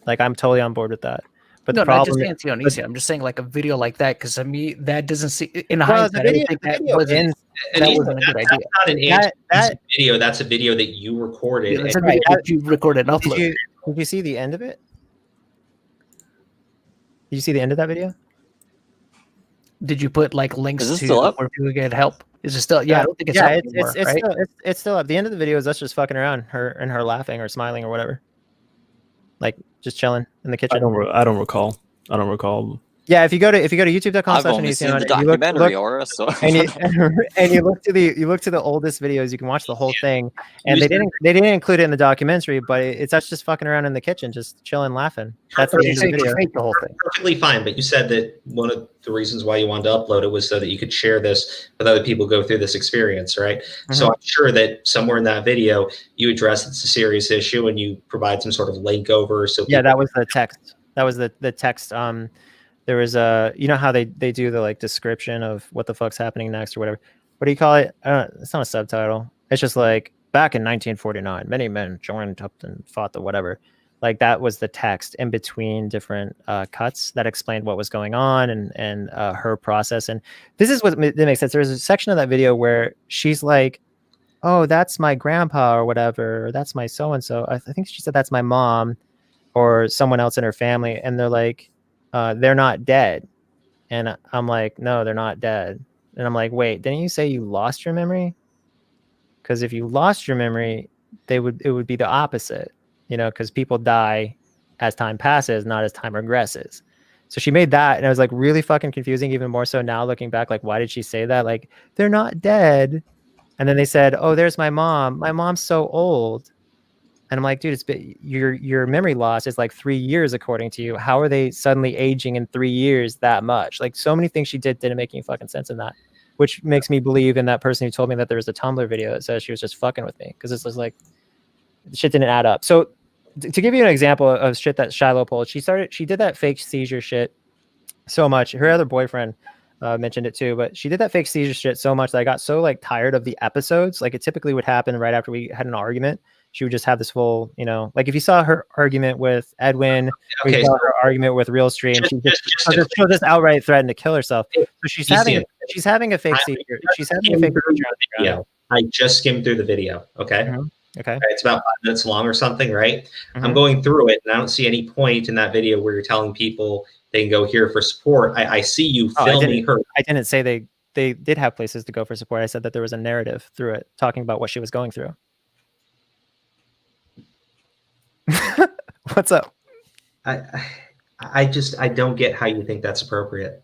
Like, I'm totally on board with that. But no, the problem not just anti-Onision. I'm just saying like a video like that, because I mean that doesn't see in hindsight. I think that wasn't a good idea. That's not an anti video. That's a video that you recorded. Yeah, that's a video that you recorded and uploaded. Did you see the end of it? Did you see the end of that video? Did you put like links Is it to still up? where people get help? Is it still? Yeah, I don't think it's up anymore, right? It's still up. The end of the video is us just fucking around, her laughing or smiling or whatever, like just chilling in the kitchen. I don't recall. Yeah, if you go to youtube.com/Onision, I've only seen the documentary, Aura, so and you look to the oldest videos, you can watch the whole thing. And they didn't include it in the documentary, but it's us just fucking around in the kitchen, just chilling, laughing. That's the end of the video. The whole thing. Perfectly fine, but you said that one of the reasons why you wanted to upload it was so that you could share this with other people who go through this experience, right? Mm-hmm. So I'm sure that somewhere in that video you address it's a serious issue and you provide some sort of link over. So yeah, that was the text. That was the text. There was you know how they do the like description of what the fuck's happening next or whatever. What do you call it? It's not a subtitle. It's just like, back in 1949, many men joined up and fought the whatever. Like, that was the text in between different cuts that explained what was going on and her process. And this is what makes sense. There's a section of that video where she's like, oh, that's my grandpa or whatever, or that's my so-and-so. I think she said that's my mom or someone else in her family. And they're like, they're not dead. And I'm like, no, they're not dead. And I'm like, wait, didn't you say you lost your memory? Because if you lost your memory, it would be the opposite, because people die as time passes, not as time regresses. So she made that, and it was like really fucking confusing, even more so now looking back. Like, why did she say that? Like, they're not dead. And then they said, oh, there's my mom. My mom's so old. And I'm like, dude, your memory loss is like 3 years according to you. How are they suddenly aging in 3 years that much? Like, so many things she didn't make any fucking sense in that, which makes me believe in that person who told me that there was a Tumblr video that says she was just fucking with me, because it's just like shit didn't add up. So to give you an example of shit that Shiloh pulled, she did that fake seizure shit so much. Her other boyfriend mentioned it too, but she did that fake seizure shit so much that I got so like tired of the episodes. Like, it typically would happen right after we had an argument. She would just have this full, like if you saw her argument with Edwin, okay, saw her argument with Realstream, she'll just outright threaten to kill herself. So she's having a fake seizure. She's having a fake seizure. I just skimmed through the video. Okay. Mhm. Okay. It's about 5 minutes long or something, right? I'm Mhm. going through it and I don't see any point in that video where you're telling people they can go here for support. I see you Oh, filming her. I didn't say they did have places to go for support. I said that there was a narrative through it talking about what she was going through. What's up? I don't get how you think that's appropriate.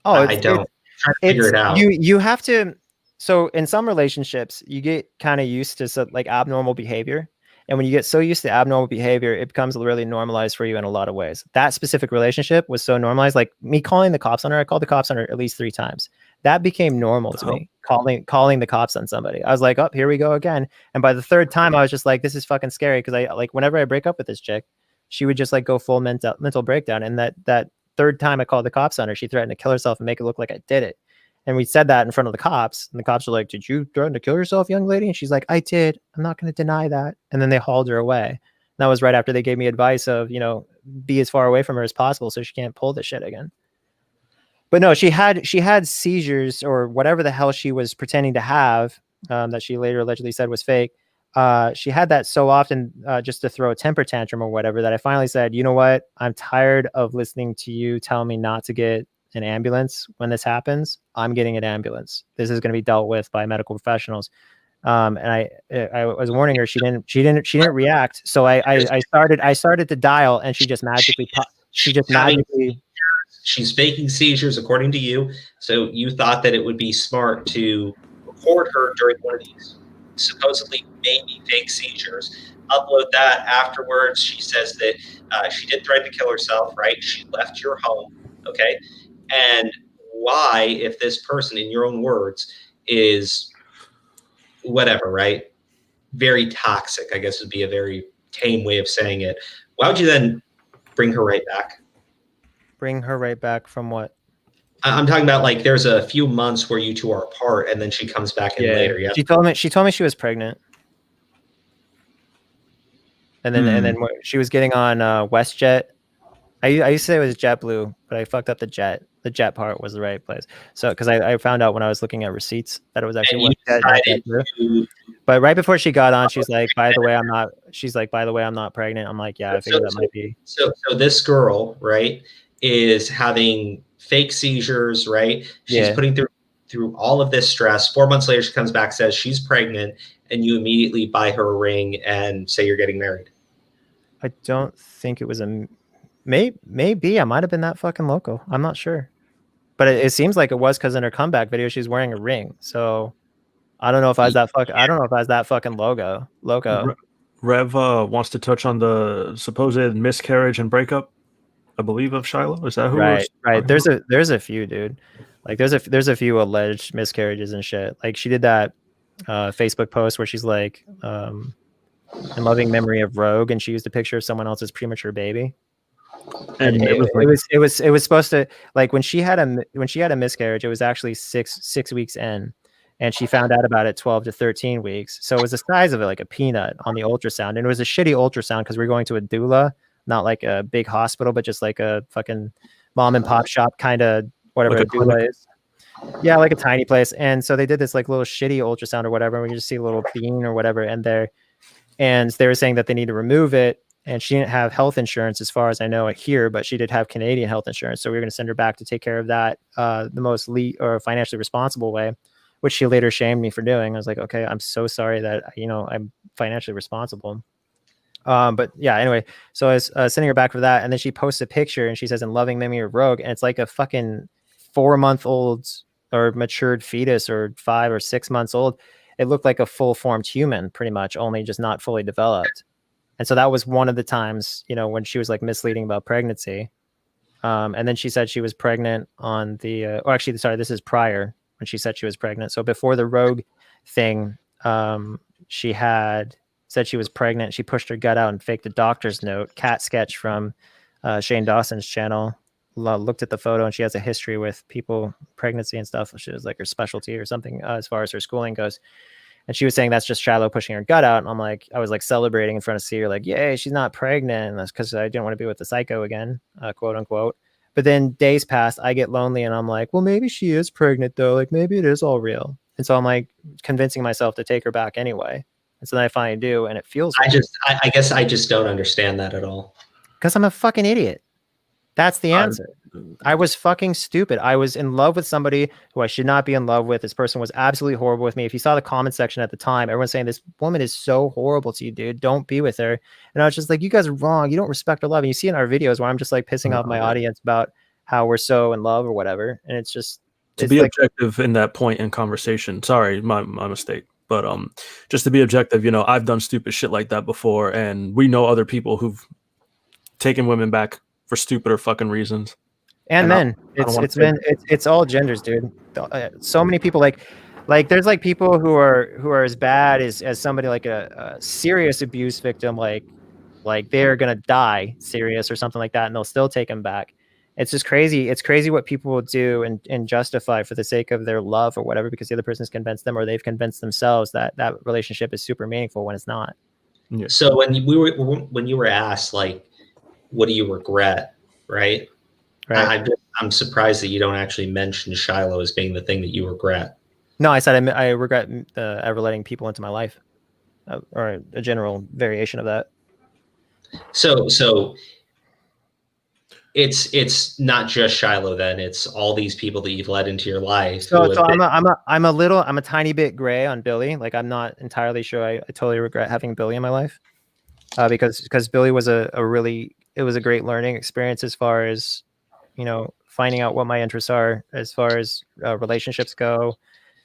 Oh, I don't. I'm trying to figure it out. You have to. So in some relationships, you get kind of used to like abnormal behavior, and when you get so used to abnormal behavior, it becomes really normalized for you in a lot of ways. That specific relationship was so normalized. Like me calling the cops on her, I called the cops on her at least 3 times. That became normal to me. Calling the cops on somebody. I was like, oh, here we go again. And by the 3rd time, I was just like, this is fucking scary because I like whenever I break up with this chick, she would just like go full mental breakdown. And that 3rd time I called the cops on her, she threatened to kill herself and make it look like I did it. And we said that in front of the cops, and the cops were like, did you threaten to kill yourself, young lady? And she's like, I did. I'm not going to deny that. And then they hauled her away. And that was right after they gave me advice of, be as far away from her as possible so she can't pull this shit again. But no, she had seizures or whatever the hell she was pretending to have, that she later allegedly said was fake. She had that so often just to throw a temper tantrum or whatever that I finally said, you know what? I'm tired of listening to you tell me not to get an ambulance when this happens. I'm getting an ambulance. This is going to be dealt with by medical professionals. And I was warning her. She didn't react. So I started to dial, and she just magically she's faking seizures according to you. So you thought that it would be smart to record her during one of these supposedly maybe fake seizures, upload that afterwards. She says that she did threaten to kill herself, right? She left your home, okay? And why, if this person, in your own words, is whatever, right? Very toxic, I guess would be a very tame way of saying it. Why would you then bring her right back? Bring her right back from what? I'm talking about like there's a few months where you two are apart and then she comes back in later. Yeah. She told me she was pregnant. And then she was getting on WestJet. I used to say it was JetBlue, but I fucked up the jet. The jet part was the right place. So because I found out when I was looking at receipts that it was actually WestJet. But right before she got on, she's like, by the way, I'm not pregnant. I'm like, yeah, I figured that might be. So this girl, right, is having fake seizures, right? She's putting through all of this stress. 4 months later, she comes back, says she's pregnant, and you immediately buy her a ring and say you're getting married. I don't think it was maybe I might have been that fucking loco. I'm not sure, but it seems like it was because in her comeback video she's wearing a ring. So I don't know if I was that fucking logo. Rev wants to touch on the supposed miscarriage and breakup, I believe, of Shiloh. Is that who? Right. There's a few, dude. Like there's a few alleged miscarriages and shit. Like she did that Facebook post where she's like, in loving memory of Rogue, and she used a picture of someone else's premature baby. And it was supposed to, like, when she had a miscarriage, it was actually six weeks in, and she found out about it 12 to 13 weeks. So it was the size of it, like a peanut on the ultrasound. And it was a shitty ultrasound because we were going to a doula, not like a big hospital, but just like a fucking mom and pop shop kind of whatever like a doula is. Yeah, like a tiny place. And so they did this like little shitty ultrasound or whatever. And we just see a little bean or whatever in there. And they were saying that they need to remove it. And she didn't have health insurance, as far as I know, here, but she did have Canadian health insurance. So we were going to send her back to take care of that the most financially responsible way, which she later shamed me for doing. I was like, okay, I'm so sorry that, I'm financially responsible. But yeah, anyway, so I was sending her back for that. And then she posts a picture and she says, in loving memory of Rogue. And it's like a fucking 4-month-old or matured fetus or 5 or 6 months old. It looked like a full formed human pretty much, only just not fully developed. And so that was one of the times, when she was like misleading about pregnancy. And then she said she was pregnant on the, this is prior when she said she was pregnant. So before the Rogue thing, she had said she was pregnant. She pushed her gut out and faked a doctor's note. Cat Sketch from Shane Dawson's channel looked at the photo, and she has a history with people, pregnancy and stuff. She was like her specialty or something as far as her schooling goes. And she was saying that's just Shiloh pushing her gut out. And I was like celebrating in front of Seer, like, yay, she's not pregnant. And that's because I didn't want to be with the psycho again, quote unquote. But then days passed, I get lonely, and I'm like, well, maybe she is pregnant though. Like maybe it is all real. And so I'm like convincing myself to take her back anyway. And so then I finally do, and it feels I guess I just don't understand that at all. because I'm a fucking idiot. That's the answer. I was fucking stupid. I was in love with somebody who I should not be in love with. This person was absolutely horrible with me. If you saw the comment section at the time, everyone's saying this woman is so horrible to you, dude. Don't be with her. And I was just like, you guys are wrong. You don't respect her love. And you see in our videos where I'm just like pissing off my audience about how we're so in love or whatever. And it's just to be objective in that point in conversation. Sorry, my mistake. But just to be objective, you know, I've done stupid shit like that before, and we know other people who've taken women back for stupider fucking reasons. And men, it's all genders, dude. So many people like there's like people who are as bad as somebody like a serious abuse victim, like they're gonna die serious or something like that, and they'll still take them back. It's just crazy. It's crazy what people will do and justify for the sake of their love or whatever, because the other person's convinced them or they've convinced themselves that that relationship is super meaningful when it's not. Yeah. So when you were asked, like, what do you regret, right? Right. I'm surprised that you don't actually mention Shiloh as being the thing that you regret. No, I said I regret ever letting people into my life, or a general variation of that. So it's not just Shiloh then. It's all these people that you've let into your life. So I'm a tiny bit gray on Billy. Like, I'm not entirely sure. I totally regret having Billy in my life, because Billy was a great learning experience as far as, you know, finding out what my interests are as far as relationships go.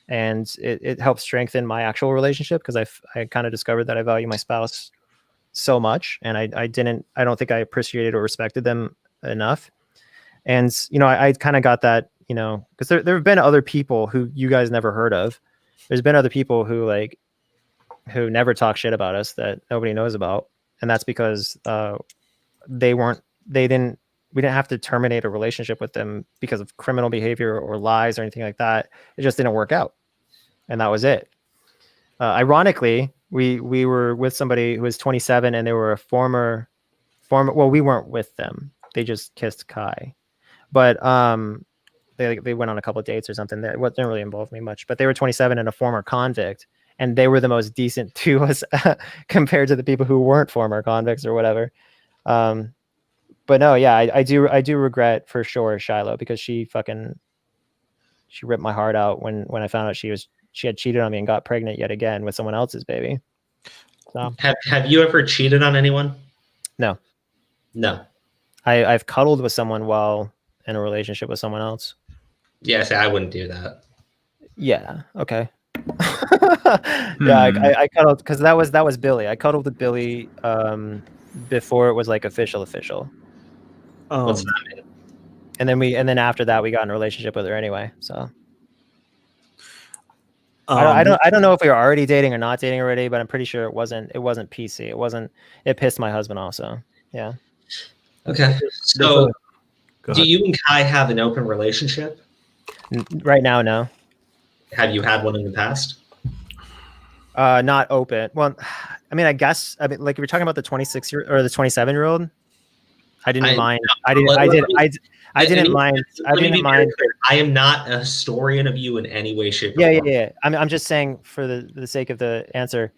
And it helped strengthen my actual relationship, because I kind of discovered that I value my spouse so much, and I don't think I appreciated or respected them enough. And, you know, I kind of got that, you know, because there have been other people who you guys never heard of. There's been other people who never talk shit about us that nobody knows about. And that's because we didn't have to terminate a relationship with them because of criminal behavior or lies or anything like that. It just didn't work out. And that was it. Ironically, we were with somebody who was 27, and they were a former, well, we weren't with them. They just kissed Kai, but they went on a couple of dates or something. That didn't really involve me much, but they were 27 and a former convict, and they were the most decent to us compared to the people who weren't former convicts or whatever. But no, yeah, I do regret for sure Shiloh, because she ripped my heart out when I found out she had cheated on me and got pregnant yet again with someone else's baby. So have you ever cheated on anyone? No. I've cuddled with someone while in a relationship with someone else. Yes, I wouldn't do that. Yeah. Okay. Yeah, I cuddled, because that was Billy. I cuddled with Billy before it was like official. What's that mean? And then after that we got in a relationship with her anyway. So I don't know if we were already dating or not dating already, but I'm pretty sure it wasn't PC. It pissed my husband also. Yeah. Okay. So do you and Kai have an open relationship? Right now, no. Have you had one in the past? Not open. Well, I mean, like if you're talking about the 26-year or the 27-year-old, I didn't mind. I didn't mind. I am not a historian of you in any way, shape, or form. Yeah. I'm just saying, for the sake of the answer,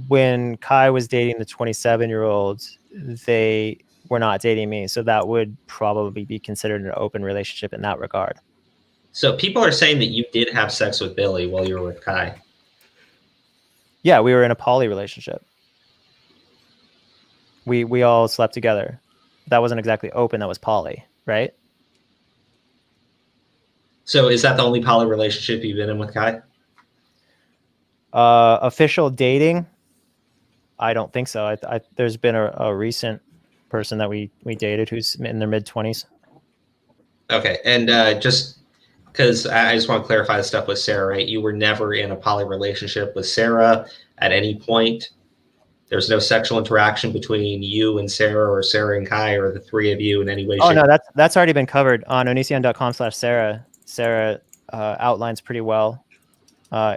when Kai was dating the 27-year-old, they were not dating me, so that would probably be considered an open relationship in that regard. So people are saying that you did have sex with Billy while you were with Kai. Yeah, we were in a poly relationship. We all slept together. That wasn't exactly open, that was poly, right? So is that the only poly relationship you've been in with Kai? Official dating? I don't think so. There's been a recent person that we dated who's in their mid-20s. Okay, and just because I just want to clarify the stuff with Sarah, right? You were never in a poly relationship with Sarah at any point. There's no sexual interaction between you and Sarah, or Sarah and Kai, or the three of you in any way. Oh, no, that's already been covered on onision.com/Sarah. Sarah outlines pretty well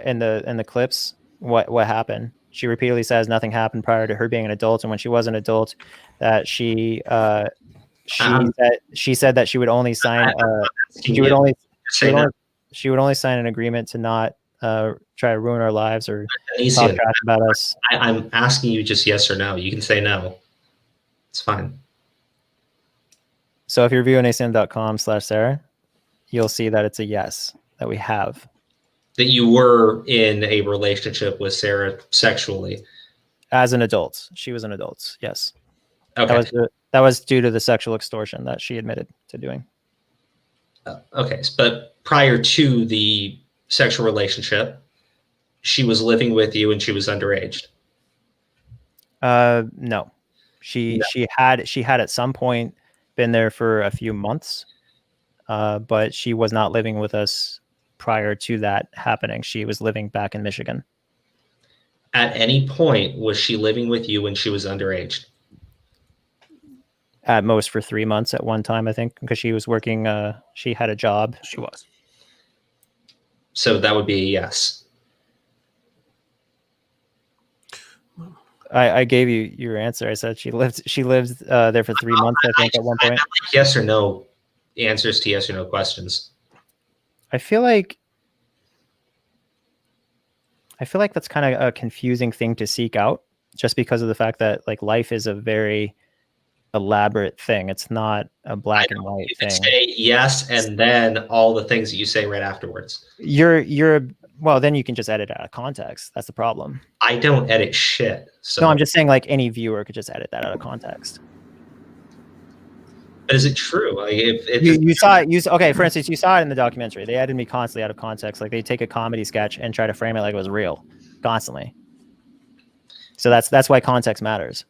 in the clips what happened. She repeatedly says nothing happened prior to her being an adult, and when she was an adult, that she said that she would only sign. She would only She would only sign an agreement to not try to ruin our lives or talk Onision, trash about us. I'm asking you just yes or no. You can say no. It's fine. So if you review onision.com/Sarah, you'll see that it's a yes that we have. That you were in a relationship with Sarah sexually. As an adult. She was an adult. Yes. Okay. That was due to the sexual extortion that she admitted to doing. Okay. But prior to the sexual relationship, she was living with you and she was underage. No. She had at some point been there for a few months, but she was not living with us prior to that happening. She was living back in Michigan. At any point, was she living with you when she was underage? At most for 3 months at one time, I think, because she was working. She had a job. She was. So that would be a yes. I gave you your answer. I said she lived there for 3 months, I think, at one point. I like yes or no answers to yes or no questions. I feel like that's kind of a confusing thing to seek out, just because of the fact that like life is a very elaborate thing. It's not a black and white you thing. Can say yes and then all the things that you say right afterwards. Well, then you can just edit out of context. That's the problem. I don't edit shit. So. No, I'm just saying like any viewer could just edit that out of context. But is it true? Like if you saw it, okay, for instance, you saw it in the documentary. They edited me constantly out of context. Like they take a comedy sketch and try to frame it like it was real constantly. So that's why context matters.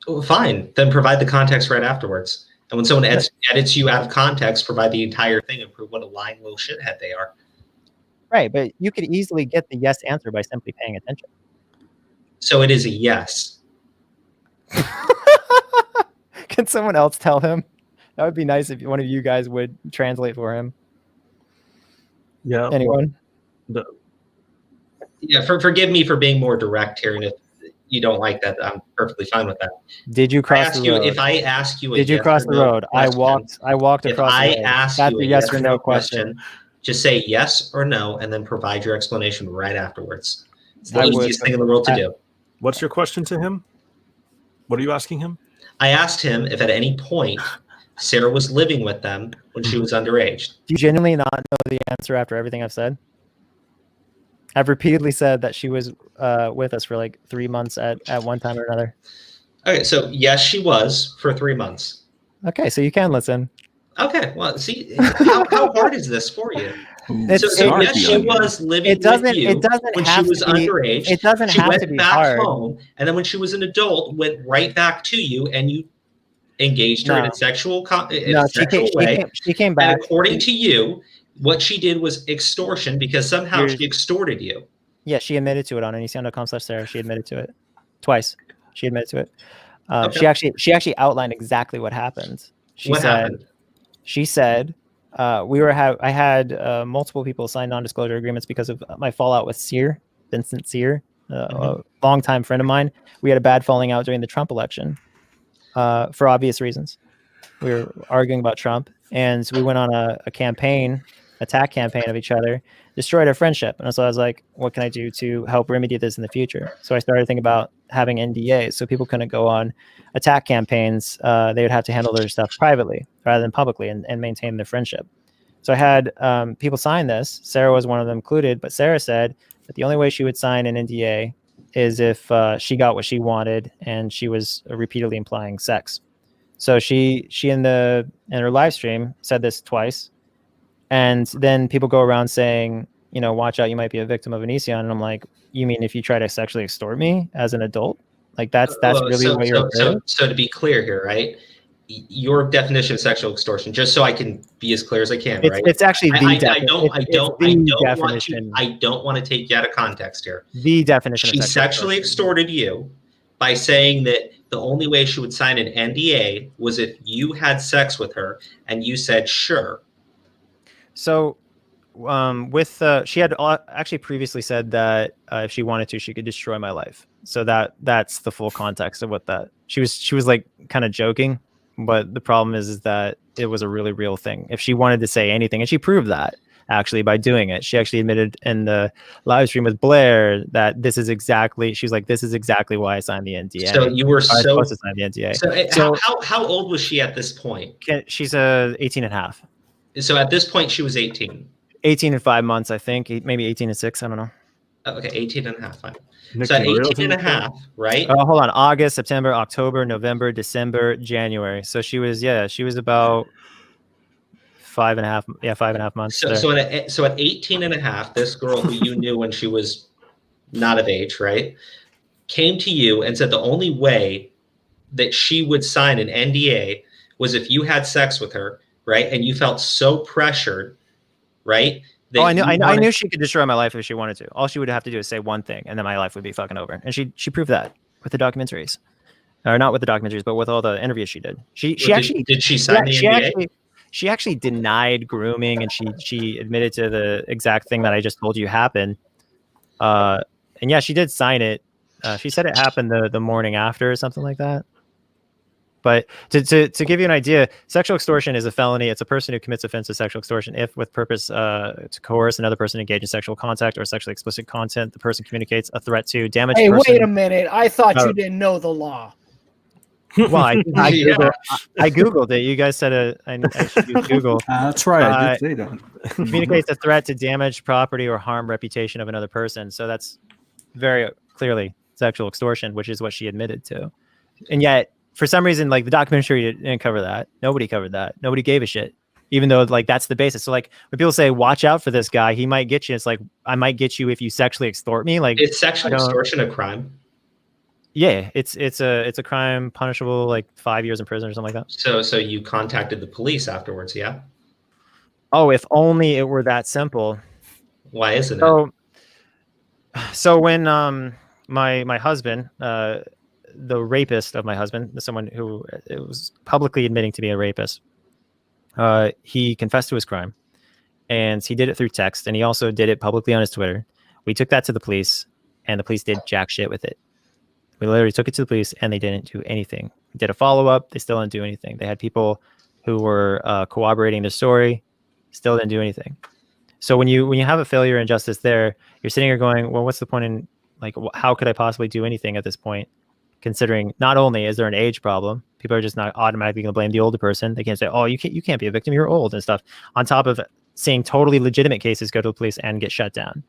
Well, fine. Then provide the context right afterwards. And when someone edits you out of context, provide the entire thing and prove what a lying little shithead they are. Right, but you could easily get the yes answer by simply paying attention. So it is a yes. Can someone else tell him? That would be nice if one of you guys would translate for him. Yeah. Anyone? Yeah, forgive me for being more direct here, and if you don't like that, I'm perfectly fine with that. Did you cross the road? If I ask you, did you cross the road? I walked across the road. If I ask you a yes or no question, just say yes or no, and then provide your explanation right afterwards. It's the I easiest thing in the world to do. What's your question to him? What are you asking him? I asked him if at any point Sarah was living with them when she was underage. Do you genuinely not know the answer after everything I've said? I've repeatedly said that she was with us for like 3 months at one time or another. Okay, so yes, she was for 3 months. Okay, so you can listen. Okay, well, see, how hard is this for you? So yes, she was living with you when she was underage. It doesn't have to be hard. Home, and then when she was an adult, went right back to you, and you engaged her in a sexual way. She came back. And according to you, what she did was extortion because somehow she extorted you. Yeah, she admitted to it on anision.com/Sarah. She admitted to it twice. She admitted to it. Okay. She actually outlined exactly what happened. What happened? She said, I had multiple people sign non-disclosure agreements because of my fallout with Vincent Sear, a longtime friend of mine. We had a bad falling out during the Trump election for obvious reasons. We were arguing about Trump, and so we went on a attack campaign of each other, destroyed our friendship. And so I was like, what can I do to help remedy this in the future? So I started thinking about having NDAs so people couldn't go on attack campaigns. They would have to handle their stuff privately rather than publicly and maintain their friendship. So I had people sign this. Sarah was one of them included, but Sarah said that the only way she would sign an NDA is if she got what she wanted and she was repeatedly implying sex. So she in her live stream said this twice. And then people go around saying, watch out, you might be a victim of Onision. And I'm like, you mean if you try to sexually extort me as an adult? Like that's really what you're saying? So to be clear here, right? Your definition of sexual extortion, just so I can be as clear as I can, right? It's actually the definition. I don't want to take you out of context here. The definition. She sexually extorted you by saying that the only way she would sign an NDA was if you had sex with her and you said sure. So she had actually previously said that if she wanted to, she could destroy my life. So that's the full context of what that she was like kind of joking, but the problem is that it was a really real thing. If she wanted to say anything, and she proved that, actually by doing it. She actually admitted in the live stream with Blair that she's like, this is exactly why I signed the NDA. So you were supposed to sign the NDA. So how old was she at this point? She's 18 and a half. So at this point, she was 18. 18 and 5 months, I think. Maybe 18 and 6. I don't know. Okay, 18 and a half. Fine. Nick, So at you 18 and a half, right? Hold on. August, September, October, November, December, January. So she was about 5.5 months. So at 18 and a half, this girl who you knew when she was not of age, right, came to you and said the only way that she would sign an NDA was if you had sex with her, right? And you felt so pressured, right? I knew she could destroy my life if she wanted to. All she would have to do is say one thing, and then my life would be fucking over. And she proved that with the documentaries, or not with the documentaries, but with all the interviews she did. Did she sign the NDA? She actually denied grooming, and she admitted to the exact thing that I just told you happened. And yeah, she did sign it. She said it happened the morning after or something like that. But to give you an idea, sexual extortion is a felony. It's a person who commits offensive sexual extortion if, with purpose to coerce another person to engage in sexual contact or sexually explicit content, the person communicates a threat to damage. Hey, wait a minute! I thought you didn't know the law. Well, I Googled it. You guys said I should use Google. That's right. I did say that. Communicates a threat to damage property or harm reputation of another person. So that's very clearly sexual extortion, which is what she admitted to. And yet, for some reason, like the documentary didn't cover that. Nobody covered that. Nobody gave a shit, even though like that's the basis. So like when people say, "Watch out for this guy, he might get you," it's like I might get you if you sexually extort me. Like, is sexual extortion a crime? Yeah, it's a crime punishable like 5 years in prison or something like that. So you contacted the police afterwards, yeah? Oh, if only it were that simple. Why isn't it? So when my husband, the rapist of my husband, someone who was publicly admitting to be a rapist, he confessed to his crime, and he did it through text, and he also did it publicly on his Twitter. We took that to the police, and the police did jack shit with it. We literally took it to the police, and they didn't do anything. We did a follow-up. They still didn't do anything. They had people who were corroborating the story, still didn't do anything. So when you have a failure in justice there, you're sitting here going, well, what's the point in, like, how could I possibly do anything at this point? Considering not only is there an age problem, people are just not automatically going to blame the older person. They can't say, oh, you can't be a victim, you're old and stuff. On top of seeing totally legitimate cases go to the police and get shut down.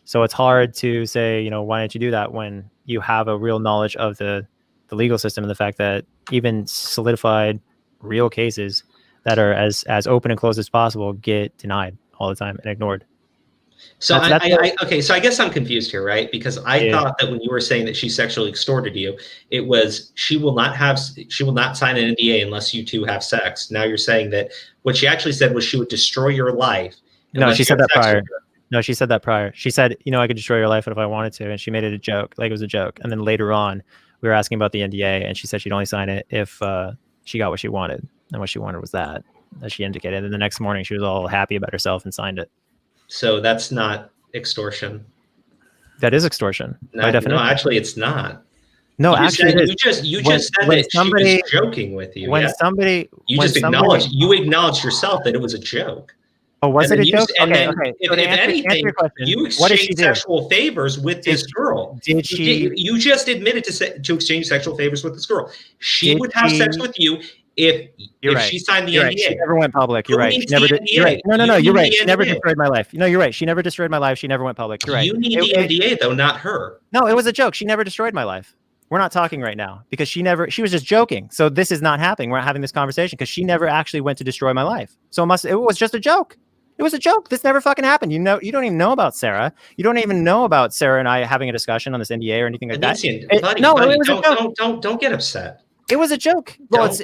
So it's hard to say, why didn't you do that when you have a real knowledge of the legal system and the fact that even solidified real cases that are as open and closed as possible get denied all the time and ignored. So okay, so I guess I'm confused here, right? Because I thought that when you were saying that she sexually extorted you, it was she will not sign an NDA unless you two have sex. Now you're saying that what she actually said was she would destroy your life. No, she said that prior. No, she said that prior. She said, I could destroy your life if I wanted to, and she made it a joke, like it was a joke. And then later on, we were asking about the NDA, and she said she'd only sign it if she got what she wanted, and what she wanted was that she indicated. And the next morning, she was all happy about herself and signed it. So that's not extortion. That is extortion. By definition. No, actually, it's not. No, actually, you just said that somebody was joking with you. You acknowledged yourself that it was a joke. Oh, was it a joke? Okay. If anything, you exchanged sexual favors with this girl. Did she? You just admitted to exchange sexual favors with this girl. She would have sex with you if she signed the NDA. She never went public. You're right. She never did. You're right. No. You're right. She never destroyed my life. No, you're right. She never destroyed my life. She never went public. You're right. You need the NDA though, not her. No, it was a joke. She never destroyed my life. We're not talking right now because she was just joking. So this is not happening. We're not having this conversation because she never actually went to destroy my life. So it was just a joke. It was a joke. This never fucking happened. You don't even know about Sarah. You don't even know about Sarah and I having a discussion on this NDA or anything like that. Buddy, it was a joke. Don't get upset. It was a joke. Well,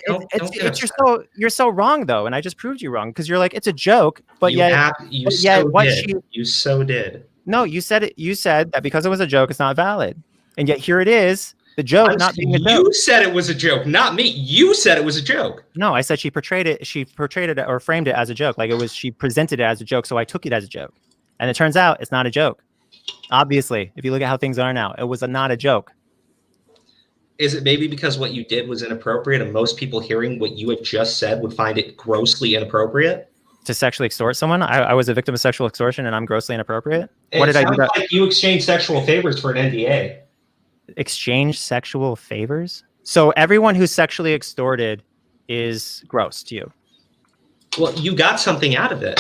you're so wrong though, and I just proved you wrong because you're like it's a joke, but you so did. No, you said it. You said that because it was a joke, it's not valid, and yet here it is. The joke not being a joke. You said it was a joke, not me. You said it was a joke. No, I said she portrayed it or framed it as a joke. Like she presented it as a joke, so I took it as a joke. And it turns out it's not a joke. Obviously, if you look at how things are now, it was not a joke. Is it maybe because what you did was inappropriate and most people hearing what you had just said would find it grossly inappropriate? to sexually extort someone? I was a victim of sexual extortion and I'm grossly inappropriate. What did I do? It sounds like you exchanged sexual favors for an NDA. Exchange sexual favors? So everyone who's sexually extorted is gross to you. Well, you got something out of it.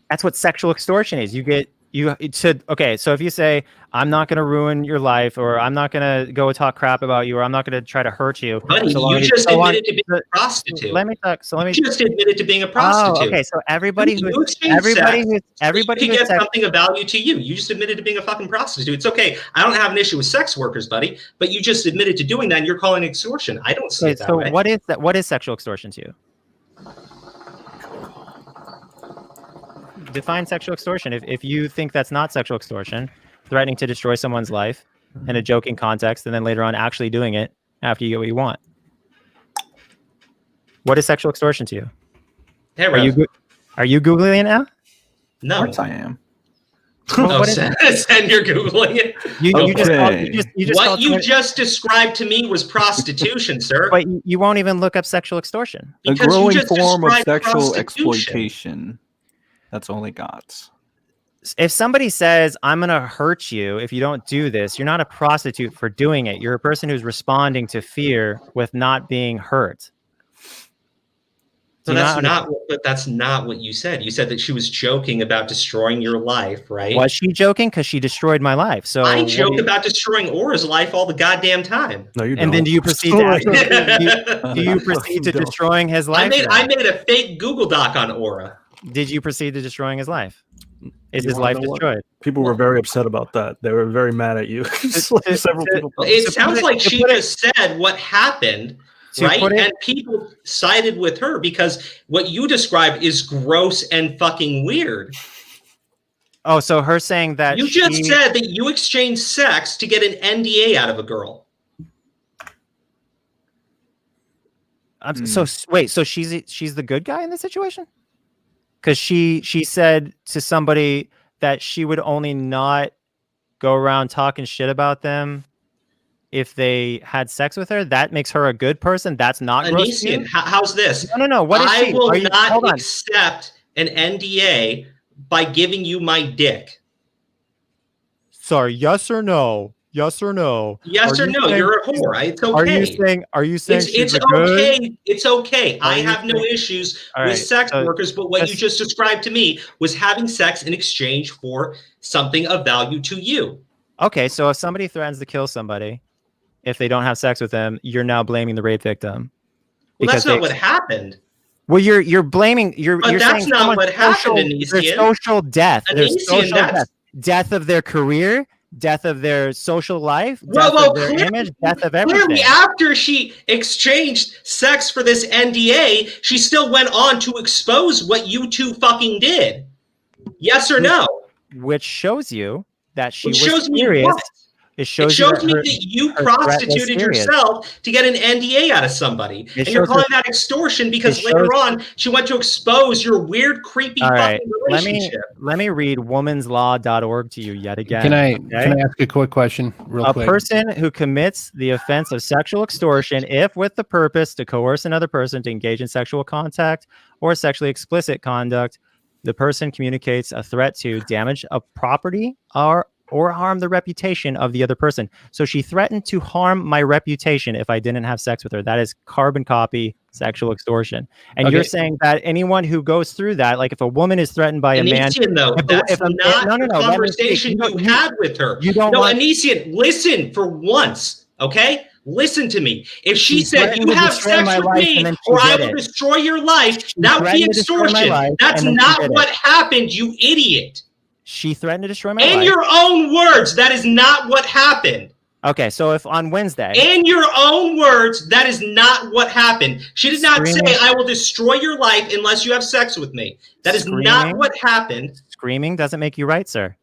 That's what sexual extortion is. Okay, so if you say, I'm not going to ruin your life, or I'm not going to go talk crap about you, or I'm not going to try to hurt you. Buddy, you just admitted to being a prostitute. Let me talk. You just admitted to being a prostitute. Oh, okay, so everybody you can get something of value to you. You just admitted to being a fucking prostitute. It's okay. I don't have an issue with sex workers, buddy, but you just admitted to doing that and you're calling it extortion. I don't see it that way. So what is that? What is sexual extortion to you? Define sexual extortion. If you think that's not sexual extortion, threatening to destroy someone's life in a joking context and then later on actually doing it after you get what you want. What is sexual extortion to you? Hey, are you Googling it now? No. Of course I am. Send you're Googling it. What you just described to me was prostitution, sir. But you won't even look up sexual extortion. A Because you growing just form of described sexual prostitution. exploitation. That's all it got. If somebody says, I'm going to hurt you if you don't do this, you're not a prostitute for doing it. You're a person who's responding to fear with not being hurt. So that's not what you said. You said that she was joking about destroying your life, right? Was she joking? Because she destroyed my life. So I joke about destroying Aura's life all the goddamn time. No, you don't. And then do you proceed to destroying his life? I made a fake Google Doc on Aura. Did you proceed to destroying his life? Is his life destroyed? People were very upset about that. They were very mad at you. Several people. It sounds like she just said what happened, right? And people sided with her because what you described is gross and fucking weird. Oh, so her saying that you just said that you exchanged sex to get an NDA out of a girl. So wait, so she's the good guy in this situation? Because she said to somebody that she would only not go around talking shit about them if they had sex with her. That makes her a good person. That's not gross. Onision, how's this? No. What is she? I will not accept an NDA by giving you my dick. Sorry, yes or no? Yes or no? Yes or no? You're a whore. Right? It's okay. Are you saying it's okay? It's okay. I have no issues with sex workers, but what you just described to me was having sex in exchange for something of value to you. Okay, so if somebody threatens to kill somebody, if they don't have sex with them, you're now blaming the rape victim. Well, that's not what happened. Well, you're blaming. You're that's saying not what happened, Onision. There's social death. There's Onision, social death of their career. Death of their social life, death of their image, death of everything. Clearly, after she exchanged sex for this NDA, she still went on to expose what you two fucking did. Yes or no? Which shows you that she was serious. It shows me that you prostituted yourself to get an NDA out of somebody. And you're calling that extortion because later on she went to expose your weird, creepy fucking relationship. Let me read womanslaw.org to you yet again. Can I ask a quick question real quick? A person who commits the offense of sexual extortion, if with the purpose to coerce another person to engage in sexual contact or sexually explicit conduct, the person communicates a threat to damage a property or harm the reputation of the other person. So she threatened to harm my reputation if I didn't have sex with her. That is carbon copy sexual extortion. And you're saying that anyone who goes through that, like if a woman is threatened by a man, that's not the conversation you had with her. Onision, listen for once, okay? Listen to me. If she said you have sex with me or I will destroy your life, that would be extortion. That's not what happened, you idiot. She threatened to destroy my life. In your own words, that is not what happened. Okay, so if on Wednesday... In your own words, that is not what happened. She did not say, I will destroy your life unless you have sex with me. That is not what happened. Screaming doesn't make you right, sir.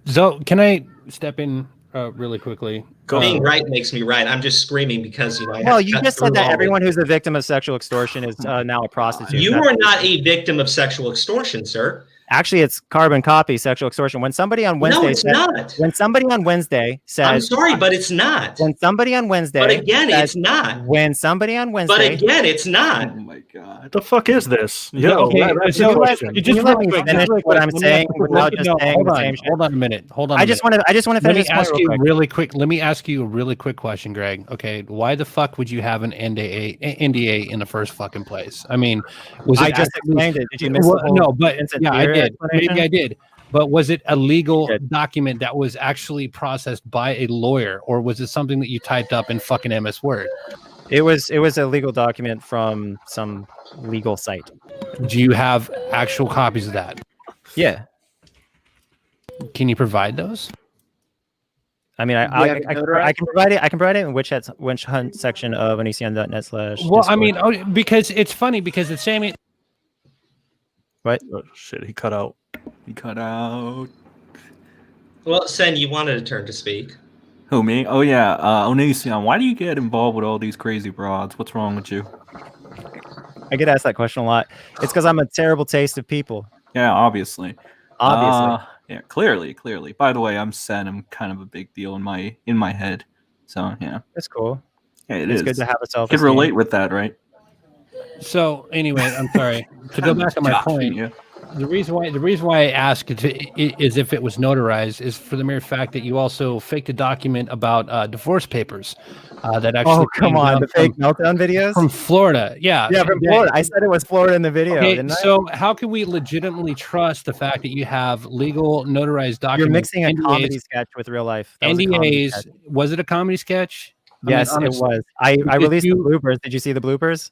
So, can I step in really quickly? Being right makes me right. I'm just screaming because, Well, you just said that everyone who's a victim of sexual extortion is now a prostitute. You are not a victim of sexual extortion, sir. Actually, it's carbon copy sexual extortion. When somebody on Wednesday No, it's not. when somebody on Wednesday says, I'm sorry, but it's not. when somebody on Wednesday, But again, says, it's not. when somebody on But Wednesday, again, it's not. Oh my god. The fuck is this? Yo, Okay, that's so a question. just Can you let really me quick, finish just really what quick, I'm let me saying ask you- without just no, saying hold the on, same shit? hold on a minute. Hold on. I just want to finish Let me this point ask real you quick. really quick. Let me ask you a really quick question, Greg. Okay, why the fuck would you have an NDA in the first fucking place? I mean, was it I just actually- explained it. Did you miss Well, the whole no, but Vincent yeah, I Beer did. explanation? Maybe I did. But was it a legal You did. document that was actually processed by a lawyer, or was it something that you typed up in fucking MS Word? It was a legal document from some legal site. Do you have actual copies of that? Yeah. Can you provide those? I mean, I can provide it. I can provide it in which hunt section of onision.net/. Well, I mean, because it's funny because it's saying what? Oh, shit, he cut out. He cut out. Well, Sen, you wanted a turn to speak. Who, me? Oh, yeah. Onision, why do you get involved with all these crazy broads? What's wrong with you? I get asked that question a lot. It's because I'm a terrible taste of people. Yeah, obviously. Obviously. Yeah, clearly. By the way, I'm Sen. I'm kind of a big deal in my head. So, yeah. It's cool. Yeah, It's good to have a You self. can relate with that, right? so. Anyway, I'm sorry to go back to my point. Yeah. The reason why I asked is if it was notarized is for the mere fact that you also faked a document about divorce papers that actually. Oh, come came on. down The fake meltdown videos? from Florida. Yeah. Yeah, from Florida. I said it was Florida in the video, Okay, didn't I? so how can we legitimately trust the fact that you have legal notarized documents? You're mixing a NDAs, comedy sketch with real life. That was a comedy sketch. NDAs. Was it a comedy sketch? I mean, Yes, it honestly, was. I because released the you- bloopers. Did you see the bloopers?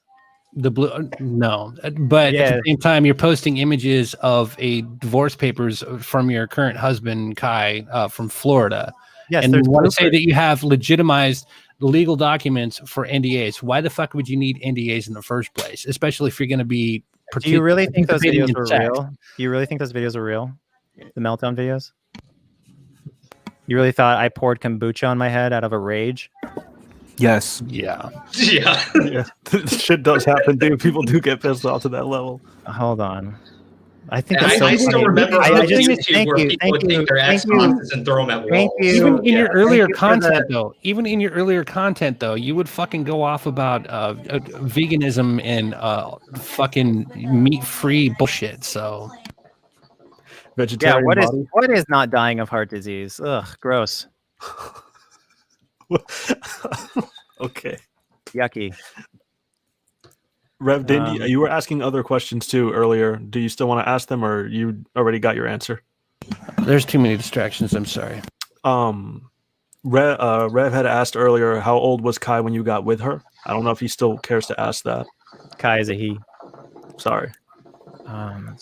The blue, no, but Yeah. at the same time, you're posting images of a divorce papers from your current husband, Kai, from Florida. Yes, and there's you want to say bloopers. that you have legitimized legal documents for NDAs. Why the fuck would you need NDAs in the first place, especially if you're going to be? Do you really think those participating videos in were sex? real? Do you really think those videos were real? The meltdown videos? You really thought I poured kombucha on my head out of a rage? Yes. Yeah. Yeah. Yeah. Shit does happen, dude. People do get pissed off to that level. Hold on. I think And that's so I still funny. remember I on just- YouTube thank where you, people would thank take you, their thank you. ex-spouses and throw them at Thank walls. you. Even in your earlier Thank you for content, the- though, even in your earlier content, though, you would fucking go off about veganism and fucking meat-free bullshit. So Yeah, Vegetarian body. what is not dying of heart disease? Ugh, gross. Okay. Yucky. Rev, you were asking other questions too earlier. Do you still want to ask them, or you already got your answer? there's too many distractions. I'm sorry. Rev had asked earlier, how old was Kai when you got with her? I don't know if he still cares to ask that. Kai is a he. Sorry. Um,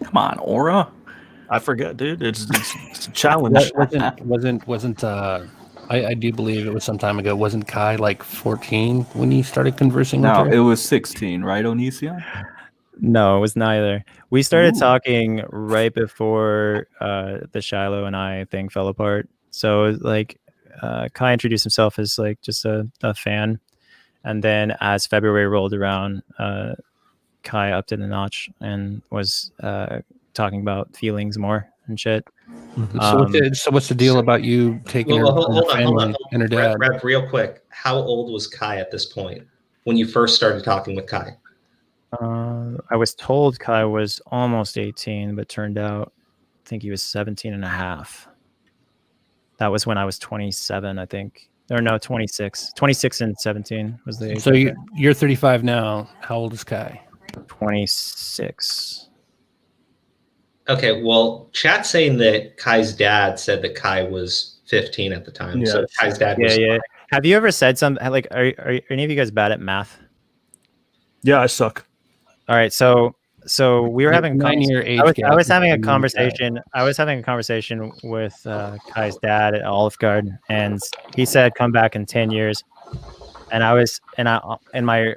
Come on, Aura. I forget, dude. It's a challenge. Wasn't I do believe it was some time ago. Wasn't Kai like 14 when he started conversing No, with it her? was 16, right, Onision? no, it was neither. We started Ooh. talking right before the Shiloh and I thing fell apart. So it was like Kai introduced himself as like just a fan. And then as February rolled around, Kai upped it a notch and was talking about feelings more and shit. So what's the deal about you taking her from her family and her dad? Rev, real quick. How old was Kai at this point when you first started talking with Kai? I was told Kai was almost 18, but turned out I think he was 17 and a half. That was when I was 27, I think. Or no, 26. 26 and 17 was the age. So you're 35 now. How old is Kai? 26. Okay, well, chat's saying that Kai's dad said that Kai was 15 at the time. Yeah. So Kai's dad was Yeah. Have you ever said something like, are any of you guys bad at math? Yeah, I suck. All right, so we were having a 9-year age gap. I was having a between conversation. I was having a conversation with Kai's dad at Olive Garden, and he said, "Come back in 10 years." And I in my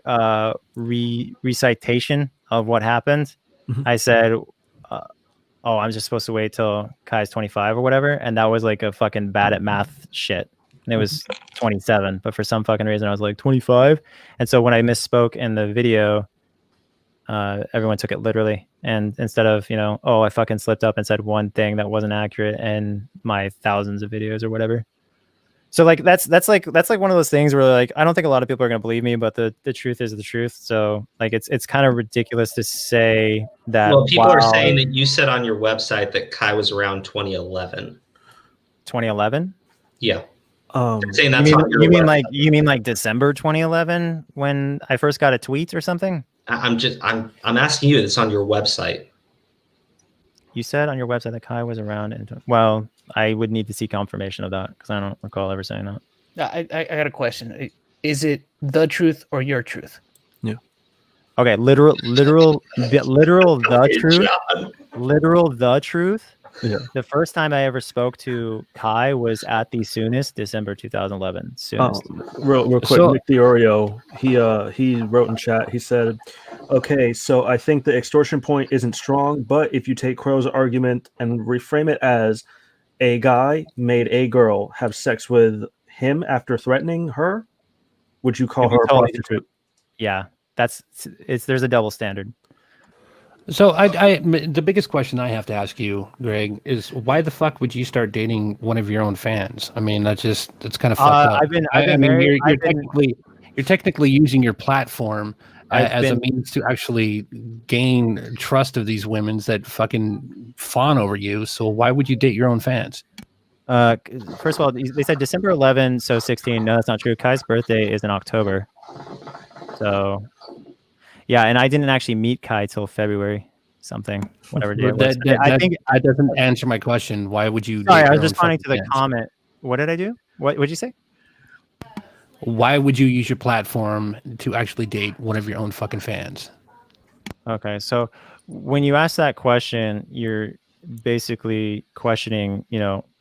recitation of what happened, Mhm. I said, "Oh, I'm just supposed to wait till Kai's 25 or whatever," and that was like a fucking bad at math shit. And it was 27, but for some fucking reason I was like 25, and so when I misspoke in the video. everyone took it literally, and instead of oh, I fucking slipped up and said one thing that wasn't accurate in my thousands of videos or whatever. So like that's like one of those things where like I don't think a lot of people are gonna believe me, but the truth is the truth. So like it's kind of ridiculous to say that. Well, people are saying that you said on your website that Kai was around 2011. 2011. Yeah. Um, Saying that's you mean like December 2011 when I first got a tweet or something? I'm asking you. It's on your website. You said on your website that Kai was around. Well, I would need to see confirmation of that because I don't recall ever saying that. I got a question. Is it the truth or your truth? Yeah. Okay, literal the truth. Literal the truth. Yeah. The first time I ever spoke to Kai was at the Soonest, December 2011. Soonest. Real quick, So- Nick Diorio, he wrote in chat. He said, "Okay, so I think the extortion point isn't strong, but if you take Crow's argument and reframe it as a guy made a girl have sex with him after threatening her, would you call It'd be her a totally prostitute?" Yeah, there's a double standard. So the biggest question I have to ask you, Greg, is why the fuck would you start dating one of your own fans? I mean, that's kind of fucked up. You're technically using your platform as a means to actually gain trust of these women that fucking fawn over you. So why would you date your own fans? First of all, they said December 11, so 16. No, that's not true. Kai's birthday is in October. So, yeah, and I didn't actually meet Kai till February something, whatever day it was. I think that doesn't answer my question. Why would you? Sorry, I was responding to the comment. What did I do? What would you say? Why would you use your platform to actually date one of your own fucking fans? Okay, so when you ask that question, you're basically questioning,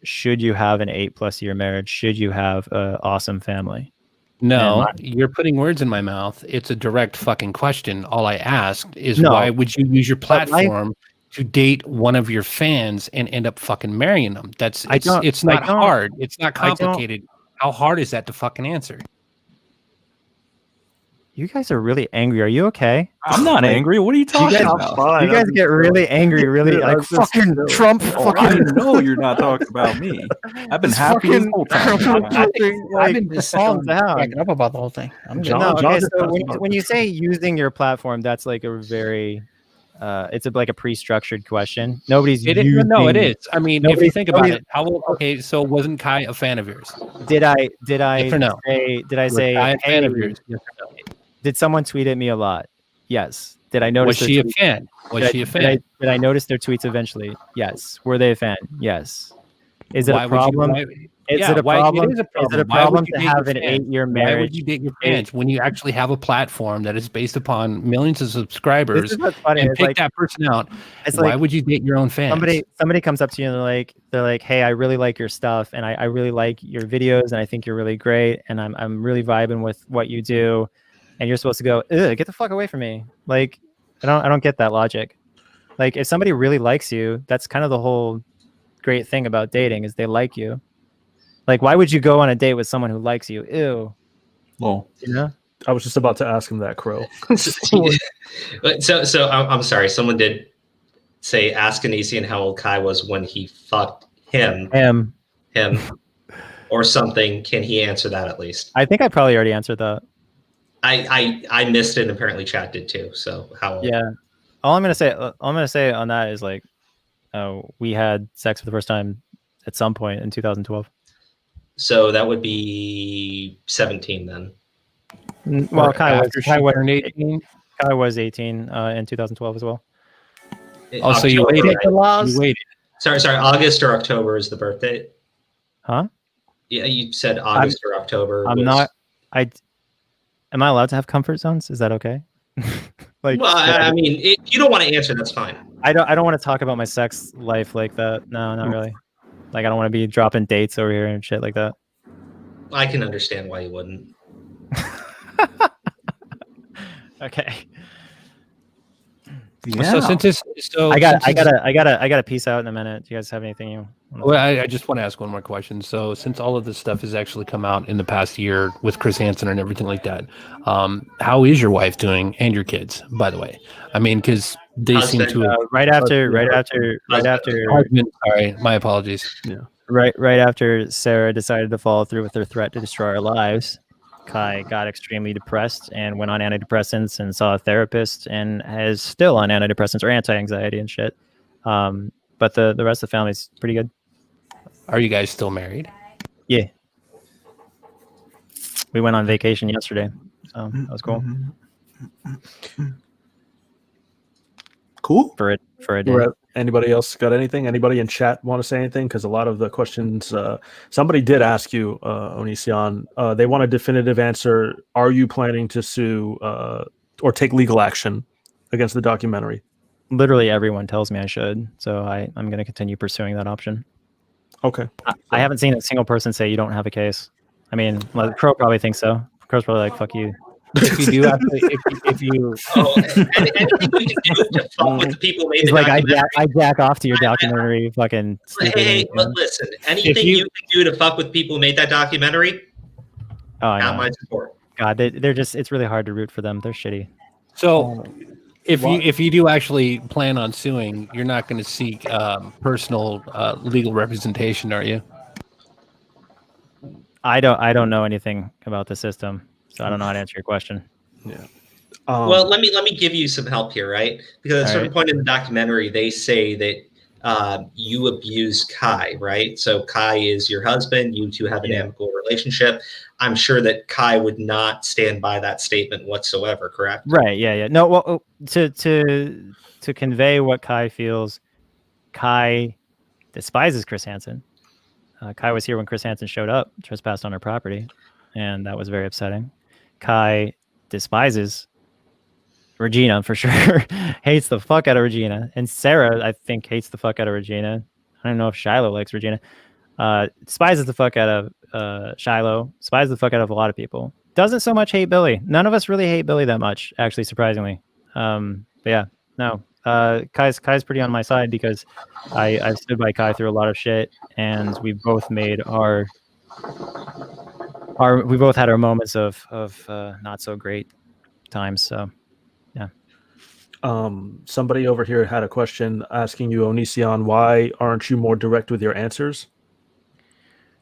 should you have an 8+ year marriage? Should you have an awesome family? No, you're putting words in my mouth. It's a direct fucking question. All I asked is why would you use your platform to date one of your fans and end up fucking marrying them? It's not hard. It's not complicated. How hard is that to fucking answer? You guys are really angry. Are you okay? I'm not angry. What are you talking about? You guys get really angry, really like fucking Trump. I know you're not talking about me. I've been happy this whole time. I've been just backing up about the whole thing. I'm good. No, okay, so when you say using your platform, that's like a very it's like a pre-structured question. Nobody's it is. No, it is. I mean, if you think about it, okay, so wasn't Kai a fan of yours? Did I yes or no? say Kai a fan of yours? Yes or no? Did someone tweet at me a lot? Yes. Did I notice? Was she a fan? Was she a fan? Did I notice their tweets eventually? Yes. Were they a fan? Yes. Is it a problem? Is it a problem? Is it a problem to have an 8-year marriage? Why would you date your fans when you actually have a platform that is based upon millions of subscribers and pick that person out? Why would you date your own fans? Somebody comes up to you and they're like, hey, I really like your stuff and I really like your videos and I think you're really great and I'm really vibing with what you do. And you're supposed to go, get the fuck away from me. Like, I don't get that logic. Like, if somebody really likes you, that's kind of the whole great thing about dating is they like you. Like, why would you go on a date with someone who likes you? Ew. Well, I was just about to ask him that, Crow. So I'm sorry. Someone did say, ask Onision how old Kai was when he fucked him. Or something. Can he answer that at least? I think I probably already answered that. I missed it and apparently chat did too. So how? Yeah, all I'm gonna say on that is like, we had sex for the first time at some point in 2012. So that would be 17 then. Well, Kai was 18 in 2012 as well. Oh, so you waited. You waited. Sorry. August or October is the birth date. Huh? Yeah, you said August or October. Am I allowed to have comfort zones? Is that okay? Well, I mean, if you don't want to answer, that's fine. I don't want to talk about my sex life like that. No, not really. Like, I don't want to be dropping dates over here and shit like that. I can understand why you wouldn't. Yeah. So since this, I gotta peace out in a minute. Do you guys have anything you want to well, I just want to ask one more question. So since all of this stuff has actually come out in the past year with Chris Hansen and everything like that, how is your wife doing and your kids, by the way? I mean, because they seem Husband, to right after husband, sorry, my apologies. right after Sarah decided to follow through with her threat to destroy our lives, Kai got extremely depressed and went on antidepressants and saw a therapist and is still on antidepressants or anti-anxiety and shit. But the rest of the family's pretty good. Are you guys still married? Yeah. We went on vacation yesterday, so that was cool. Cool. For a day. Anybody else got anything? Anybody in chat want to say anything? Because a lot of the questions, somebody did ask you, Onision. They want a definitive answer. Are you planning to sue or take legal action against the documentary? Literally everyone tells me I should, so I'm going to continue pursuing that option. Okay. I haven't seen a single person say you don't have a case. I mean, Crow probably thinks so. Crow's probably like, fuck you. If you do, if you, anything we can do to fuck with the people who made He's the like, documentary. I jack off to your documentary, fucking. Hey, listen, anything you can do to fuck with people who made that documentary, I not know. my support. God, they're just, it's really hard to root for them. They're shitty. so if you do actually plan on suing, you're not going to seek personal legal representation, are you? I don't know anything about the system, so I don't know how to answer your question. Yeah. Well, let me give you some help here, right? Because at a certain point in the documentary, they say that you abused Kai, right? So Kai is your husband. You two have an amicable relationship. I'm sure that Kai would not stand by that statement whatsoever, correct? Right. Yeah. No. Well, to convey what Kai feels, Kai despises Chris Hansen. Kai was here when Chris Hansen showed up, trespassed on her property, and that was very upsetting. Kai despises Regina for sure, hates the fuck out of Regina, and Sarah, I think, hates the fuck out of Regina. I don't know if Shiloh likes Regina. Despises the fuck out of Shiloh. Despises the fuck out of a lot of people. Doesn't so much hate Billy. None of us really hate Billy that much, actually, surprisingly. But yeah, no. Kai's pretty on my side because I've stood by Kai through a lot of shit, and we both made we both had our moments of not so great times. So yeah. Somebody over here had a question asking you, Onision, why aren't you more direct with your answers?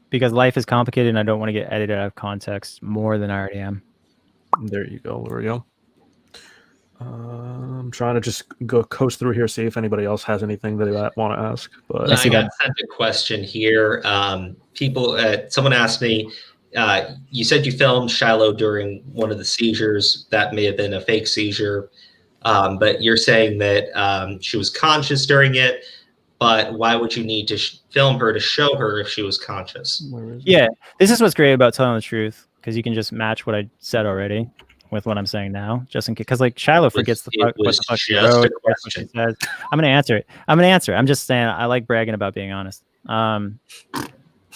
Because life is complicated and I don't want to get edited out of context more than I already am. There you go. There we go. I'm trying to just go coast through here, see if anybody else has anything that they want to ask. But I got sent a question here. Someone asked me, you said you filmed Shiloh during one of the seizures. That may have been a fake seizure, but you're saying that she was conscious during it. But why would you need to film her to show her if she was conscious? Yeah, this is what's great about telling the truth, because you can just match what I said already with what I'm saying now, just in case. Because like Shiloh forgets what the fuck she wrote, what she says. I'm gonna answer it. I'm just saying I like bragging about being honest.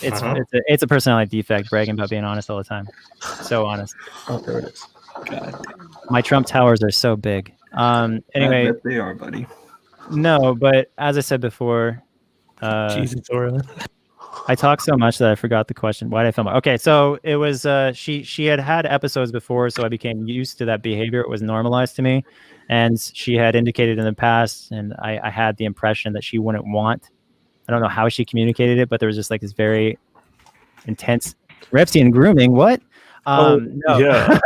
It's a personality defect, bragging about being honest all the time. So honest. Oh, there it is. God. My Trump towers are so big. Anyway, I bet they are, buddy. No, but as I said before, Jesus, Aura. I talked so much that I forgot the question. Why did I film it? Okay, so it was she had episodes before, so I became used to that behavior. It was normalized to me, and she had indicated in the past, and I had the impression that she wouldn't want. I don't know how she communicated it, but there was just like this very intense reptilian grooming. What? No. Yeah.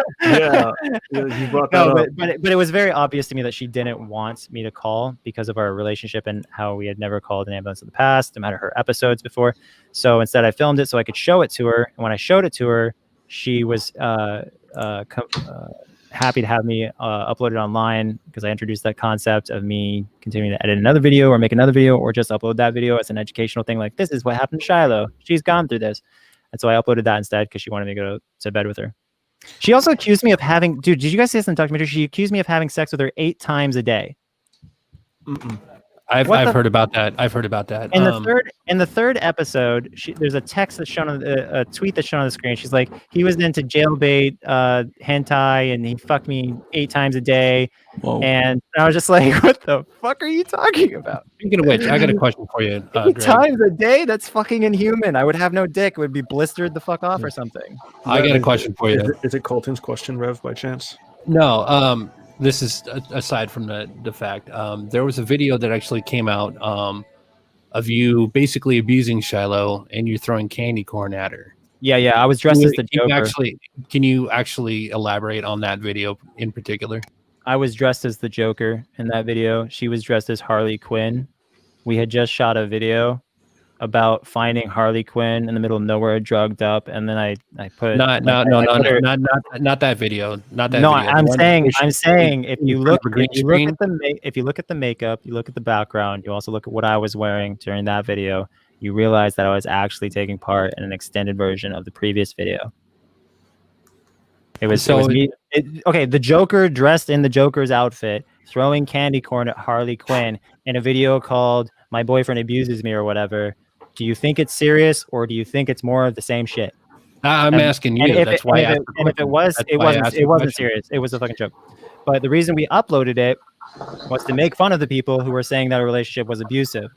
You brought that up. But it was very obvious to me that she didn't want me to call because of our relationship and how we had never called an ambulance in the past, no matter her episodes before. So instead, I filmed it so I could show it to her. And when I showed it to her, she was happy to have me upload it online, because I introduced that concept of me continuing to edit another video or make another video or just upload that video as an educational thing. Like, this is what happened to Shiloh. She's gone through this. And so I uploaded that instead because she wanted me to go to bed with her. She also accused me of having, dude, did you guys see this in the documentary? She accused me of having sex with her 8 times a day. I've heard about that. I've heard about that. In the third episode, there's a text that's shown on a tweet that's shown on the screen. She's like, he was into jailbait, hentai, and he fucked me 8 times a day. Whoa. And I was just like, what the fuck are you talking about? Speaking of which, I got a question for you. 8 times a day? That's fucking inhuman. I would have no dick. It would be blistered the fuck off or something. I got a question for you. Is it Colton's question, Rev, by chance? No. This is aside from the fact. There was a video that actually came out of you basically abusing Shiloh and you're throwing candy corn at her. Yeah. I was dressed as the Joker. Can you actually elaborate on that video in particular? I was dressed as the Joker in that video. She was dressed as Harley Quinn. We had just shot a video about finding Harley Quinn in the middle of nowhere, drugged up, and then I put not that video. Not that. No, video. I'm saying if you look at the makeup, you look at the background, you also look at what I was wearing during that video, you realize that I was actually taking part in an extended version of the previous video. It was me. The Joker dressed in the Joker's outfit, throwing candy corn at Harley Quinn in a video called "My Boyfriend Abuses Me" or whatever. Do you think it's serious, or do you think it's more of the same shit? I'm asking you. That's why. And if it wasn't serious. It was a fucking joke. But the reason we uploaded it was to make fun of the people who were saying that a relationship was abusive.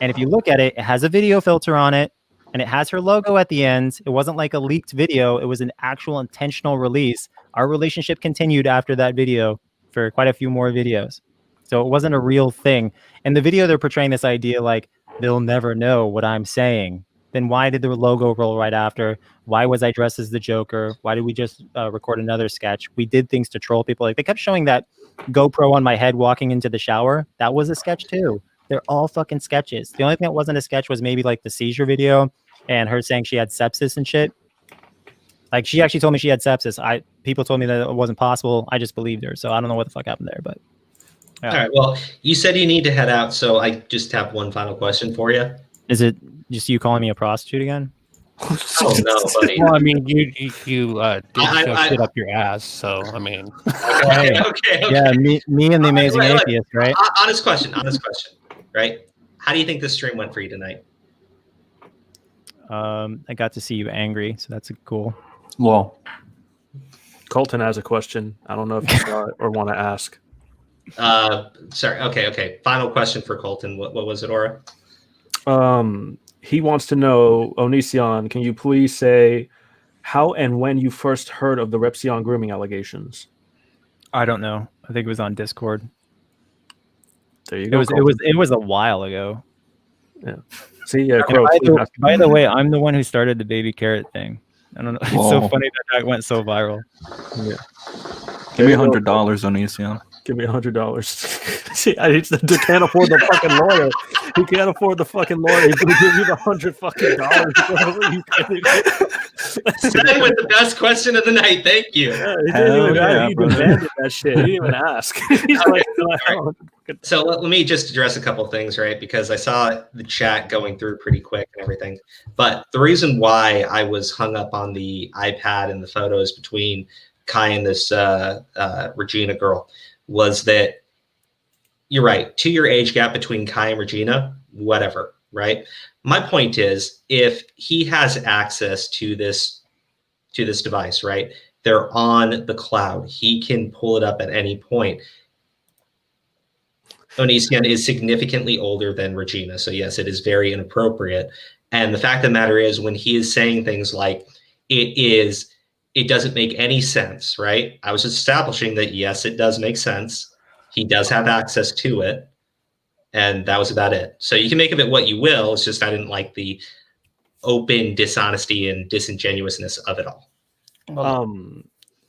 And if you look at it, it has a video filter on it, and it has her logo at the end. It wasn't like a leaked video. It was an actual intentional release. Our relationship continued after that video for quite a few more videos. So it wasn't a real thing. In the video, they're portraying this idea like, they'll never know what I'm saying. Then why did the logo roll right after? Why was I dressed as the Joker? Why did we just record another sketch? We did things to troll people. Like, they kept showing that GoPro on my head walking into the shower. That was a sketch too. They're all fucking sketches. The only thing that wasn't a sketch was maybe like the seizure video and her saying she had sepsis and shit. Like, she actually told me she had sepsis. People told me that it wasn't possible. I just believed her. So I don't know what the fuck happened there, but. Yeah. All right. Well, you said you need to head out, so I just have one final question for you. Is it just you calling me a prostitute again? Oh no, buddy. Well, I mean, you did shove shit up your ass, so I mean. Okay. Yeah, me and the amazing atheist, right? Honest question, right? How do you think this stream went for you tonight? I got to see you angry, so that's cool. Well, Colton has a question. I don't know if you saw it or want to ask. Sorry. Okay. Final question for Colton. What was it, Aura? He wants to know, Onision, can you please say how and when you first heard of the Repsion grooming allegations? I don't know. I think it was on Discord. There you go. It was a while ago. Yeah. See, yeah. Crow, by the way, I'm the one who started the baby carrot thing. I don't know. It's so funny that went so viral. Yeah. Give me $100, Onision. Give me $100. See, I can't afford the fucking lawyer. He can't afford the fucking lawyer. He's gonna give you the $100 fucking dollars. Starting with the best question of the night. Thank you. Yeah, he demanded that shit. He didn't even ask. He's okay. So let me just address a couple things, right? Because I saw the chat going through pretty quick and everything. But the reason why I was hung up on the iPad and the photos between Kai and this Regina girl was that you're right. 2-year age gap between Kai and Regina, whatever, right? My point is, if he has access to this device, right? They're on the cloud. He can pull it up at any point. Onision is significantly older than Regina, so yes, it is very inappropriate. And the fact of the matter is, when he is saying things like it doesn't make any sense, right? I was establishing that, yes, it does make sense. He does have access to it. And that was about it. So you can make of it what you will. It's just I didn't like the open dishonesty and disingenuousness of it all.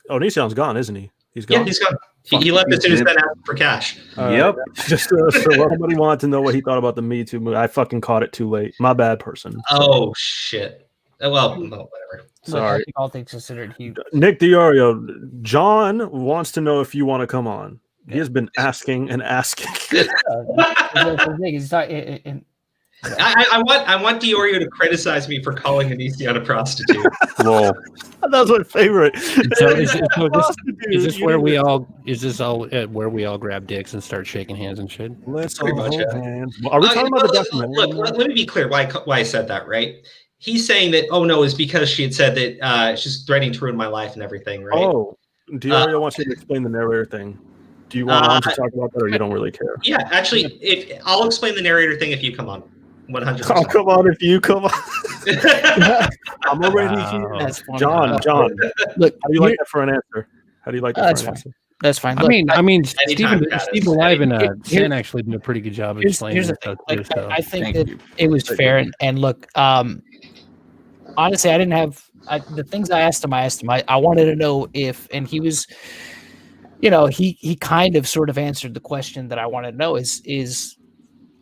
Onision's gone, isn't he? He's gone? Yeah, he's gone. He left as soon as Ben asked for cash. Yep. Just so somebody wanted to know what he thought about the Me Too movie. I fucking caught it too late. My bad, person. Oh, shit. Well, whatever. Sorry. I think all things considered, he. Nick DiOrio, John wants to know if you want to come on. He has been asking and asking. I want Diorio to criticize me for calling Onision a prostitute. Lol. That was my favorite. So is this where we all where we all grab dicks and start shaking hands and shit? Let's Pretty all much, hold yeah. hands. Are we talking about the documentary? Look, let me be clear why I said that, right? He's saying that, oh no, it's because she had said that she's threatening to ruin my life and everything, right? Oh, Diorio wants you to explain the narrator thing. Do you want to talk about that, or you don't really care? Yeah, actually, I'll explain the narrator thing if you come on. 100%. Oh, come on, if you come on. I'm already here. That's funny. John, Look, how do you like that for an answer? How do you like that that's for an fine. answer? That's fine. I Look, mean, anytime, Steve Alive and Here- Sen actually did a pretty good job of here's explaining the this thing. stuff Like, too. So. I think Thank that you. it was fair. And look, honestly, I didn't have the things I asked him. I wanted to know if, and he was, he kind of sort of answered the question that I wanted to know is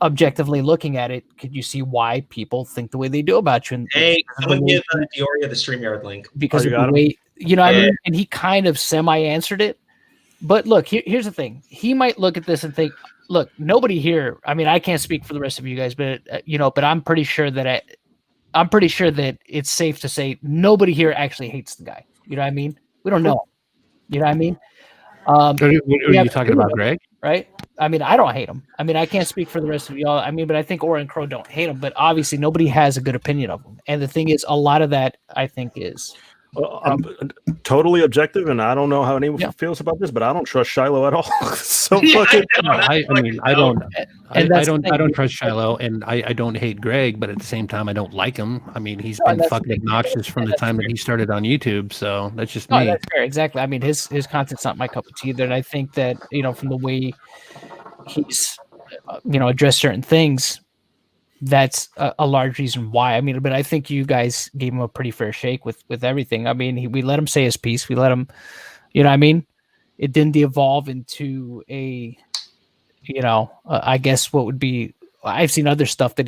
objectively looking at it, could you see why people think the way they do about you? And Hey, because of the someone way- give Diorio the StreamYard link. because Oh, of you the got him? way, I Yeah. mean, and he kind of semi-answered it. But look, here's the thing. He might look at this and think, look, nobody here, I mean, I can't speak for the rest of you guys, but but I'm pretty sure that it's safe to say nobody here actually hates the guy. You know what I mean? We don't know him. You know what I mean? What are you yeah, talking about, Greg? Right? I mean, I don't hate him. I mean, I can't speak for the rest of y'all. I mean, but I think Aura and Crow don't hate him. But obviously, nobody has a good opinion of him. And the thing is, a lot of that, I think, is Well, I'm totally objective, and I don't know how anyone Yeah. feels about this, but I don't trust Shiloh at all. So Yeah, fucking. I mean, I don't. And I that's the don't. thing. I don't trust Shiloh, and I don't hate Greg, but at the same time, I don't like him. I mean, he's No, and been that's the fucking thing. obnoxious from the That's time fair. that he started on YouTube. So that's just No, me. that's fair. Exactly. I mean, his content's not my cup of tea either. And I think that, from the way he's, addressed certain things, that's a large reason why. I mean, but I think you guys gave him a pretty fair shake with everything. I mean, we let him say his piece. We let him, what I mean? It didn't evolve into a, I guess what would be, I've seen other stuff that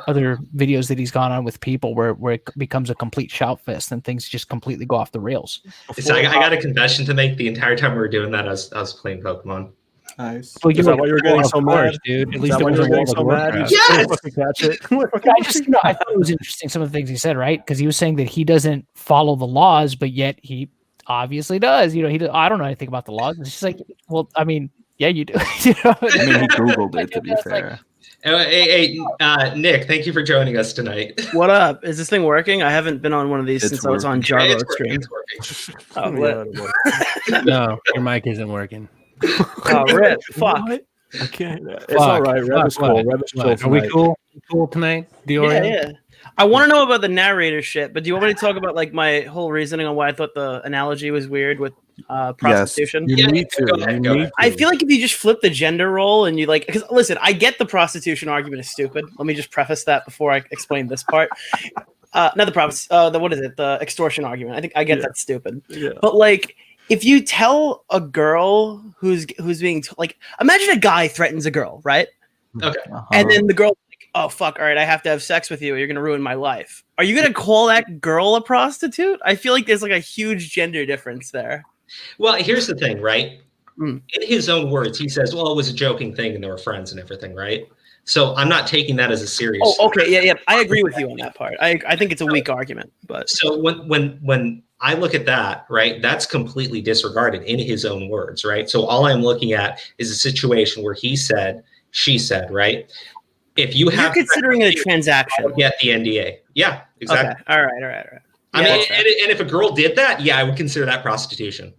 other videos that he's gone on with people where it becomes a complete shout fest and things just completely go off the rails. So I got a confession to make. The entire time we were doing that, I was playing Pokemon. Nice. Well, Is that why you were getting Of so course, mad? dude. At Is least that it why you were wasn't getting World so of mad? You Warcraft. just couldn't Yes! fucking catch it. I just, I thought it was interesting some of the things he said, right? Because he was saying that he doesn't follow the laws, but yet he obviously does. I don't know anything about the laws. It's just like, well, I mean, yeah, you do. I mean, he Googled it, to be It's like- fair. Hey, Nick, thank you for joining us tonight. What up? Is this thing working? I haven't been on one of these It's since I was on working. Jarbo It's working, stream. it's working. Oh, Yeah, lit. it was. No, your mic isn't working. Oh, rip. Fuck. What? I can't. It's all right. Rev is cool. Rev is chill Are we tonight. cool? Cool tonight, Diorio? Yeah. I want to know about the narrator shit, but do you want me to talk about like my whole reasoning on why I thought the analogy was weird with prostitution? You Yeah, need to. go ahead, You go need ahead. to. I feel like if you just flip the gender role and you like, because listen, I get the prostitution argument is stupid. Let me just preface that before I explain this part. Not the what is it? The extortion argument. I think I get that's stupid. Yeah. But like, if you tell a girl who's being like, imagine a guy threatens a girl, right? Okay. And then the girl, like, oh fuck, all right, I have to have sex with you. Or you're gonna ruin my life. Are you gonna call that girl a prostitute? I feel like there's like a huge gender difference there. Well, here's the thing, right? Mm. In his own words, he says, well, it was a joking thing and they were friends and everything, right? So I'm not taking that as a serious. Oh, okay, yeah. I agree with you on that part. I think it's a weak argument, but So when I look at that, right, that's completely disregarded in his own words, right? So all I'm looking at is a situation where he said, she said, right? If you you're have considering it a transaction. get the NDA. Yeah, exactly. Okay, all right. I Yeah, mean, that's fair. and if a girl did that, yeah, I would consider that prostitution.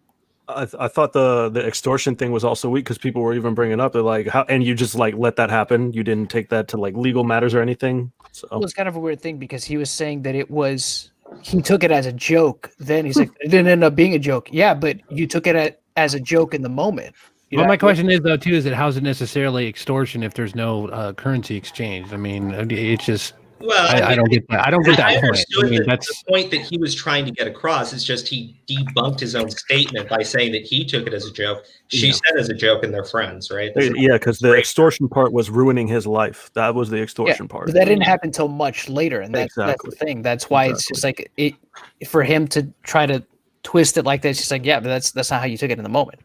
I thought the extortion thing was also weak because people were even bringing up, they're like, how, and you just like let that happen. You didn't take that to like legal matters or anything. So Well, it's kind of a weird thing because he was saying that he took it as a joke. Then he's like, it didn't end up being a joke. Yeah, but you took it as a joke in the moment. You But know, my question is though too: is that how's it necessarily extortion if there's no currency exchange? I mean, it's just Well, I don't get that. I don't get that I point. understood I mean, the that's point that he was trying to get across. It's just he debunked his own statement by saying that he took it as a joke. She Yeah. said as a joke, and they're friends, right? yeah, because the extortion part was ruining his life. That was the extortion part. but that didn't happen until much later, and that's the Exactly. thing. That's why it's just like it for him to try to twist it like that. It's just like, yeah, but that's not how you took it in the moment.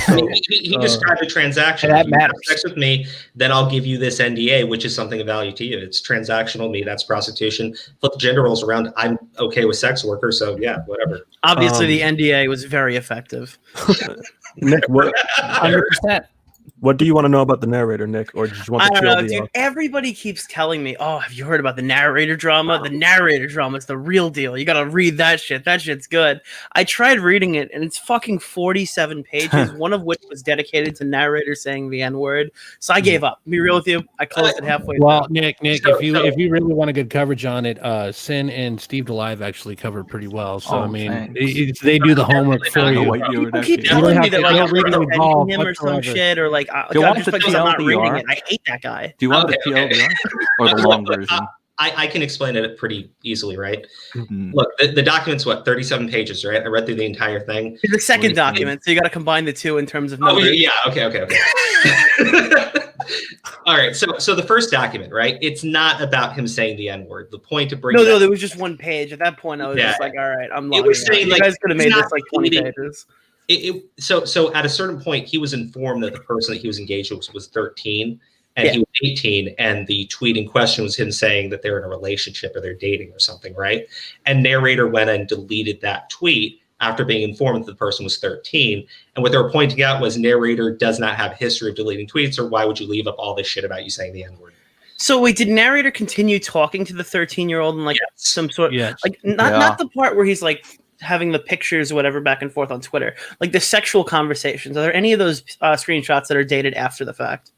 I mean, he described a transaction. That If you have matters. sex with me, then I'll give you this NDA, which is something of value to you. It's transactional. Me, that's prostitution. Flip the gender roles around. I'm okay with sex workers, so yeah, whatever. Obviously, the NDA was very effective. Nick, what 100%. what do you want to know about the narrator, Nick, or did you want I the don't know, TLDR? dude. Everybody keeps telling me, "Oh, have you heard about the narrator drama? The narrator drama is the real deal. You gotta read that shit. That shit's good." I tried reading it, and it's fucking 47 pages, one of which was dedicated to narrator saying the N-word. So I gave up. Be real with you, I closed it halfway Well, through. Nick, if you really want a good coverage on it, Sin and Steve DeLive actually covered pretty well. So Oh, I mean, thanks. they do the homework for No you. white viewer People keep actually. telling me have that to- like you I'm don't really defending involve him or some whatsoever. shit, or like Do you want just the because I'm not reading TLDR? it. I hate that guy. Do you want the Okay. TLDR or the long version? I can explain it pretty easily, right? Mhm. Look, the document's what, 37 pages, right? I read through the entire thing. It's the second 47. document, so you got to combine the two in terms of Oh numbers. yeah, okay. All right, so the first document, right? It's not about him saying the N-word. The point to bring No, there was just one page. At that point, I was Yeah. just like, all right, I'm It logging was out. saying, You like, guys could have he's made this not like 20 tweeting- pages. So at a certain point, he was informed that the person that he was engaged with was 13 and Yeah. he was 18, and the tweet in question was him saying that they're in a relationship or they're dating or something, right? And narrator went and deleted that tweet after being informed that the person was 13. And what they were pointing out was narrator does not have a history of deleting tweets, or why would you leave up all this shit about you saying the N-word? So wait, did narrator continue talking to the 13-year-old in like some sort, Yes. like not the part where he's like having the pictures or whatever back and forth on Twitter, like the sexual conversations? Are there any of those screenshots that are dated after the fact?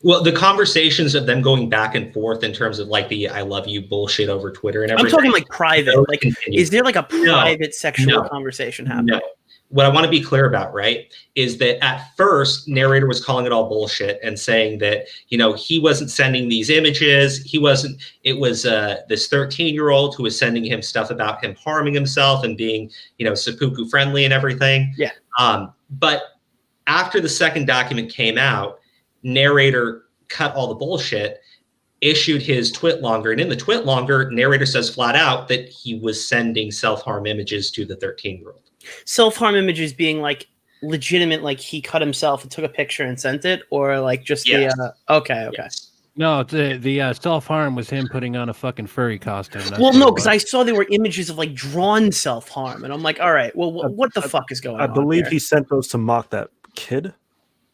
Well, the conversations of them going back and forth in terms of like the "I love you" bullshit over Twitter and I'm everything. talking like private. Those Like, continue. is there like a No. private sexual No. conversation happening? No. What I want to be clear about, right, is that at first, narrator was calling it all bullshit and saying that, you know, he wasn't sending these images. He wasn't. It was this 13-year-old who was sending him stuff about him harming himself and being, you know, seppuku friendly and everything. Yeah. But after the second document came out, narrator cut all the bullshit, issued his twit longer, and in the twit longer, narrator says flat out that he was sending self-harm images to the 13-year-old. Self-harm images being like legitimate, like he cut himself and took a picture and sent it, or like just Yes. the okay. Yes. No, the self-harm was him putting on a fucking furry costume. That's Well, what no, it because was. I saw there were images of like drawn self-harm, and I'm like, all right, well, what the fuck is going I on? believe here? he sent those to mock that kid.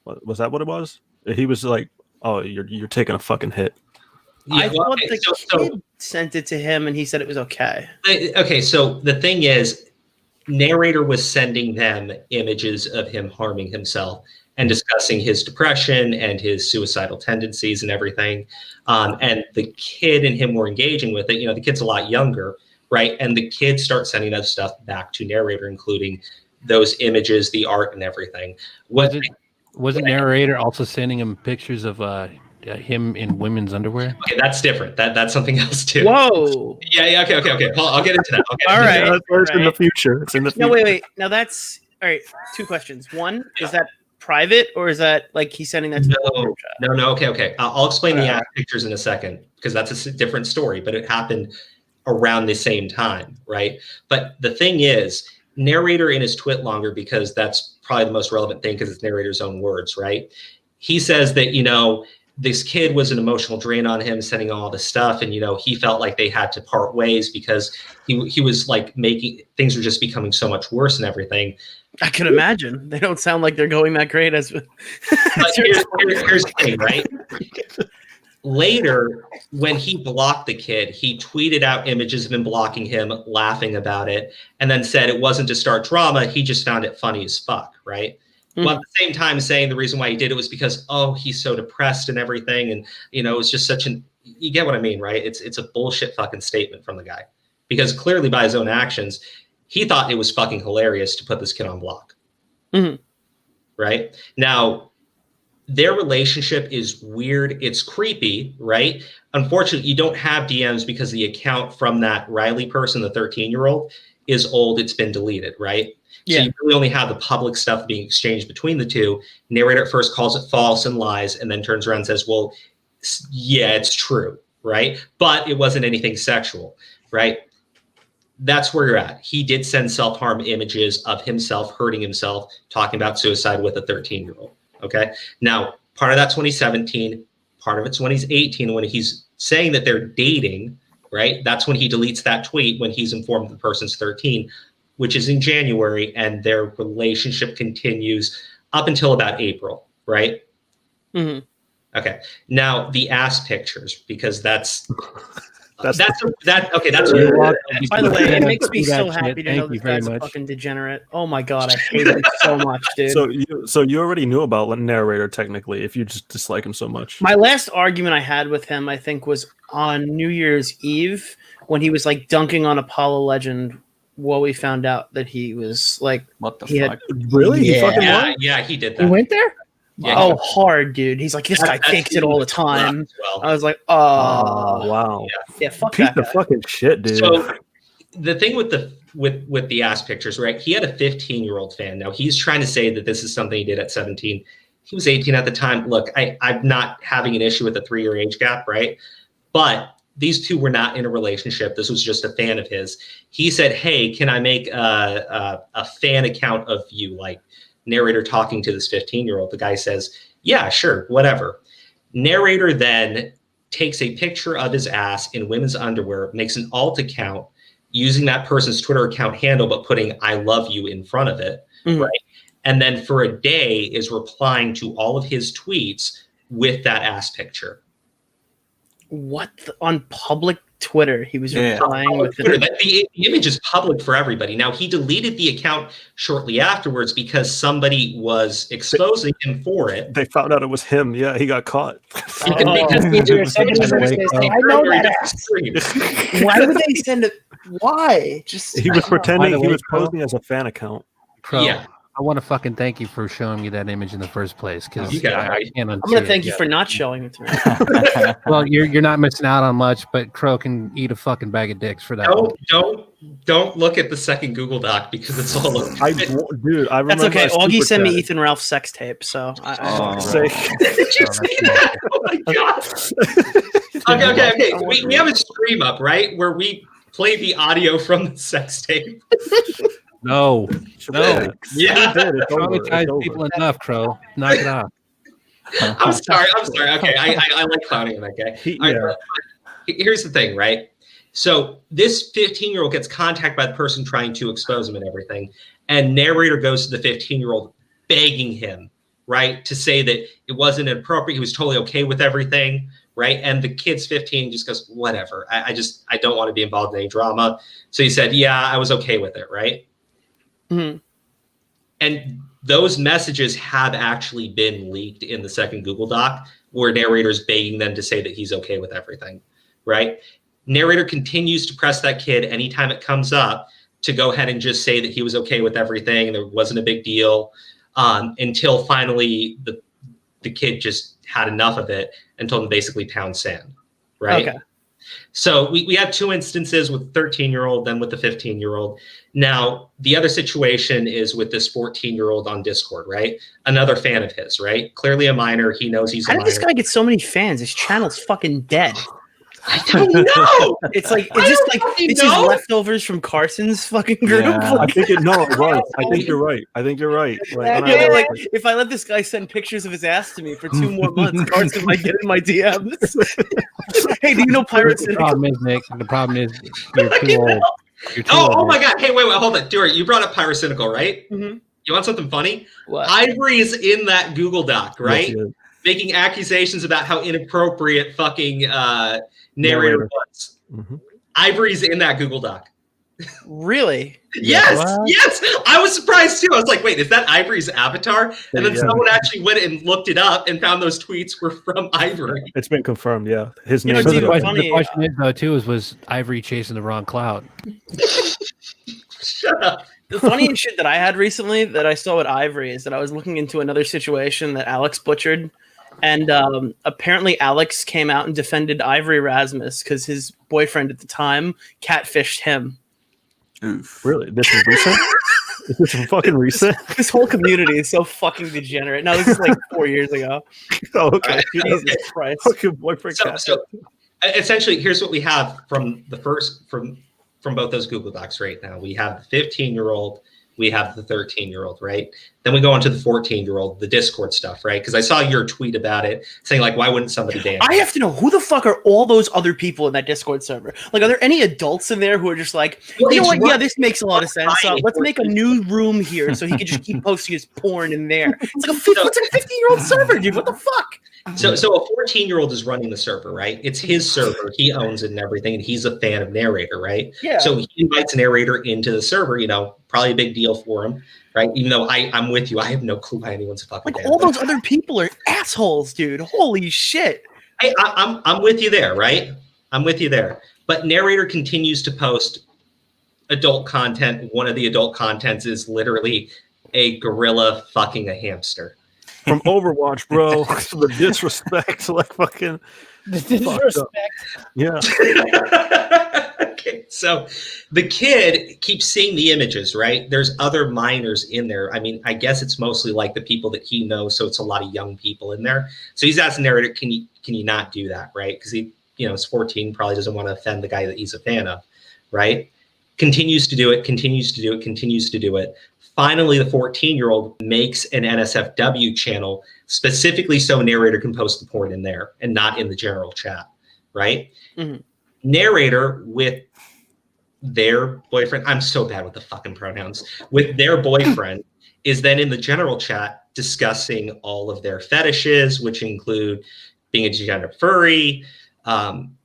Was that what it was? He was like, "Oh, you're taking a fucking hit." I well, thought okay, the kid sent it to him, and he said it was okay. Okay, so the thing is, narrator was sending them images of him harming himself and discussing his depression and his suicidal tendencies and everything. And the kid and him were engaging with it. You know, the kid's a lot younger, right? And the kid starts sending that stuff back to narrator, including those images, the art, and everything. Wasn't narrator also sending him pictures of him in women's underwear? Okay, that's different. That's something else too. Whoa! Yeah. Okay. I'll get into that. All right. Yeah, it's in the right. future. It's in the future. No, wait. Now that's all right. Two questions. One, is that private, or is that like he's sending that to the group chat? No. Okay. I'll explain the Alright. ass pictures in a second because that's a different story, but it happened around the same time, right? But the thing is, narrator in his twit longer, because that's probably the most relevant thing because it's narrator's own words, right? He says that, you know, this kid was an emotional drain on him, sending all this stuff, and, you know, he felt like they had to part ways because he was like making things were just becoming so much worse and everything. I can imagine. They don't sound like they're going that great as. But here's the thing, right? Later, when he blocked the kid, he tweeted out images of him blocking him, laughing about it, and then said it wasn't to start drama. He just found it funny as fuck, right? Mhm. Well, at the same time, saying the reason why he did it was because, oh, he's so depressed and everything, and you know, it's just such an. You get what I mean, right? It's a bullshit fucking statement from the guy, because clearly by his own actions, he thought it was fucking hilarious to put this kid on block. Mhm. Right now. Their relationship is weird. It's creepy, right? Unfortunately, you don't have DMs because the account from that Riley person, the 13-year-old, is old. It's been deleted, right? Yeah. So you really only have the public stuff being exchanged between the two. Narrator at first calls it false and lies, and then turns around and says, well, yeah, it's true, right? But it wasn't anything sexual, right? that's where you're at. He did send self-harm images of himself hurting himself, talking about suicide with a 13-year-old. Okay. Now, part of that's 2017. Part of it's when he's 18, when he's saying that they're dating, right? That's when he deletes that tweet when he's informed the person's 13, which is in January, and their relationship continues up until about April, right? Mm-hmm. Okay. Now the ass pictures, because that's That's okay. That's You're welcome. By the way, it makes me Do that so shit. happy to Thank know you this very guy's a much. fucking degenerate. Oh my god, I hate him so much, dude. so you already knew about narrator technically if you just dislike him so much. My last argument I had with him, I think, was on New Year's Eve when he was like dunking on Apollo Legend. Well, we found out that he was like, What the He had- fuck? Really? He fucking yeah, won? yeah, he did He that. went there? Yeah, oh, hard, dude. He's like, this guy That's faked it all the time. as well. I was like, Oh, wow. yeah, fuck Piece that of guy. fucking shit, dude. So the thing with the ass pictures, right? He had a 15-year-old fan. Now he's trying to say that this is something he did at 17. He was 18 at the time. Look, I'm not having an issue with a 3-year age gap, right? But these two were not in a relationship. This was just a fan of his. He said, hey, can I make a fan account of you? Like narrator talking to this 15-year-old. The guy says, yeah, sure, whatever. Narrator then takes a picture of his ass in women's underwear, makes an alt account using that person's Twitter account handle, but putting I love you in front of it, Mhm. right? And then for a day is replying to all of his tweets with that ass picture. What on public Twitter? He was Yeah. replying with Twitter, it. the image is public for everybody. Now, he deleted the account shortly afterwards because somebody was exposing him for it. They found out it was him. Yeah, he got caught. Because he Dude, did somebody's it gonna was say, a I know very that different ass. stream. Why would they send it? Why? Just He was pretending. By the He way, was Crow- posing as a fan account. Crow, Yeah. I want to fucking thank you for showing me that image in the first place because You got it, I right? can't unsee I'm gonna it. thank you for not showing it to me. Well, you're not missing out on much, but Crow can eat a fucking bag of dicks for that. Don't look at the second Google Doc because it's all over. Dude, I remember. That's okay. I Augie super sent me chatted. Ethan Ralph's sex tape, so Oh. Say- Did you see that? Oh my god. Okay. We have a stream up, right? Where we play the audio from the sex tape. No. Yeah, Yeah. he did. It's over. It's Traumatize over. people enough, Crow. Knock it off. I'm sorry. Okay, I like clowning on that guy. All right, here's the thing, right? So this 15-year-old gets contacted by the person trying to expose him and everything, and narrator goes to the 15-year-old begging him, right, to say that it wasn't inappropriate. He was totally okay with everything, right? And the kid's 15, just goes, whatever. I don't want to be involved in any drama. So he said, yeah, I was okay with it, right? Mm-hmm. And those messages have actually been leaked in the second Google Doc where narrator's begging them to say that he's okay with everything, right? Narrator continues to press that kid anytime it comes up to go ahead and just say that he was okay with everything and there wasn't a big deal until finally the kid just had enough of it and told him basically pound sand, right? Okay. So we have two instances with 13-year-old, then with the 15-year-old. Now, the other situation is with this 14-year-old on Discord, right? Another fan of his, right? Clearly a minor. He knows he's a How did minor. this guy get so many fans? His channel's fucking dead. I don't know. It's like I it's just don't like fucking it's just know. leftovers from Carson's fucking group. Yeah. I think it. No, it was. I think you're right. Like, Yeah, like if I let this guy send pictures of his ass to me for 2 more months, Carson might get in my DMs. Hey, do you know Pirates? The problem is, Nick, the problem is you're too old. You're too Oh old. my God. Hey, wait, hold on. Stuart, you brought up Pyrocynical, right? Mm-hmm. You want something funny? What? Ivory is in that Google Doc, right? Yes, yes. Making accusations about how inappropriate fucking narrator was. Mm-hmm. Ivory's in that Google Doc. Really? Yes, What? yes. I was surprised too. I was like, wait, is that Ivory's avatar? And then Yeah. someone actually went and looked it up and found those tweets were from Ivory. It's been confirmed. Yeah, his You name. know, So is the dude, in question, there. funny, the question is though too was Ivory chasing the wrong cloud? Shut up. The funny shit that I had recently that I saw with Ivory is that I was looking into another situation that Alex butchered. And apparently Alex came out and defended Ivory Rasmus because his boyfriend at the time catfished him. Oof. Really, this is recent. Is this fucking recent? This whole community is so fucking degenerate. No, this is like 4 years ago. Oh, okay. Jesus Christ. Fucking boyfriend. So essentially, here's what we have from the first from from both those Google Docs right now. We have the 15-year-old, we have the 13-year-old, right? Then we go on to the 14-year-old, the Discord stuff, right? Because I saw your tweet about it saying, like, why wouldn't somebody ban I have to know who the fuck are all those other people in that Discord server? Like, are there any adults in there who are just like, Well, you know it's what? Yeah, right- this makes a lot of sense. fine. Let's make a new room here so he can just keep posting his porn in there. It's like what's a 15-year-old server, dude? What the fuck? So a 14-year-old is running the server, right? It's his server. He owns it and everything, and he's a fan of Narrator, right? Yeah. So he invites Narrator into the server, you know, probably a big deal for him, right? Even though I'm with you, I have no clue why anyone's fucking Like, fan all of it. those other people are assholes, dude. Holy shit. I'm with you there, right? I'm with you there. But Narrator continues to post adult content. One of the adult contents is literally a gorilla fucking a hamster. From Overwatch, bro. The disrespect, like fucking. The disrespect. Yeah. Okay, so the kid keeps seeing the images, right? There's other minors in there. I mean, I guess it's mostly like the people that he knows, so it's a lot of young people in there. So he's asking Narrator, can you not do that, right? Because he, you know, is 14, probably doesn't want to offend the guy that he's a fan of, right? Continues to do it, continues to do it, continues to do it. Finally, the 14-year-old makes an NSFW channel specifically so Narrator can post the porn in there and not in the general chat, right? Mm-hmm. Narrator with their boyfriend, I'm so bad with the fucking pronouns, with their boyfriend is then in the general chat discussing all of their fetishes, which include being a degenerate furry,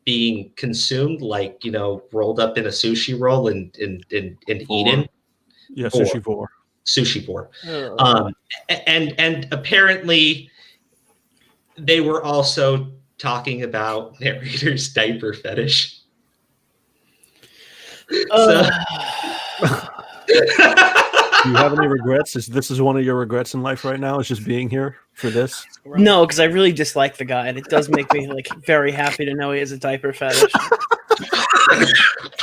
being consumed, like, you know, rolled up in a sushi roll and eaten. Yeah, sushi vor. Sushi vor. And apparently they were also talking about Narrator's diaper fetish. So, Do you have any regrets? This is one of your regrets in life right now? Is just being here for this? No, because I really dislike the guy, and it does make me like very happy to know he has a diaper fetish.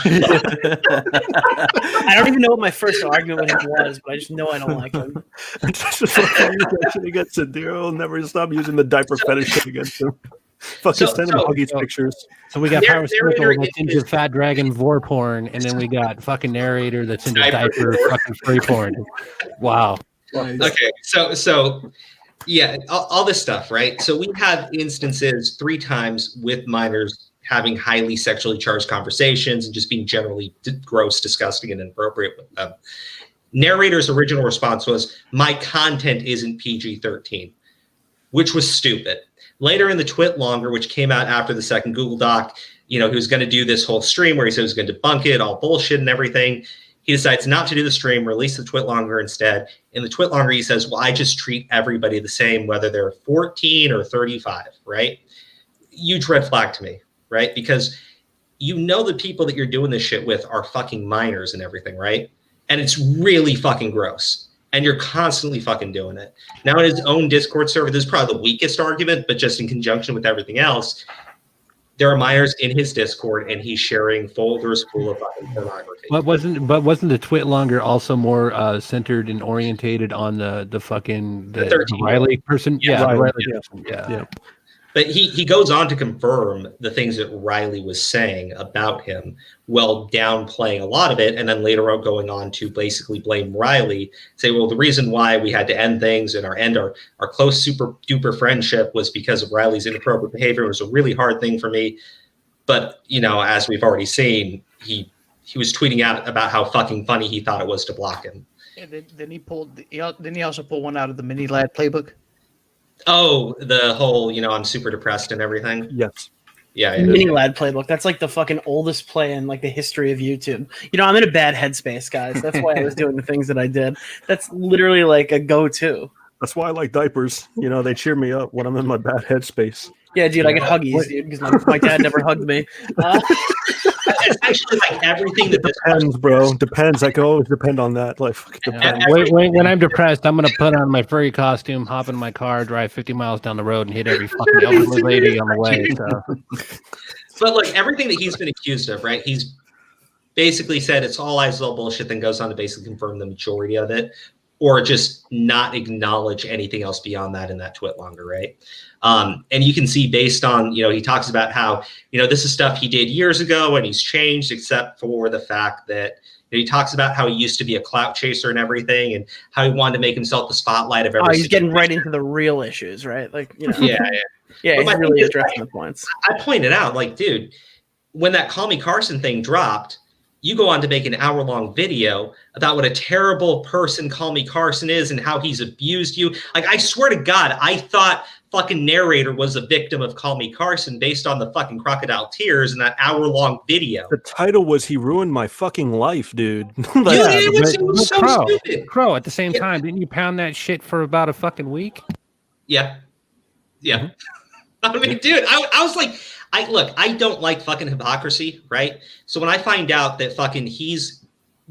I don't even know what my first argument with him was, but I just know I don't like him. He gets a deal. Never stop using the diaper fetish against him. Fucking send him Huggies pictures. So we got Power Circle that's into fat dragon vor porn, and then we got fucking Narrator that's into diaper fucking free porn. Wow. Okay, so yeah, all this stuff, right? So we have instances 3 times with minors having highly sexually charged conversations and just being generally gross, disgusting, and inappropriate with them. Narrator's original response was, my content isn't PG-13, which was stupid. Later in the Twit Longer, which came out after the second Google Doc, you know, he was going to do this whole stream where he said he was going to debunk it, all bullshit and everything. He decides not to do the stream, release the Twit Longer instead. In the Twit Longer, he says, well, I just treat everybody the same, whether they're 14 or 35, right? Huge red flag to me, right? Because you know the people that you're doing this shit with are fucking minors and everything, right? And it's really fucking gross. And you're constantly fucking doing it. Now in his own Discord server, this is probably the weakest argument, but just in conjunction with everything else, there are minors in his Discord, and he's sharing folders full of fucking pornography. But wasn't the Twit Longer also more centered and orientated on the fucking the Riley person? Yeah, Riley person. Yeah. But he goes on to confirm the things that Riley was saying about him, while downplaying a lot of it, and then later on going on to basically blame Riley, say, well, the reason why we had to end things and our close super duper friendship was because of Riley's inappropriate behavior. It was a really hard thing for me. But, you know, as we've already seen, he was tweeting out about how fucking funny he thought it was to block him. And then he also pulled one out of the mini lad playbook. Oh, the whole, you know, I'm super depressed and everything. Yes. Yeah. Mini lad playbook. That's like the fucking oldest play in like the history of YouTube. You know, I'm in a bad headspace, guys. That's why I was doing the things that I did. That's literally like a go-to. That's why I like diapers. You know, they cheer me up when I'm in my bad headspace. Yeah, dude, I get Huggies, dude, because my dad never hugged me. It's actually like everything that depends, bro. Depends. I can always depend on that. Like, depends. When I'm depressed, I'm gonna put on my furry costume, hop in my car, drive 50 miles down the road, and hit every fucking elderly lady on the way. So. But like everything that he's been accused of, right? He's basically said it's all lies, all bullshit. Then goes on to basically confirm the majority of it. or just not acknowledge anything else beyond that in that tweet longer, right? And you can see based on, he talks about how, this is stuff he did years ago and he's changed, except for the fact that he talks about how he used to be a clout chaser and everything, and how he wanted to make himself the spotlight of everything. He's getting right into the real issues, right? Like, Yeah. He's really addressing the points. I pointed out, like, dude, when that Call Me Carson thing dropped, you go on to make an hour-long video about what a terrible person Call Me Carson is and how he's abused you. Like, I swear to God, I thought fucking narrator was a victim of Call Me Carson based on the fucking crocodile tears in that hour-long video. The title was "He Ruined My Fucking Life," dude. It was so stupid. Crow, at the same time, didn't you pound that shit for about a fucking week? Yeah. I mean, dude, I was like, I don't like fucking hypocrisy, right? So when I find out that fucking he's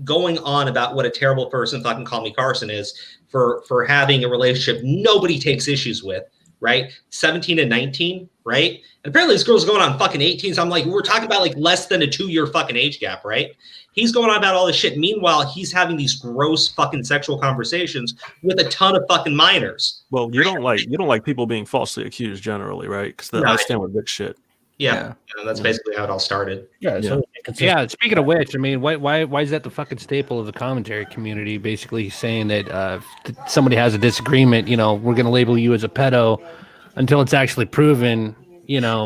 going on about what a terrible person fucking Call Me Carson is for having a relationship nobody takes issues with, right? 17 and 19, right? And apparently this girl's going on fucking 18. So I'm like, we're talking about like less than a 2-year fucking age gap, right? He's going on about all this shit. Meanwhile, he's having these gross fucking sexual conversations with a ton of fucking minors. Well, you don't like people being falsely accused generally, right? Because I stand with big shit. Yeah, that's basically how it all started. Yeah. Speaking of which, I mean, why is that the fucking staple of the commentary community? Basically saying that somebody has a disagreement, we're going to label you as a pedo until it's actually proven.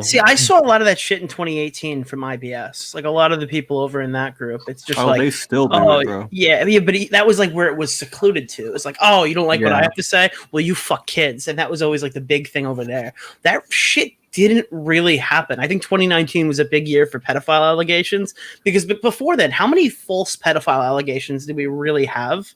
See, I saw a lot of that shit in 2018 from IBS. Like a lot of the people over in that group, it's just they still do it, bro. Yeah, but that was like where it was secluded to. It's like, oh, you don't like what I have to say? Well, you fuck kids, and that was always like the big thing over there. That shit didn't really happen. I think 2019 was a big year for pedophile allegations because before then, how many false pedophile allegations did we really have?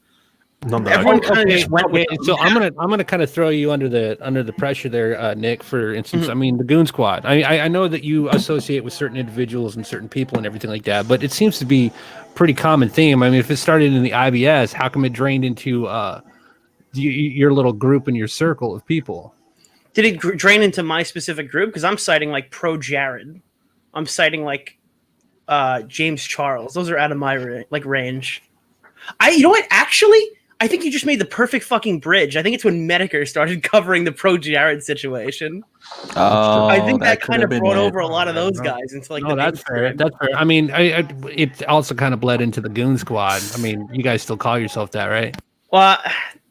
Everyone kind of just went with them. So I'm gonna kind of throw you under the pressure there, Nick. For instance, I mean the Goon Squad. I know that you associate with certain individuals and certain people and everything like that, but it seems to be a pretty common theme. I mean, if it started in the IBS, how come it drained into your little group and your circle of people? Did it drain into my specific group? Because I'm citing like pro Jared. I'm citing like James Charles. Those are out of my range. You know what? Actually, I think you just made the perfect fucking bridge. I think it's when Medicare started covering the pro Jared situation. Oh, I think that kind of brought over a lot of those guys into like. No, that's fair. That's fair. I mean, it also kind of bled into the Goon Squad. I mean, you guys still call yourself that, right? Well,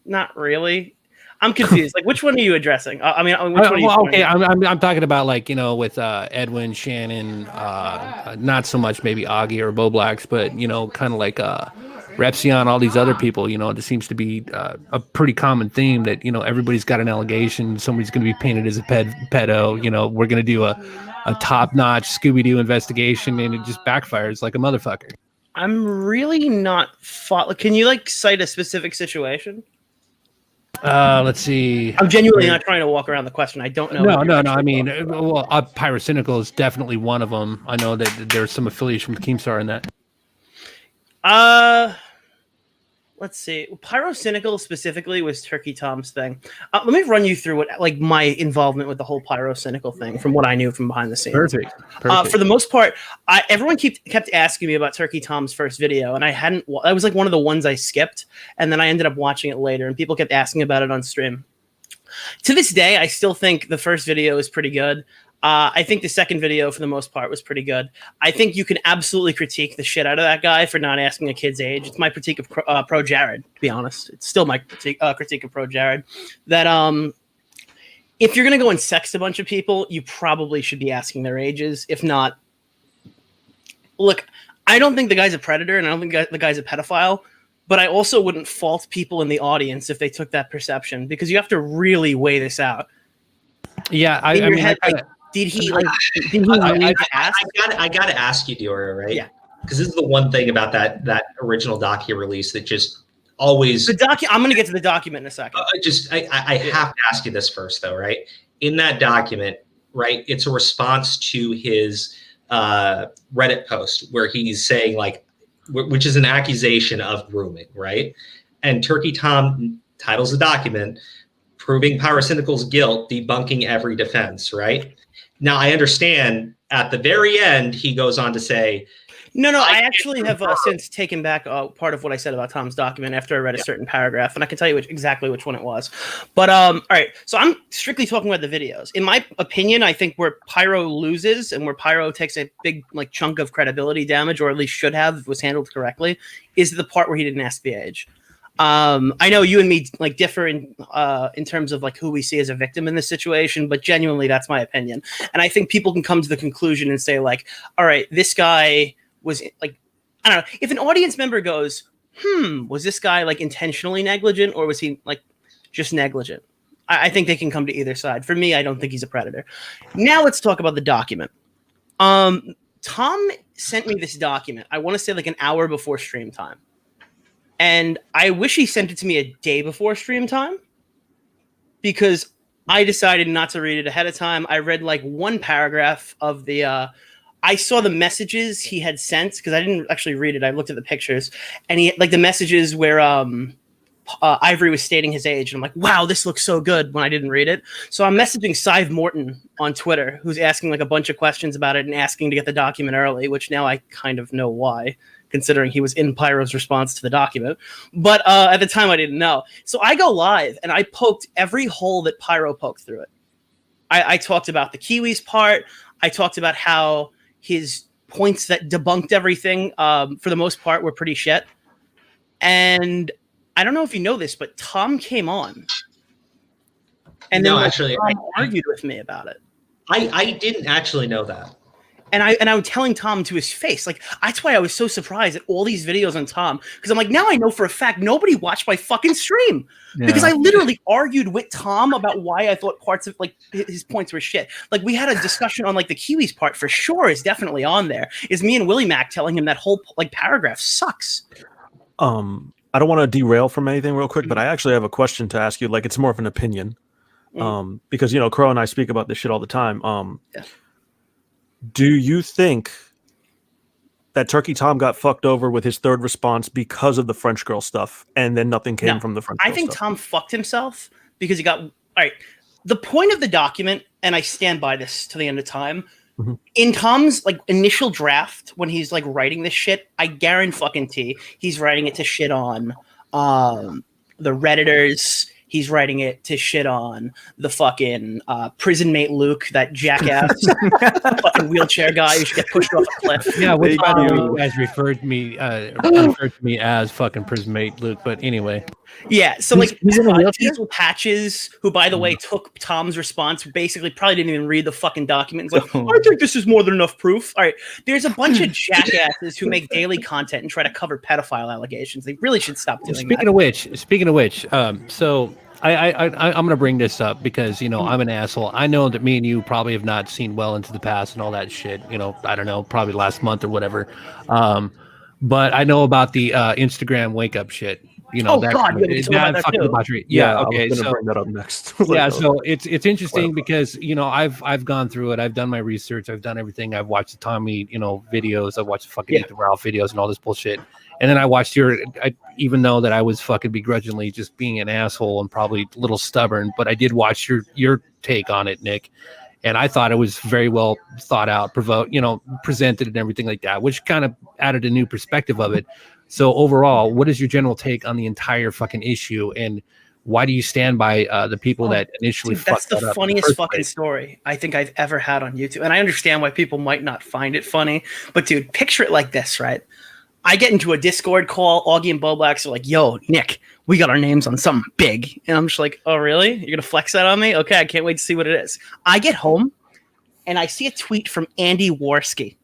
not really. I'm confused. Like, which one are you addressing? I mean, which one are you? Okay, I'm talking about like with Edwin, Shannon, not so much maybe Augie or Bo Blacks, but kind of like Repsion, all these other people. There seems to be a pretty common theme that everybody's got an allegation. Somebody's going to be painted as a pedo. We're going to do a top-notch Scooby-Doo investigation, and it just backfires like a motherfucker. I'm really not. Can you cite a specific situation? Let's see. I'm genuinely not trying to walk around the question. I don't know. No. I mean, Pyrocynical is definitely one of them. I know that there's some affiliation with Keemstar in that. Let's see. Pyrocynical specifically was Turkey Tom's thing. Let me run you through what my involvement with the whole Pyrocynical thing from what I knew from behind the scenes. Perfect. For the most part, everyone kept asking me about Turkey Tom's first video, and I hadn't. That was like one of the ones I skipped, and then I ended up watching it later, and people kept asking about it on stream. To this day, I still think the first video is pretty good. I think the second video, for the most part, was pretty good. I think you can absolutely critique the shit out of that guy for not asking a kid's age. It's my critique of Pro Jared, to be honest. It's still my critique of Pro Jared. That if you're going to go and sext a bunch of people, you probably should be asking their ages. If not, look, I don't think the guy's a predator, and I don't think the guy's a pedophile, but I also wouldn't fault people in the audience if they took that perception, because you have to really weigh this out. Yeah, Did he I gotta ask you, Diora, right? Yeah. Because this is the one thing about that original docu release that just always I'm gonna get to the document in a second. I have to ask you this first though, right? In that document, right, it's a response to his Reddit post where he's saying which is an accusation of grooming, right? And Turkey Tom titles the document "Proving Pyrocynical's Guilt, Debunking Every Defense," right? Now, I understand at the very end, he goes on to say, No, I actually have since taken back part of what I said about Tom's document after I read a certain paragraph, and I can tell you exactly which one it was. But all right, so I'm strictly talking about the videos. In my opinion, I think where Pyro loses and where Pyro takes a big chunk of credibility damage, or at least should have, if it was handled correctly, is the part where he didn't ask the age. I know you and me differ in terms of who we see as a victim in this situation, but genuinely, that's my opinion. And I think people can come to the conclusion and say all right, this guy was I don't know, if an audience member goes, was this guy intentionally negligent, or was he just negligent? I think they can come to either side. For me, I don't think he's a predator. Now let's talk about the document. Tom sent me this document, I want to say an hour before stream time. And I wish he sent it to me a day before stream time, because I decided not to read it ahead of time. I read one paragraph of the I saw the messages he had sent, because I didn't actually read it. I looked at the pictures, and he the messages where Ivory was stating his age, and I'm like, wow, this looks so good, when I didn't read it. So I'm messaging Sive Morton on Twitter, who's asking a bunch of questions about it and asking to get the document early, which now I kind of know why, considering he was in Pyro's response to the document. But at the time, I didn't know. So I go live, and I poked every hole that Pyro poked through it. I talked about the Kiwis part. I talked about how his points that debunked everything, for the most part, were pretty shit. And I don't know if you know this, but Tom came on. And then actually, Tom argued with me about it. I didn't actually know that. And I'm telling Tom to his face, that's why I was so surprised at all these videos on Tom, because I'm now I know for a fact nobody watched my fucking stream, because I literally argued with Tom about why I thought parts of his points were shit. We had a discussion on the Kiwis part, for sure, is definitely on there. Is me and Willie Mac telling him that whole paragraph sucks. I don't want to derail from anything real quick, but I actually have a question to ask you. It's more of an opinion, because Crow and I speak about this shit all the time. Do you think that Turkey Tom got fucked over with his third response because of the French girl stuff, and then nothing came from the French girl I think stuff? Tom fucked himself because he got... All right, the point of the document, and I stand by this to the end of time, in Tom's initial draft, when he's writing this shit, I guarantee he's writing it to shit on the Redditors. He's writing it to shit on the fucking prison mate Luke, that jackass fucking wheelchair guy who should get pushed off a cliff. Yeah, which by the way, you guys referred to me as fucking prison mate Luke, but anyway. Yeah, so he's in a wheelchair? Diesel Patches, who by the way took Tom's response, basically probably didn't even read the fucking document. It's I think this is more than enough proof. All right, there's a bunch of jackasses who make daily content and try to cover pedophile allegations. They really should stop doing Speaking that. Speaking of which, so I'm going to bring this up because, I'm an asshole. I know that me and you probably have not seen well into the past and all that shit, I don't know, probably last month or whatever. But I know about the Instagram wake up shit. God, that fucking debauchery. Yeah, okay. So bring that up next. Yeah, so it's interesting because I've gone through it. I've done my research. I've done everything. I've watched the Tommy videos. I've watched the fucking Ethan Ralph videos and all this bullshit. And then I watched even though that I was fucking begrudgingly just being an asshole and probably a little stubborn, but I did watch your take on it, Nick. And I thought it was very well thought out, presented and everything like that, which kind of added a new perspective of it. So overall, what is your general take on the entire fucking issue, and why do you stand by the people that initially fucked that's that the up funniest fucking story I think I've ever had on YouTube. And I understand why people might not find it funny, but dude, picture it like this, right? I get into a Discord call, Augie and Boblax are like, yo, Nick, we got our names on something big. And I'm just like, oh, really? You're going to flex that on me? Okay, I can't wait to see what it is. I get home, and I see a tweet from Andy Warski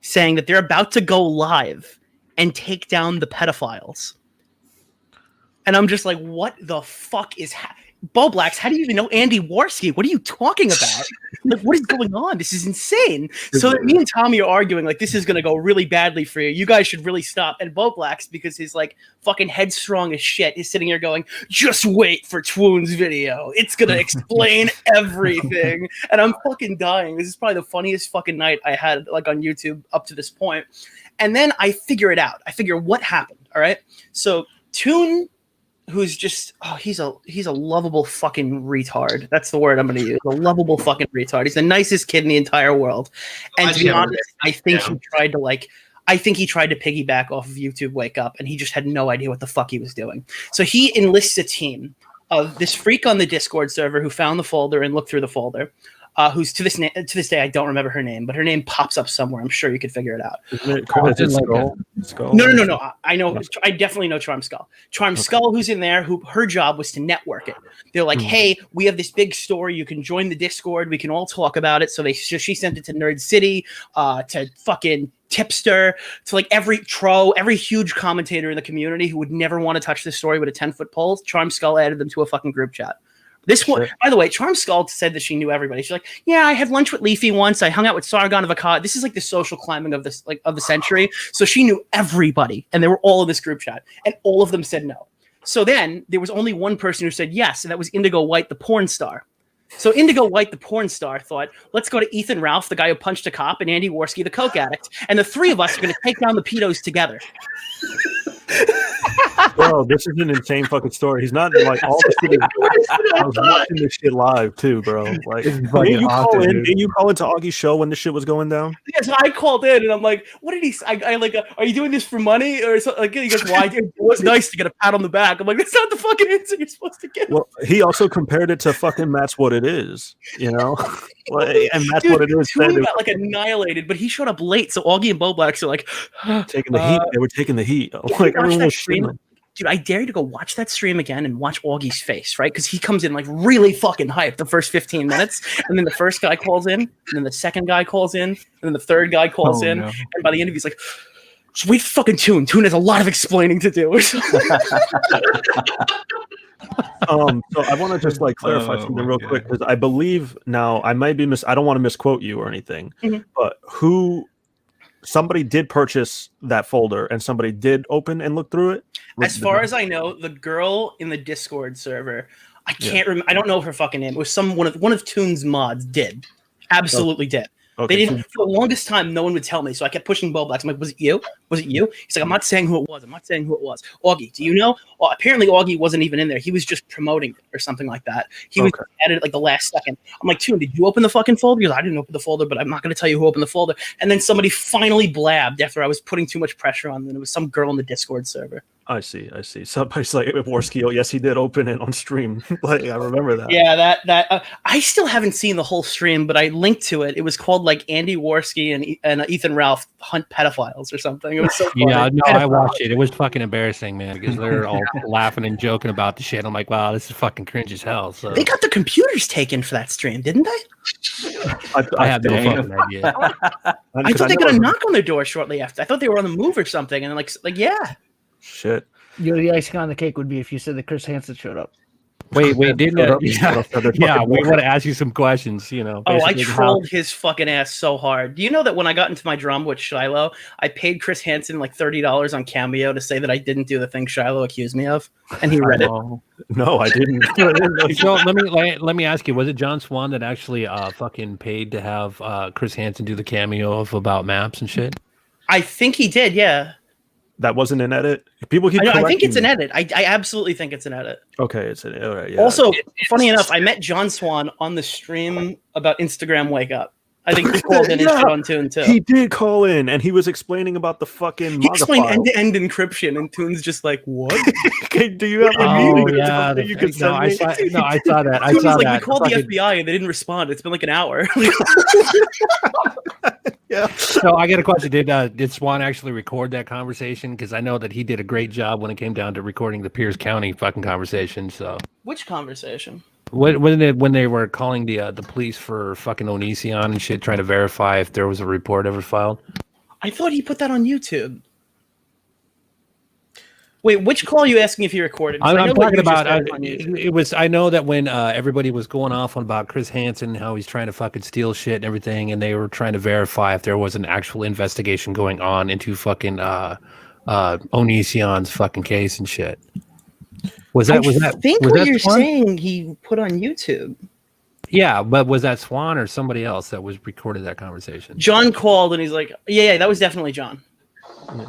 saying that they're about to go live and take down the pedophiles. And I'm just like, what the fuck is Boblax, how do you even know Andy Warski? What are you talking about? What is going on? This is insane. So me and Tommy are arguing this is going to go really badly for you. You guys should really stop. And Boblax, because his fucking headstrong as shit, is sitting here going, just wait for Twoon's video. It's going to explain everything. And I'm fucking dying. This is probably the funniest fucking night I had on YouTube up to this point. And then I figure it out. I figure what happened. All right. So Twoon who's just he's a lovable fucking retard. That's the word I'm going to use. A lovable fucking retard. He's the nicest kid in the entire world. And to be honest, I think he tried to piggyback off of YouTube Wake Up, and he just had no idea what the fuck he was doing. So he enlists a team of this freak on the Discord server who found the folder and looked through the folder. Who's to this day I don't remember her name, but her name pops up somewhere. I'm sure you could figure it out. Skull? No. I know. I definitely know Charm Skull. Charm Skull, who's in there, who her job was to network it. They're like, hey, we have this big story. You can join the Discord. We can all talk about it. So she sent it to Nerd City, to fucking Tipster, to like every huge commentator in the community who would never want to touch this story with a 10-foot pole. Charm Skull added them to a fucking group chat. This one, by the way, Charm Skull said that she knew everybody. She's like, yeah, I had lunch with Leafy once. I hung out with Sargon of Akkad. This is like the social climbing of this, like of the century. So she knew everybody, and they were all in this group chat, and all of them said no. So then there was only one person who said yes, and that was Indigo White, the porn star. So Indigo White, the porn star, thought, let's go to Ethan Ralph, the guy who punched a cop, and Andy Worski, the coke addict, and the three of us are going to take down the pedos together. Bro, this is an insane fucking story. He's not like all the shit. I was watching this shit live too, bro. Like, did you call into Augie's show when this shit was going down? Yes, I called in and I'm like, "What did he say?" I like, "Are you doing this for money or something?" Like, he goes, "Why? It was nice to get a pat on the back." I'm like, "That's not the fucking answer you're supposed to get." Well, he also compared it to fucking That's What It Is, you know. And That's What It Is. He got like annihilated, but he showed up late, so Augie and Bo Blacks are like taking the heat. They were taking the heat. Like everyone was stream. Dude, I dare you to go watch that stream again and watch Augie's face, right? Because he comes in like really fucking hyped the first 15 minutes, and then the first guy calls in, and then the second guy calls in, and then the third guy calls in, and by the end of it, he's like, sweet fucking Toon. Toon has a lot of explaining to do. So I want to just like clarify something real quick, because I believe now I might be I don't want to misquote you or anything, but somebody did purchase that folder and somebody did open and look through it? As far as I know, the girl in the Discord server, I can't remember. I don't know her fucking name. It was one of Toon's mods did. Absolutely did. Okay. They didn't, for the longest time, no one would tell me. So I kept pushing Bo Blacks. I'm like, was it you? Was it you? He's like, I'm not saying who it was. I'm not saying who it was. Augie, do you know? Well, apparently Augie wasn't even in there. He was just promoting it or something like that. He was added it like the last second. I'm like, Toon, did you open the fucking folder? Because I didn't open the folder, but I'm not going to tell you who opened the folder. And then somebody finally blabbed after I was putting too much pressure on them. It was some girl in the Discord server. I see. Somebody's like, Worski, oh, yes, he did open it on stream. Like, I remember that. Yeah, that I still haven't seen the whole stream, but I linked to it. It was called like Andy Worski and Ethan Ralph hunt pedophiles or something. It was so funny. Yeah, no, I watched it. It was fucking embarrassing, man, because they're all laughing and joking about the shit. I'm like, wow, this is fucking cringe as hell. So they got the computers taken for that stream, didn't they? I have no fucking idea. I thought they got a knock on their door shortly after. I thought they were on the move or something, and like yeah. Shit. The icing on the cake would be if you said that Chris Hansen showed up. Wait, didn't yeah, we want to ask you some questions, you know. Oh, I trolled his fucking ass so hard. Do you know that when I got into my drama with Shiloh, I paid Chris Hansen like $30 on Cameo to say that I didn't do the thing Shiloh accused me of, and he read it. No, I didn't. So let me ask you: was it John Swan that actually fucking paid to have Chris Hansen do the cameo of about maps and shit? I think he did. Yeah. That wasn't an edit. People keep. I think it's an edit. I absolutely think it's an edit. Okay, it's an edit. All right, yeah. Also, funny enough, I met John Swan on the stream about Instagram Wake Up. I think he called in and shit on Toon too. He did call in, and he was explaining about the fucking. He explained end-to-end encryption, and Toon's just like, "What? Do you have a meeting? Yeah, you can send me?" I saw that. I saw that. We called the FBI, and they didn't respond. It's been like an hour. Yeah. So I got a question. Did Swan actually record that conversation? Because I know that he did a great job when it came down to recording the Pierce County fucking conversation. So which conversation? When they were calling the police for fucking Onision and shit, trying to verify if there was a report ever filed. I thought he put that on YouTube. Wait, which call are you asking if he recorded? I'm talking about it was. I know that when everybody was going off on about Chris Hansen, how he's trying to fucking steal shit and everything, and they were trying to verify if there was an actual investigation going on into fucking Onision's fucking case and shit. I think what you're saying he put on YouTube. Yeah, but was that Swan or somebody else that was recorded that conversation? John called and he's like, yeah, that was definitely John. Yeah.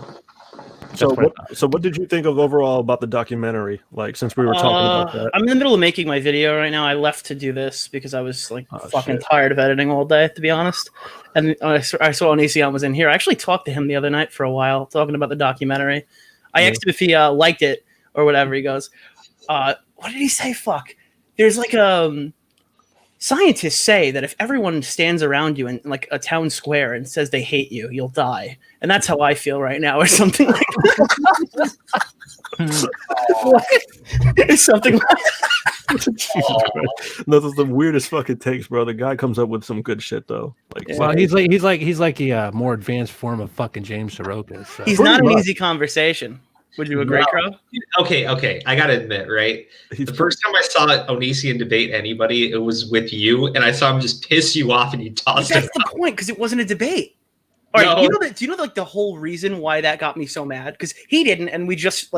So what did you think of overall about the documentary? Like, since we were talking about that, I'm in the middle of making my video right now. I left to do this because I was like fucking tired of editing all day, to be honest. And I saw Onision was in here. I actually talked to him the other night for a while, talking about the documentary. I asked him if he liked it or whatever. He goes, "What did he say? Fuck." There's like scientists say that if everyone stands around you in like a town square and says they hate you, you'll die. And that's how I feel right now, or something like that. It's something like that. Those are the weirdest fucking takes, bro. The guy comes up with some good shit though. Like, well, he's like a more advanced form of fucking James Soroka. So. He's not an easy conversation. Would you agree, Crow? Okay. I gotta admit, right? The first time I saw Onision debate anybody, it was with you, and I saw him just piss you off, and you tossed it. That's the point, because it wasn't a debate. All right, do you know like the whole reason why that got me so mad? Because he didn't, and we just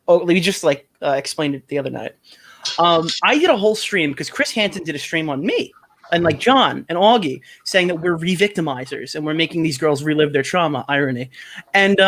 explained it the other night. I did a whole stream because Chris Hansen did a stream on me. And like John and Augie saying that we're re-victimizers and we're making these girls relive their trauma. Irony. And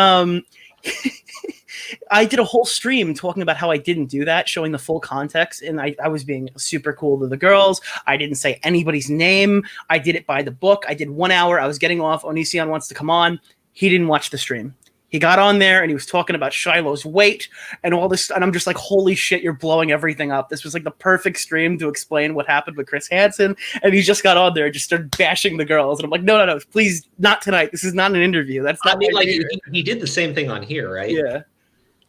I did a whole stream talking about how I didn't do that, showing the full context. And I was being super cool to the girls. I didn't say anybody's name. I did it by the book. I did 1 hour. I was getting off. Onision wants to come on. He didn't watch the stream. He got on there and he was talking about Shiloh's weight and all this. And I'm just like, holy shit, you're blowing everything up. This was like the perfect stream to explain what happened with Chris Hansen. And he just got on there and just started bashing the girls. And I'm like, no, please, not tonight. This is not an interview. That's not. I mean, like he did the same thing on here, right? Yeah.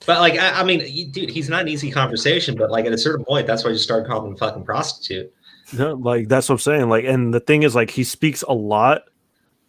But like, I mean, dude, he's not an easy conversation. But like at a certain point, that's why you start calling him a fucking prostitute. No, like that's what I'm saying. Like, and the thing is, like, he speaks a lot.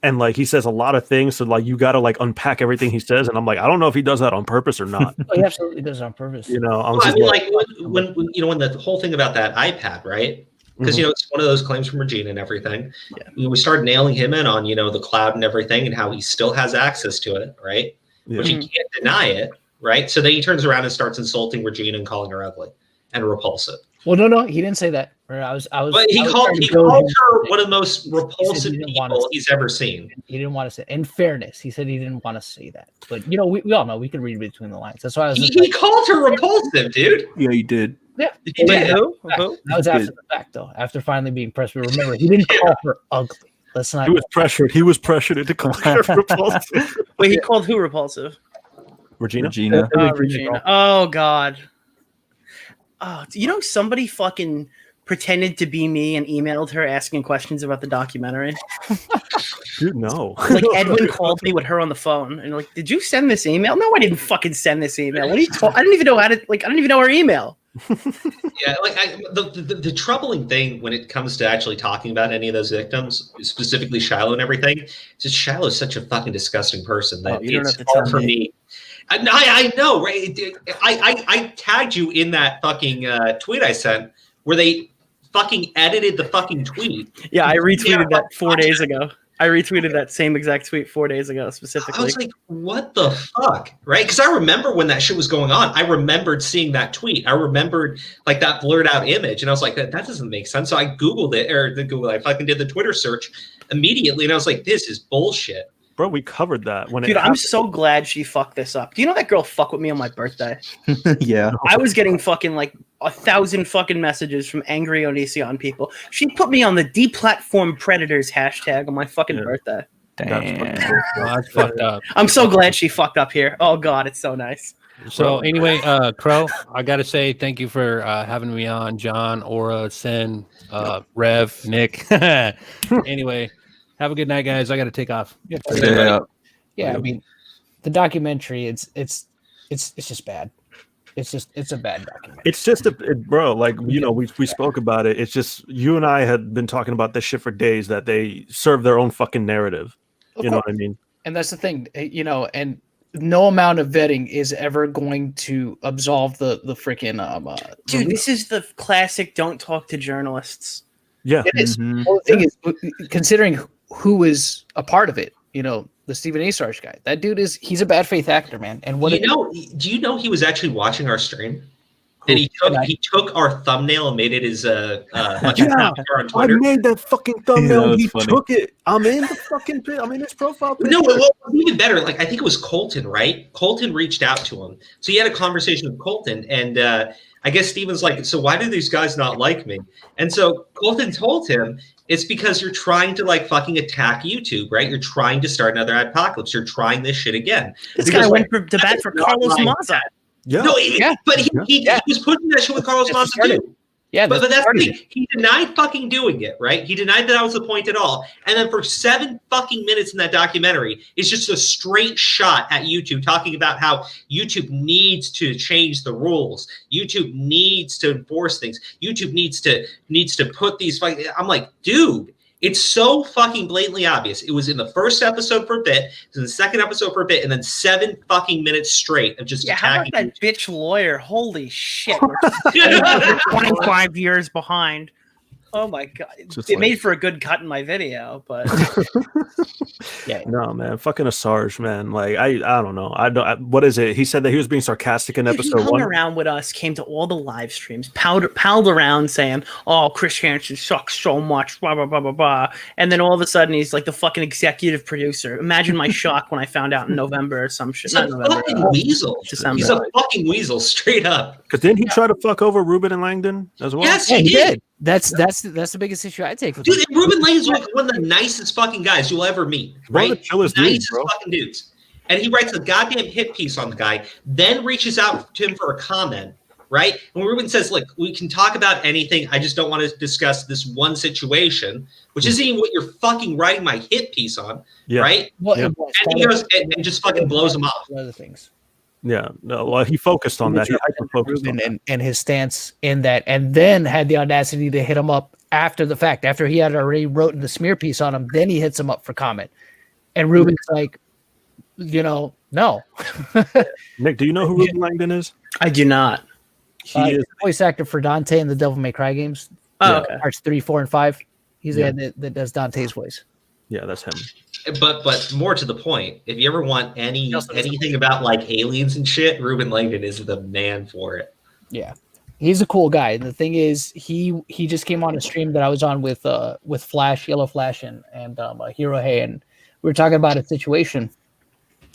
And like he says a lot of things, so like you got to like unpack everything he says, and I'm like, I don't know if he does that on purpose or not. He absolutely does it on purpose. You know, I mean, like when the whole thing about that iPad, right? Because it's one of those claims from Regina and everything. Yeah. We started nailing him in on the cloud and everything, and how he still has access to it, right? Yeah. Which he can't deny it, right? So then he turns around and starts insulting Regina and calling her ugly and repulsive. Well, no, he didn't say that. But he called her one of the most repulsive people he's ever seen. He didn't want to say. In fairness, he said he didn't want to say that. But we all know we can read between the lines. That's why he called her repulsive, dude. Yeah, he did. Yeah, he did. Who? That was after the fact, though. After finally being pressed, but remember, he didn't call her ugly. Let's not. He was pressured. He was pressured into calling her repulsive. Wait, he called who repulsive? Regina. Regina. Oh God. Oh, somebody fucking pretended to be me and emailed her asking questions about the documentary. Dude, no. Like Edwin called me with her on the phone and like, did you send this email? No, I didn't fucking send this email. What are you I don't even know how to I don't even know her email. Yeah, like the troubling thing when it comes to actually talking about any of those victims, specifically Shiloh and everything, is just Shiloh's such a fucking disgusting person that it's hard for me. I know, right? I tagged you in that fucking tweet I sent where they fucking edited the fucking tweet. Yeah, I retweeted that 4 days ago. I retweeted that same exact tweet 4 days ago specifically. I was like, what the fuck? Right? Because I remember when that shit was going on. I remembered seeing that tweet. I remembered like that blurred out image. And I was like, that doesn't make sense. So I Googled it, I fucking did the Twitter search immediately. And I was like, this is bullshit. Bro, we covered that when Dude, I'm so glad she fucked this up. Do you know that girl fucked with me on my birthday? Yeah. I was getting fucking like 1,000 fucking messages from angry Onision people. She put me on the deplatform predators hashtag on my fucking birthday. Damn. That's fucked up. I'm so glad she fucked up here. Oh God, it's so nice. So anyway, Crow, I gotta say thank you for having me on, John, Aura, Sen, Rev, Nick. Anyway. Have a good night, guys. I got to take off. Yeah, I mean, the documentary, it's just bad. It's a bad documentary. It's just bro, like, we spoke about it. It's just, you and I had been talking about this shit for days, that they serve their own fucking narrative. You know what I mean? And that's the thing, and no amount of vetting is ever going to absolve the freaking dude, this is the classic don't talk to journalists. Yeah. It is. Well, the thing is, considering who is a part of it, the Steven Asarch guy, that dude he's a bad faith actor, man. And do you know he was actually watching our stream? And he took our thumbnail and made it his yeah, on I Twitter. made that fucking thumbnail. That was He funny. took it. I'm in his profile picture. No, what was even better, like I think it was Colton, right? Colton reached out to him. So he had a conversation with Colton, and I guess Steven's like, so why do these guys not like me? And so Colton told him, it's because you're trying to like fucking attack YouTube, right? You're trying to start another adpocalypse. You're trying this shit again. This guy went to bat for Carlos Maza. Yeah. No, but he was pushing that shit with Carlos Maza too. Yeah, but that's the thing. He denied fucking doing it, right? He denied that was the point at all. And then for 7 fucking minutes in that documentary, it's just a straight shot at YouTube talking about how YouTube needs to change the rules. YouTube needs to enforce things. YouTube needs to put these fucking. I'm like, dude, it's so fucking blatantly obvious. It was in the first episode for a bit, it was in the second episode for a bit, and then 7 fucking minutes straight of just attacking. How about that bitch lawyer? Holy shit. We're 25 years behind. Oh my god. It made for a good cut in my video, but yeah. No, man, fucking Asarch, man. Like I don't know. What is it? He said that he was being sarcastic in episode 1. He hung around with us, came to all the live streams, palled around saying, "Oh, Chris Hansen sucks so much," blah blah blah blah blah. And then all of a sudden, he's like the fucking executive producer. Imagine my shock when I found out in November or some shit. He's a fucking weasel. December. He's a fucking weasel, straight up. Because didn't he try to fuck over Ruben and Langdon as well? Yes, he did. That's the biggest issue I take with Dude, Ruben Langdon's like one of the nicest fucking guys you'll ever meet. Right? One of the chillest dudes, bro. Fucking dudes. And he writes a goddamn hit piece on the guy, then reaches out to him for a comment, right? And Ruben says, look, we can talk about anything. I just don't want to discuss this one situation, which isn't even what you're fucking writing my hit piece on, right? Well, and he goes and just fucking blows him off. Other things. Yeah, no, well, he focused on that. He hyper-focused on that. And his stance in that, and then had the audacity to hit him up after the fact, after he had already written the smear piece on him. Then he hits him up for comment, and Ruben's like, no. Nick, do you know who Ruben Langdon is? I do not. He is voice actor for Dante in the Devil May Cry games. Oh, okay. Parts 3, 4, and 5. He's the guy that does Dante's voice. Yeah, that's him. But more to the point, if you ever want anything about like aliens and shit, Ruben Langdon is the man for it. Yeah, he's a cool guy. And the thing is, he just came on a stream that I was on with Flash, Yellow Flash, and Hero Hey, and we were talking about a situation,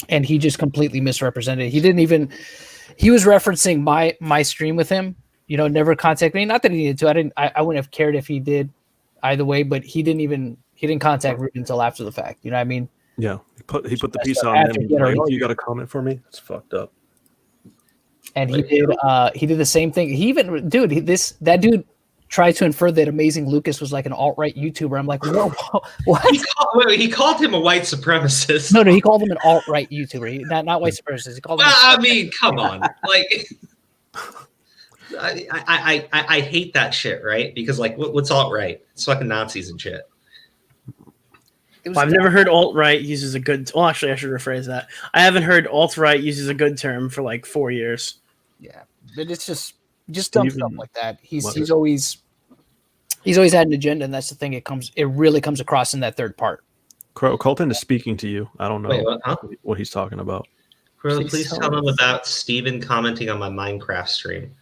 and he just completely misrepresented. He was referencing my stream with him. Never contact me. Not that he needed to. I wouldn't have cared if he did either way, but he didn't contact Ruben until after the fact. You know what I mean? Yeah. He put the piece on him. Like, oh, you got a comment for me? It's fucked up. And he did the same thing. He even, that dude tried to infer that Amazing Lucas was like an alt-right YouTuber. I'm like, whoa, what? He called him a white supremacist. No, he called him an alt-right YouTuber. Not white supremacist. He called him. I mean, come on, like. I hate that shit, right? Because like, what's alt-right? It's fucking Nazis and shit. I've never heard alt-right uses a good. Well, actually, I should rephrase that. I haven't heard alt-right uses a good term for like 4 years. Yeah, but it's just dumb stuff like that. He's always had an agenda, and that's the thing. It really comes across in that third part. Crow, Colton is speaking to you. I don't know. Wait, what he's talking about. Crow, please tell him about Steven commenting on my Minecraft stream.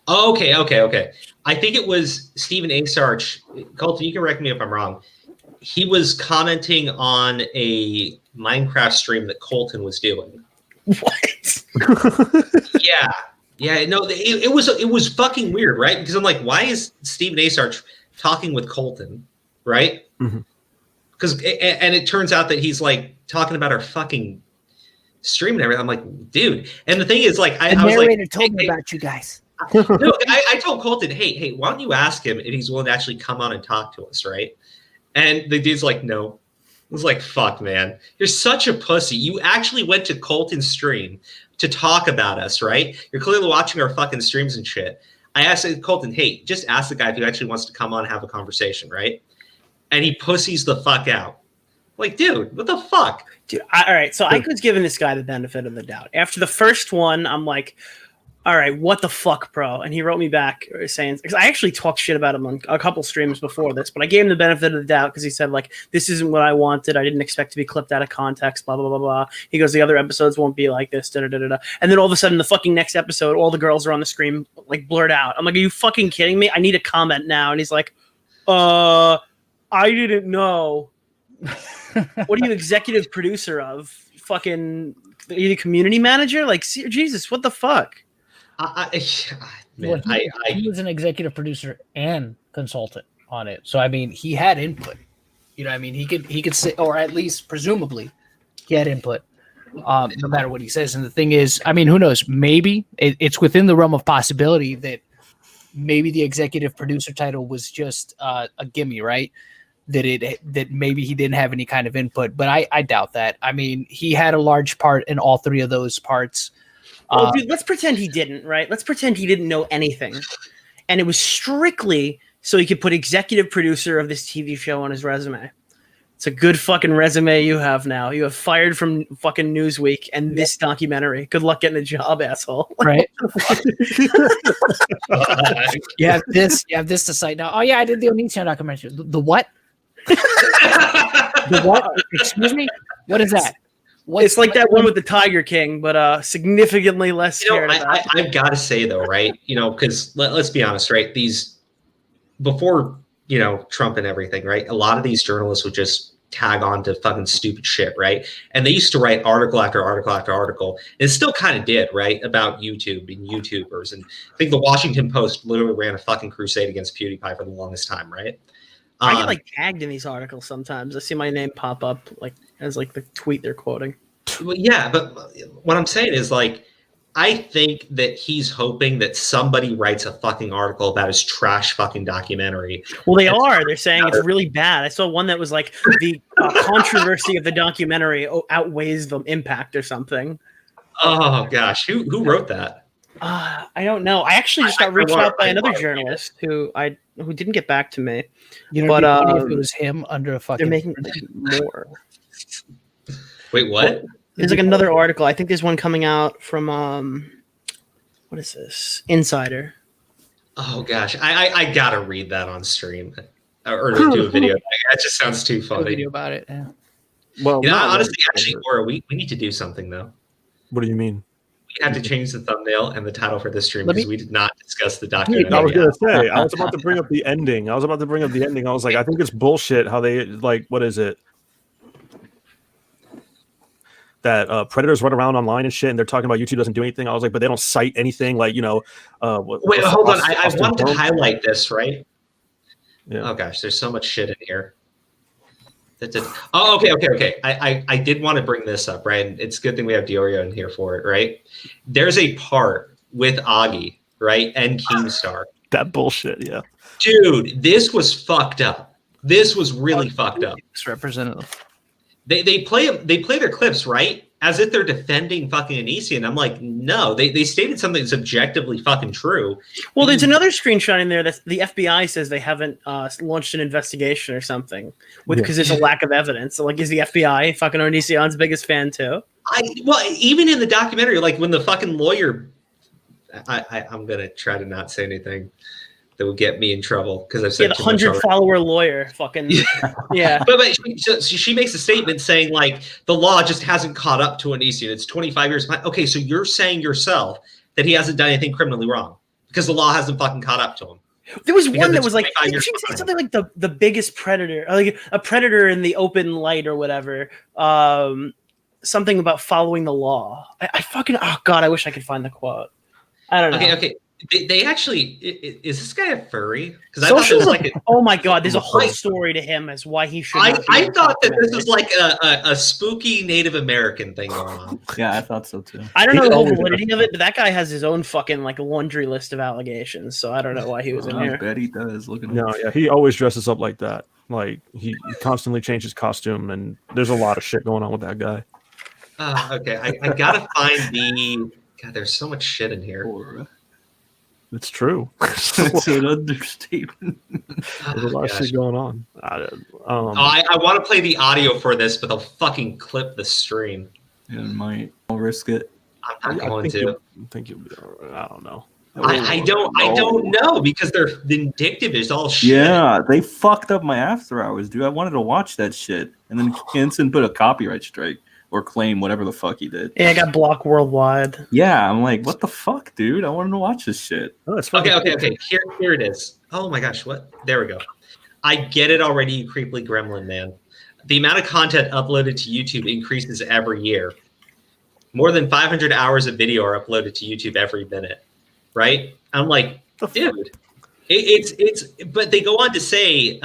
Oh, okay. I think it was Steven Asarch. Colton, you can correct me if I'm wrong. He was commenting on a Minecraft stream that Colton was doing. What? Yeah. No, it was fucking weird, right? Because I'm like, why is Steven Asarch talking with Colton, right? Because and it turns out that he's like talking about our fucking stream and everything. I'm like, dude. And the thing is, like, I was like, told me about you guys. No, I told Colton, hey, why don't you ask him if he's willing to actually come on and talk to us, right? And the dude's like, no. I was like, fuck, man. You're such a pussy. You actually went to Colton's stream to talk about us, right? You're clearly watching our fucking streams and shit. I asked Colton, hey, just ask the guy if he actually wants to come on and have a conversation, right? And he pussies the fuck out. Like, dude, what the fuck? Dude, all right. So I was giving this guy the benefit of the doubt. After the first one, I'm like, all right, what the fuck, bro? And he wrote me back saying, because I actually talked shit about him on a couple streams before this, but I gave him the benefit of the doubt because he said, like, this isn't what I wanted. I didn't expect to be clipped out of context, blah, blah, blah, blah. He goes, the other episodes won't be like this, da, da, da, da, da. And then all of a sudden, the fucking next episode, all the girls are on the screen, like, blurred out. I'm like, are you fucking kidding me? I need a comment now. And he's like, I didn't know. What are you executive producer of? Fucking, are you the community manager? Like, Jesus, what the fuck? Man, he was an executive producer and consultant on it, so I mean, he had input. You know, I mean, he could say, or at least presumably, he had input, no matter what he says. And the thing is, I mean, who knows? Maybe it's within the realm of possibility that maybe the executive producer title was just a gimme, right? That maybe he didn't have any kind of input, but I doubt that. I mean, he had a large part in all three of those parts. Well, dude, let's pretend he didn't, right? Let's pretend he didn't know anything. And it was strictly so he could put executive producer of this TV show on his resume. It's a good fucking resume you have now. You have fired from fucking Newsweek and this documentary. Good luck getting a job, asshole. Right. You have this to cite now. Oh, yeah, I did the Onision documentary. The what? The what? Excuse me? What is that? It's like that one with the Tiger King, but significantly less scared. I've got to say though, right? You know, because let's be honest, right? These before Trump and everything, right? A lot of these journalists would just tag on to fucking stupid shit, right? And they used to write article after article after article. And it still kind of did, right? About YouTube and YouTubers. And I think the Washington Post literally ran a fucking crusade against PewDiePie for the longest time, right? I get like tagged in these articles sometimes. I see my name pop up like as like the tweet they're quoting. Well, yeah, but what I'm saying is like, I think that he's hoping that somebody writes a fucking article about his trash fucking documentary. Well, they are. They're saying it's really bad. I saw one that was like the controversy of the documentary outweighs the impact or something. Oh gosh, who wrote that? I don't know. I actually just got reached out by another journalist who didn't get back to me. You know, but if it was him under a fucking. They're making more. Wait, what? There's like another article. I think there's one coming out from what is this? Insider. Oh gosh, I gotta read that on stream or do a video. That just sounds too funny. A video about it. Yeah. Well, honestly, actually, Laura, we need to do something though. What do you mean? We had to change the thumbnail and the title for this stream because we did not discuss the documentary. I was gonna say, I was about to bring up the ending. I was like, I think it's bullshit how they like. What is it? That predators run around online and shit, and they're talking about YouTube doesn't do anything. I was like, but they don't cite anything, like wait, hold on. I wanted to highlight this, right? Yeah. Oh gosh, there's so much shit in here. Oh, okay. I did want to bring this up, right? And it's a good thing we have Diorio in here for it, right? There's a part with Augie, right, and Keemstar. That bullshit, yeah. Dude, this was fucked up. This was really fucked up. Representative. They play their clips, right? As if they're defending fucking Onision. I'm like, no, they stated something that's objectively fucking true. Well, there's another screenshot in there that the FBI says they haven't launched an investigation or something because there's a lack of evidence. So, like, is the FBI fucking Onision's biggest fan too? Well, even in the documentary, like when the fucking lawyer, I'm gonna try to not say anything that would get me in trouble because I've said the 100-follower lawyer, fucking yeah. But she makes a statement saying like the law just hasn't caught up to Onision. It's 25 years. Okay, so you're saying yourself that he hasn't done anything criminally wrong because the law hasn't fucking caught up to him. There was one that was like she said something like the biggest predator, like a predator in the open light or whatever. Something about following the law. I fucking I wish I could find the quote. I don't know. Okay. They actually is this guy a furry? Because I thought it was like oh my god, there's a whole story to him as why he should. I thought that this was like a spooky Native American thing going on. Yeah, I thought so too. I don't know the whole validity of it, but that guy has his own fucking like laundry list of allegations. So I don't know why he was in here. I bet he does. Look at him. No, yeah, he always dresses up like that. Like he constantly changes costume, and there's a lot of shit going on with that guy. Okay, I gotta find the. God, there's so much shit in here. It's true. It's an understatement. There's a lot of shit going on. I want to play the audio for this, but they'll fucking clip the stream. Yeah, might. I'll risk it. I'm not going to. I think you'll be. I don't know. I don't know because their vindictive is all shit. Yeah, they fucked up my after hours, dude. I wanted to watch that shit, and then Hansen put a copyright strike or claim, whatever the fuck he did. Yeah, I got blocked worldwide. Yeah, I'm like, what the fuck, dude? I wanted to watch this shit. Oh, that's Okay. Here it is. Oh my gosh, what? There we go. I get it already, you creepily gremlin man. The amount of content uploaded to YouTube increases every year. More than 500 hours of video are uploaded to YouTube every minute. Right? I'm like, dude, it's but they go on to say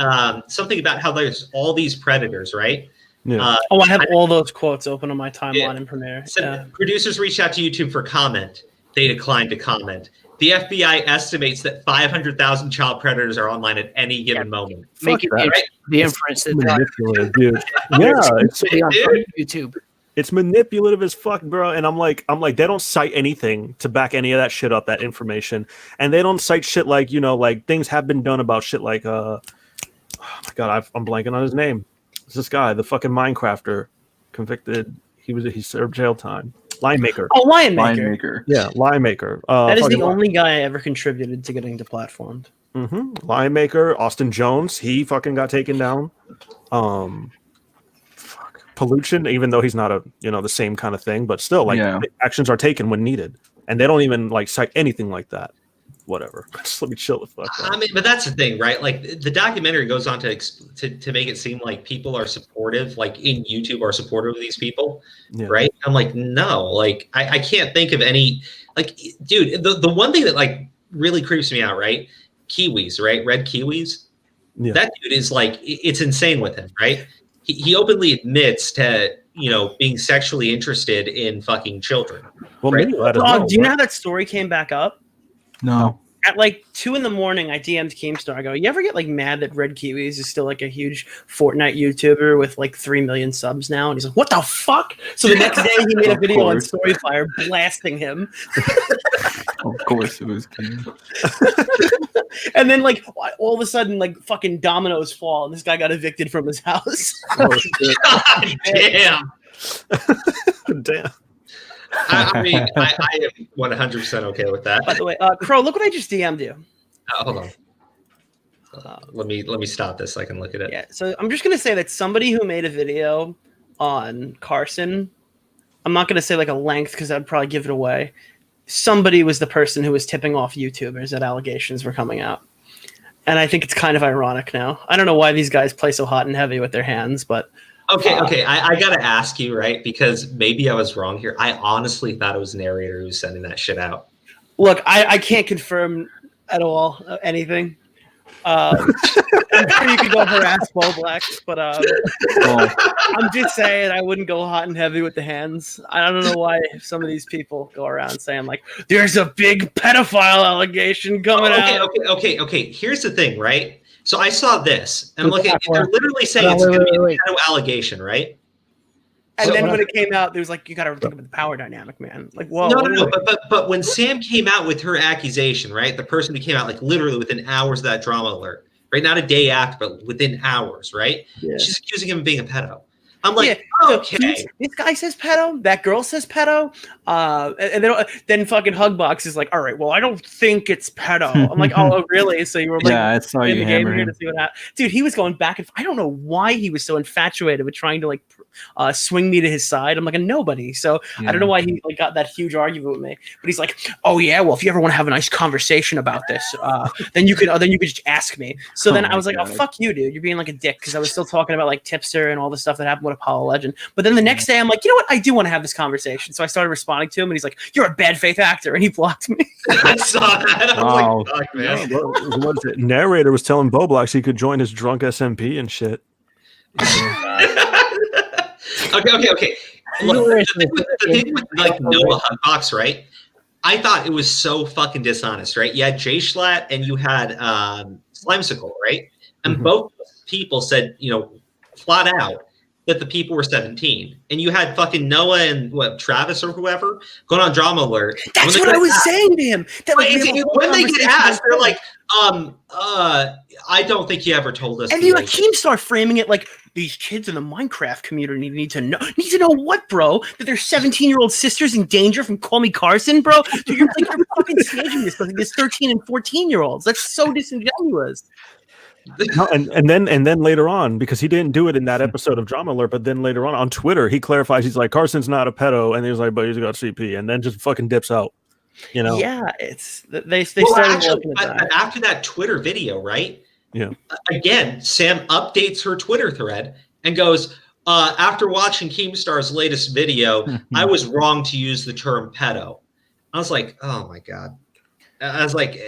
something about how there's all these predators, right? Yeah. I have all those quotes open on my timeline in Premiere. So producers reached out to YouTube for comment. They declined to comment. The FBI estimates that 500,000 child predators are online at any given moment. Making the inference that manipulative, dude. Yeah, it's on YouTube. It's manipulative as fuck, bro. And I'm like, they don't cite anything to back any of that shit up, that information. And they don't cite shit like, like things have been done about shit like, oh my God, I'm blanking on his name. It's this guy, the fucking Minecrafter, convicted. He served jail time. Lion Maker. Oh, Lion Maker. Yeah, Lion Maker. That is the only guy I ever contributed to getting deplatformed. Lion Maker, Austin Jones, he fucking got taken down. Pollution, even though he's not the same kind of thing, but still, like actions are taken when needed, and they don't even like cite anything like that. Whatever, just let me chill the fuck out. I mean, but that's the thing, right? Like the documentary goes on to make it seem like people are supportive, like in YouTube are supportive of these people, right? I'm like, no, like I can't think of any, like, dude, the one thing that like really creeps me out, right? Kiwis, right? Red kiwis. Yeah. That dude is like, it's insane with him, right? He openly admits to, being sexually interested in fucking children. Well, right? maybe let us know, do you know how that story came back up? No. At like 2 a.m, I DM'd Keemstar. I go, you ever get like mad that Red Kiwis is still like a huge Fortnite YouTuber with like 3 million subs now? And he's like, what the fuck? So the next day he made a video on Storyfire blasting him. Of course it was Keem. And then like all of a sudden like fucking dominoes fall and this guy got evicted from his house. Oh, shit. God damn. Damn. I mean, I am 100% okay with that. By the way, Crow, look what I just DM'd you. Hold on. Let me stop this so I can look at it. Yeah, so I'm just gonna say that somebody who made a video on Carson, I'm not gonna say like a length because that'd probably give it away. Somebody was the person who was tipping off YouTubers that allegations were coming out. And I think it's kind of ironic now. I don't know why these guys play so hot and heavy with their hands, but Okay. I gotta ask you, right? Because maybe I was wrong here. I honestly thought it was narrator who was sending that shit out. Look, I can't confirm at all anything. I'm sure you could go harass Boblack, but I'm just saying I wouldn't go hot and heavy with the hands. I don't know why some of these people go around saying like, "There's a big pedophile allegation coming out." Okay. Here's the thing, right? So I saw this, and I'm looking. They're literally saying it's going to be a pedo allegation, right? And then when it came out, there was like, you got to think about the power dynamic, man. Like, whoa. No. But when Sam came out with her accusation, right? The person who came out like literally within hours of that drama alert, right? Not a day after, but within hours, right? Yeah. She's accusing him of being a pedo. I'm like, okay. This guy says pedo. That girl says pedo. And then fucking Hugbox is like, all right, well, I don't think it's pedo. I'm like, oh, really? So you were like, I saw you hammer him. To see what happened. Dude, he was going back and I don't know why he was so infatuated with trying to like swing me to his side. I'm like a nobody. So I don't know why he like got that huge argument with me. But he's like, oh yeah, well, if you ever want to have a nice conversation about this, then you could just ask me. So then I was like, oh fuck you, dude. You're being like a dick because I was still talking about like Tipster and all the stuff that happened with Apollo Legend. But then the next day I'm like, you know what? I do want to have this conversation. So I started responding to him and he's like, you're a bad faith actor. And he blocked me. I saw that. I was like, fuck, man. What is it? Narrator was telling Boblox he could join his drunk SMP and shit. Okay. Look, the thing with like Noah Hugbox, right? I thought it was so fucking dishonest, right? You had Jay Schlatt and you had Slimesicle, right? And both people said, flat out, that the people were 17, and you had fucking Noah and Travis or whoever going on Drama Alert. That's what I was saying to him. That, like, when they get asked, they're like, I don't think you ever told us. And you like Keemstar framing it like these kids in the Minecraft community need to know what, bro? That their 17-year-old sister's in danger from Call Me Carson, bro? Dude, you're fucking staging this like this 13 and 14-year-olds. That's so disingenuous. No, and then later on, because he didn't do it in that episode of Drama Alert, but then later on Twitter he clarifies, he's like, Carson's not a pedo, and he's like, but he's got CP, and then just fucking dips out. You know? Yeah, it's they started actually, looking at that. After that Twitter video, right? Yeah. Again, Sam updates her Twitter thread and goes, after watching Keemstar's latest video, I was wrong to use the term pedo. I was like, oh my God. I was like,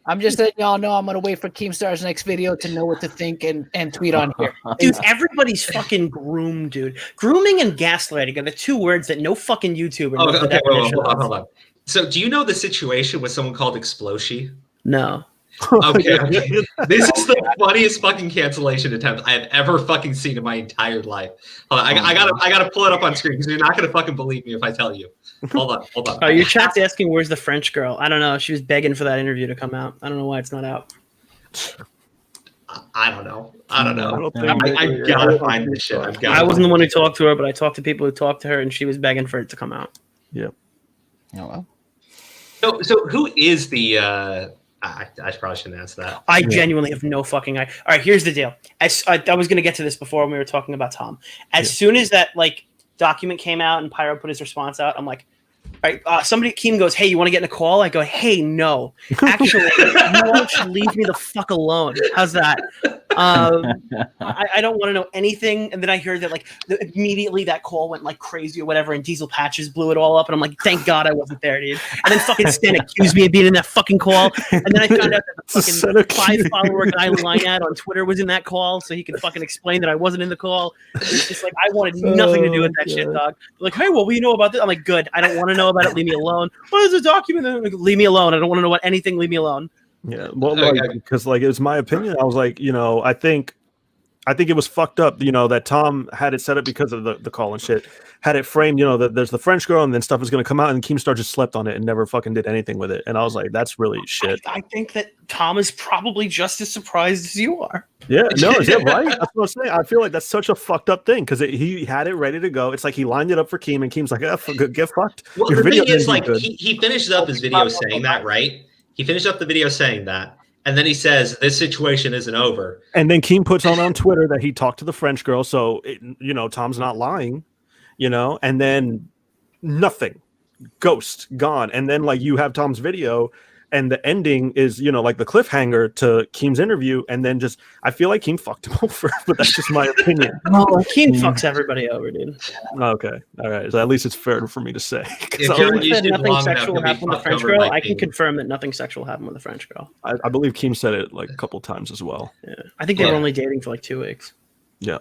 I'm just letting y'all know I'm gonna wait for Keemstar's next video to know what to think and tweet on here. Dude, everybody's fucking groomed, dude. Grooming and gaslighting are the two words that no fucking YouTuber knows the definition of. Hold on. So do you know the situation with someone called Exploshi? No. Okay. This is the funniest fucking cancellation attempt I have ever fucking seen in my entire life. Hold on, I gotta pull it up on screen because you're not gonna fucking believe me if I tell you. Hold on. Oh, your chat's asking where's the French girl. I don't know. She was begging for that interview to come out. I don't know why it's not out. I don't know. I gotta find this shit. I wasn't the one who talked to her, but I talked to people who talked to her, and she was begging for it to come out. Yep. Oh well. So who is the? I probably shouldn't answer that. I genuinely have no fucking idea. All right, here's the deal. I was going to get to this before when we were talking about Tom. As soon as that document came out and Pyro put his response out, I'm like, all right, Keem goes, hey, you want to get in a call? I go, hey, no. Actually, you all should leave me the fuck alone. How's that? I don't want to know anything. And then I heard that immediately that call went like crazy or whatever, and Diesel Patches blew it all up. And I'm like, thank God I wasn't there, dude. And then fucking Stan accused me of being in that fucking call. And then I found out that the fucking 5-follower guy Lynad on Twitter was in that call, so he could fucking explain that I wasn't in the call. It's just like I wanted nothing to do with that shit, dog. They're like, hey, well, we know about this. I'm like, good. I don't want to know about it. Leave me alone. What is the document? I'm like, leave me alone. I don't want to know about anything. Leave me alone. Yeah, well, because it's my opinion. I was like, I think it was fucked up, that Tom had it set up because of the call and shit. Had it framed, that there's the French girl and then stuff is going to come out, and Keemstar just slept on it and never fucking did anything with it. And I was like, that's really shit. I think that Tom is probably just as surprised as you are. Yeah, no, is that right? That's what I'm saying. I feel like that's such a fucked up thing because he had it ready to go. It's like he lined it up for Keem, and Keem's like, get fucked. Well, the thing is, he finished up his video saying that, right? He finished up the video saying that, and then he says, this situation isn't over. And then Keem puts on Twitter that he talked to the French girl, so, Tom's not lying, and then nothing. Ghost, gone. And then, you have Tom's video, and the ending is, the cliffhanger to Keem's interview, and then I feel like Keem fucked him over, but that's just my opinion. No, Keem fucks everybody over, dude. Okay, all right. So at least it's fair for me to say. If said nothing sexual happened with the French girl, I can confirm that nothing sexual happened with the French girl. I believe Keem said it a couple times as well. Yeah, I think they were only dating for 2 weeks. Yeah.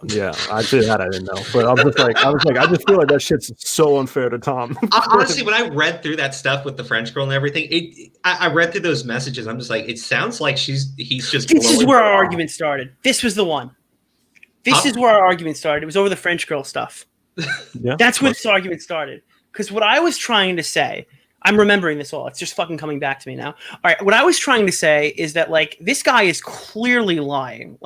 I did that. I didn't know, but I was like, I just feel like that shit's so unfair to Tom. Honestly, when I read through that stuff with the French girl and everything, I read through those messages. I'm just like, it sounds like he's just. This is where our argument started. This was the one. This is where our argument started. It was over the French girl stuff. Yeah, that's where this argument started. Because what I was trying to say. I'm remembering this all. It's just fucking coming back to me now. All right. What I was trying to say is that this guy is clearly lying.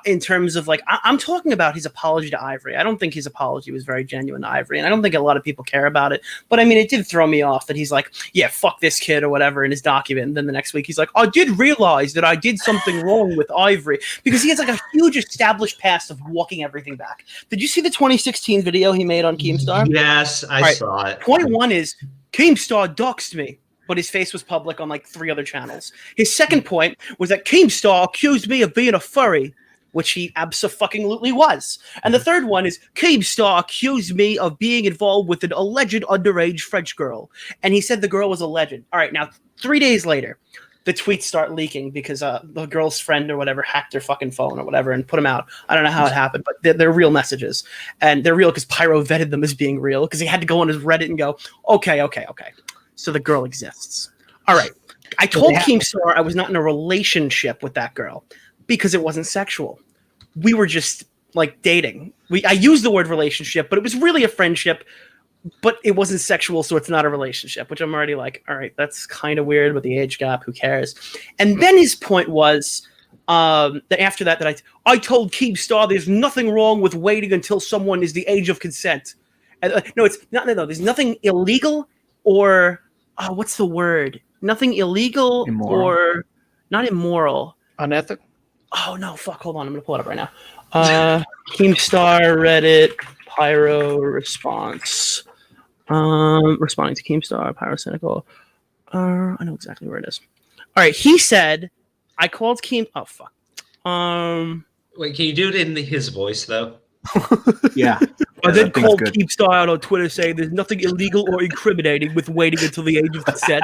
In terms of I'm talking about his apology to Ivory. I don't think his apology was very genuine to Ivory, and I don't think a lot of people care about it. But I mean, it did throw me off that he's like, yeah, fuck this kid or whatever in his document. And then the next week he's like, I did realize that I did something wrong with Ivory, because he has a huge established past of walking everything back. Did you see the 2016 video he made on Keemstar? Yes, I saw it. Point one is, Keemstar doxed me, but his face was public on 3 other channels. His second point was that Keemstar accused me of being a furry, which he abso-fucking-lutely was. And the third one is Keemstar accused me of being involved with an alleged underage French girl. And he said the girl was a legend. All right, now 3 days later, the tweets start leaking because the girl's friend or whatever hacked their fucking phone or whatever and put them out. I don't know how it happened, but they're real messages. And they're real because Pyro vetted them as being real, because he had to go on his Reddit and go, okay. So the girl exists. All right. I told Keemstar I was not in a relationship with that girl because it wasn't sexual. We were just like dating. I used the word relationship, but it was really a friendship, but it wasn't sexual, so it's not a relationship, which I'm already like, all right, that's kind of weird with the age gap. Who cares? And then his point was that after that I told Keemstar there's nothing wrong with waiting until someone is the age of consent. And, no, it's not. No, there's nothing illegal or what's the word? Nothing illegal or not immoral. Unethical. Oh no, fuck! Hold on, I'm gonna pull it up right now. Keemstar Reddit Pyro response. Responding to Keemstar Pyro Cynical. I know exactly where it is. All right, he said, "I called Keem." Oh fuck. Wait, can you do it in his voice though? Yeah. I then called Keemstar out on Twitter saying there's nothing illegal or incriminating with waiting until the age of consent.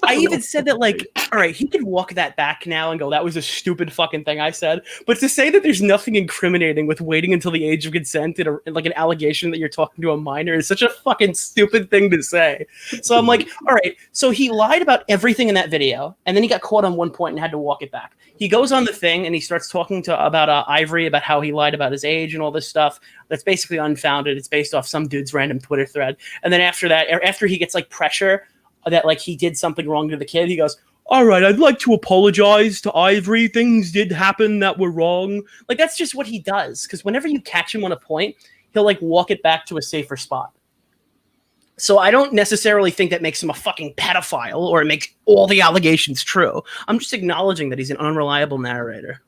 I even said that, like, all right, he can walk that back now and go, that was a stupid fucking thing I said. But to say that there's nothing incriminating with waiting until the age of consent in like an allegation that you're talking to a minor is such a fucking stupid thing to say. So I'm like, all right, so he lied about everything in that video, and then he got caught on one point and had to walk it back. He goes on the thing and he starts talking about Ivory, about how he lied about his age and all this stuff that's basically unfounded. It's based off some dude's random Twitter thread. And then after that, after he gets like pressure that like he did something wrong to the kid, he goes, all right, I'd like to apologize to Ivory. Things did happen that were wrong. Like, that's just what he does. Because whenever you catch him on a point, he'll like walk it back to a safer spot. So I don't necessarily think that makes him a fucking pedophile or it makes all the allegations true. I'm just acknowledging that he's an unreliable narrator.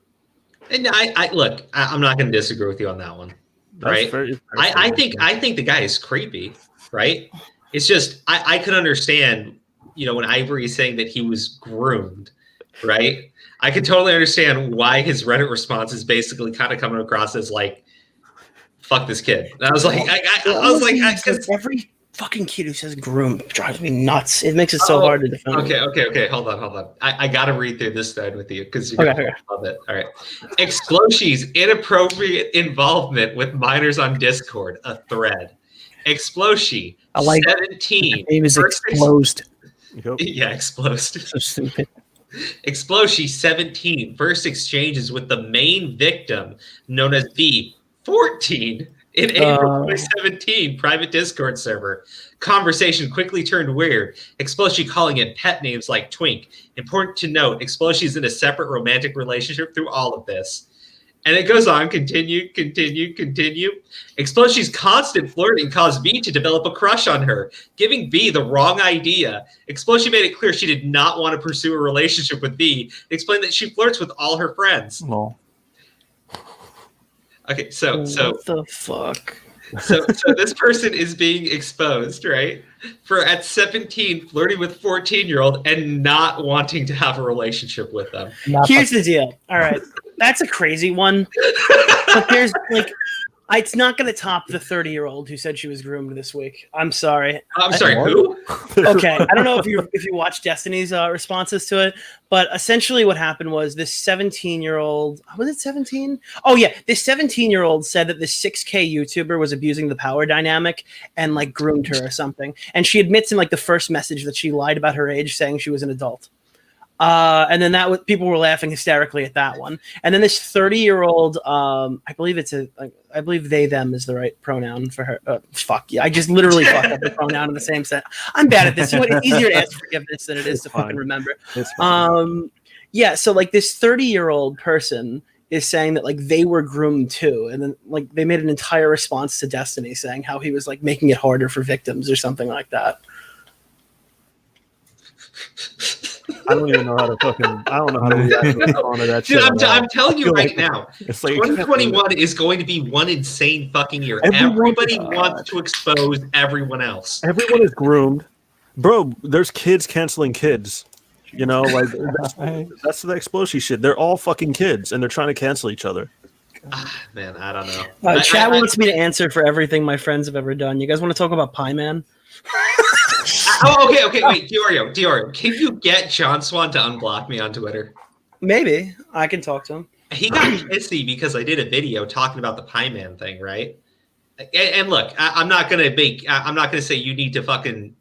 And I'm not going to disagree with you on that one, right? I think the guy is creepy, right? It's just I could understand, when Ivory is saying that he was groomed, right? I could totally understand why his Reddit response is basically kind of coming across as like, "Fuck this kid." And I was like, every fucking kid who says groomed drives me nuts. It makes it so hard to defend. Okay. Hold on. I got to read through this thread with you because you're going to love it. All right. Exploshi's inappropriate involvement with minors on Discord, a thread. Exploshi, I like 17. Name is Explosed. Yeah, Explosed. So stupid. Exploshi, 17. First exchanges with the main victim, known as B, 14. In April 2017, private Discord server. Conversation quickly turned weird. Exploshi calling it pet names like Twink. Important to note, Exploshi is in a separate romantic relationship through all of this. And it goes on, continue. Exploshi's constant flirting caused V to develop a crush on her, giving V the wrong idea. Exploshi made it clear she did not want to pursue a relationship with V. Explained that she flirts with all her friends. Well. Okay, so what the fuck? So this person is being exposed, right? For at 17 flirting with 14-year-old and not wanting to have a relationship with them. Here's the deal. All right. That's a crazy one. But there's like it's not going to top the 30-year-old who said she was groomed this week. I'm sorry. I'm sorry, who? Okay, I don't know if you watched Destiny's responses to it, but essentially what happened was this 17-year-old, was it 17? Oh yeah, this 17-year-old said that this 6K YouTuber was abusing the power dynamic and like groomed her or something. And she admits in like the first message that she lied about her age, saying she was an adult. And then people were laughing hysterically at that one. And then this 30-year-old, I believe they, them is the right pronoun for her. Fuck yeah. I just literally fucked up the pronoun in the same sense. I'm bad at this. It's easier to ask forgiveness than it is to fucking remember. Yeah. So like this 30-year-old person is saying that like they were groomed too. And then like they made an entire response to Destiny saying how he was like making it harder for victims or something like that. I don't even know how to react on that shit. Dude, I'm telling you right now, it's like 2021 is going to be one insane fucking year. Everybody wants to expose everyone else. Everyone is groomed. Bro, there's kids canceling kids. Like that's the Explosion shit. They're all fucking kids and they're trying to cancel each other. Man, I don't know. Chat wants me to answer for everything my friends have ever done. You guys want to talk about Pie Man? Okay, wait, Diorio, can you get John Swan to unblock me on Twitter? Maybe. I can talk to him. He got pissy because I did a video talking about the Pie Man thing, right? And look, I'm not gonna say you need to fucking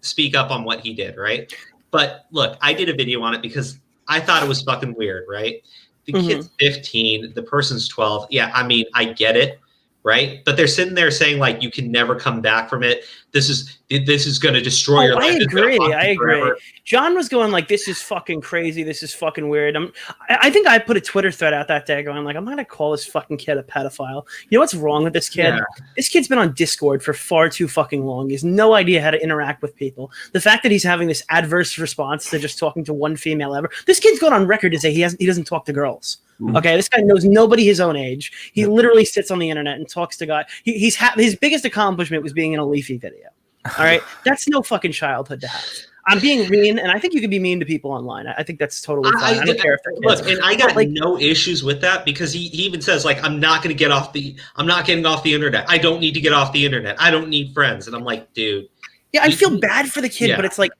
speak up on what he did, right? But look, I did a video on it because I thought it was fucking weird, right? the kid's 15, the person's 12. Yeah, I mean, I get it, right? But they're sitting there saying like, you can never come back from it. This is going to destroy your life. I agree. John was going like, this is fucking crazy. This is fucking weird. I think I put a Twitter thread out that day going like, I'm not going to call this fucking kid a pedophile. You know what's wrong with this kid? Yeah. This kid's been on Discord for far too fucking long. He has no idea how to interact with people. The fact that he's having this adverse response to just talking to one female ever. This kid's gone on record to say he doesn't talk to girls. Okay, this guy knows nobody his own age. He literally sits on the internet and talks to guys. His biggest accomplishment was being in a Leafy video. All right, that's no fucking childhood to have. I'm being mean, and I think you can be mean to people online. I think that's totally fine. I don't care if they're kids. Look, and I got like, no issues with that because he even says like, I'm not getting off the internet. I don't need to get off the internet. I don't need friends. And I'm like, dude. Yeah, I feel bad for the kid, but it's like,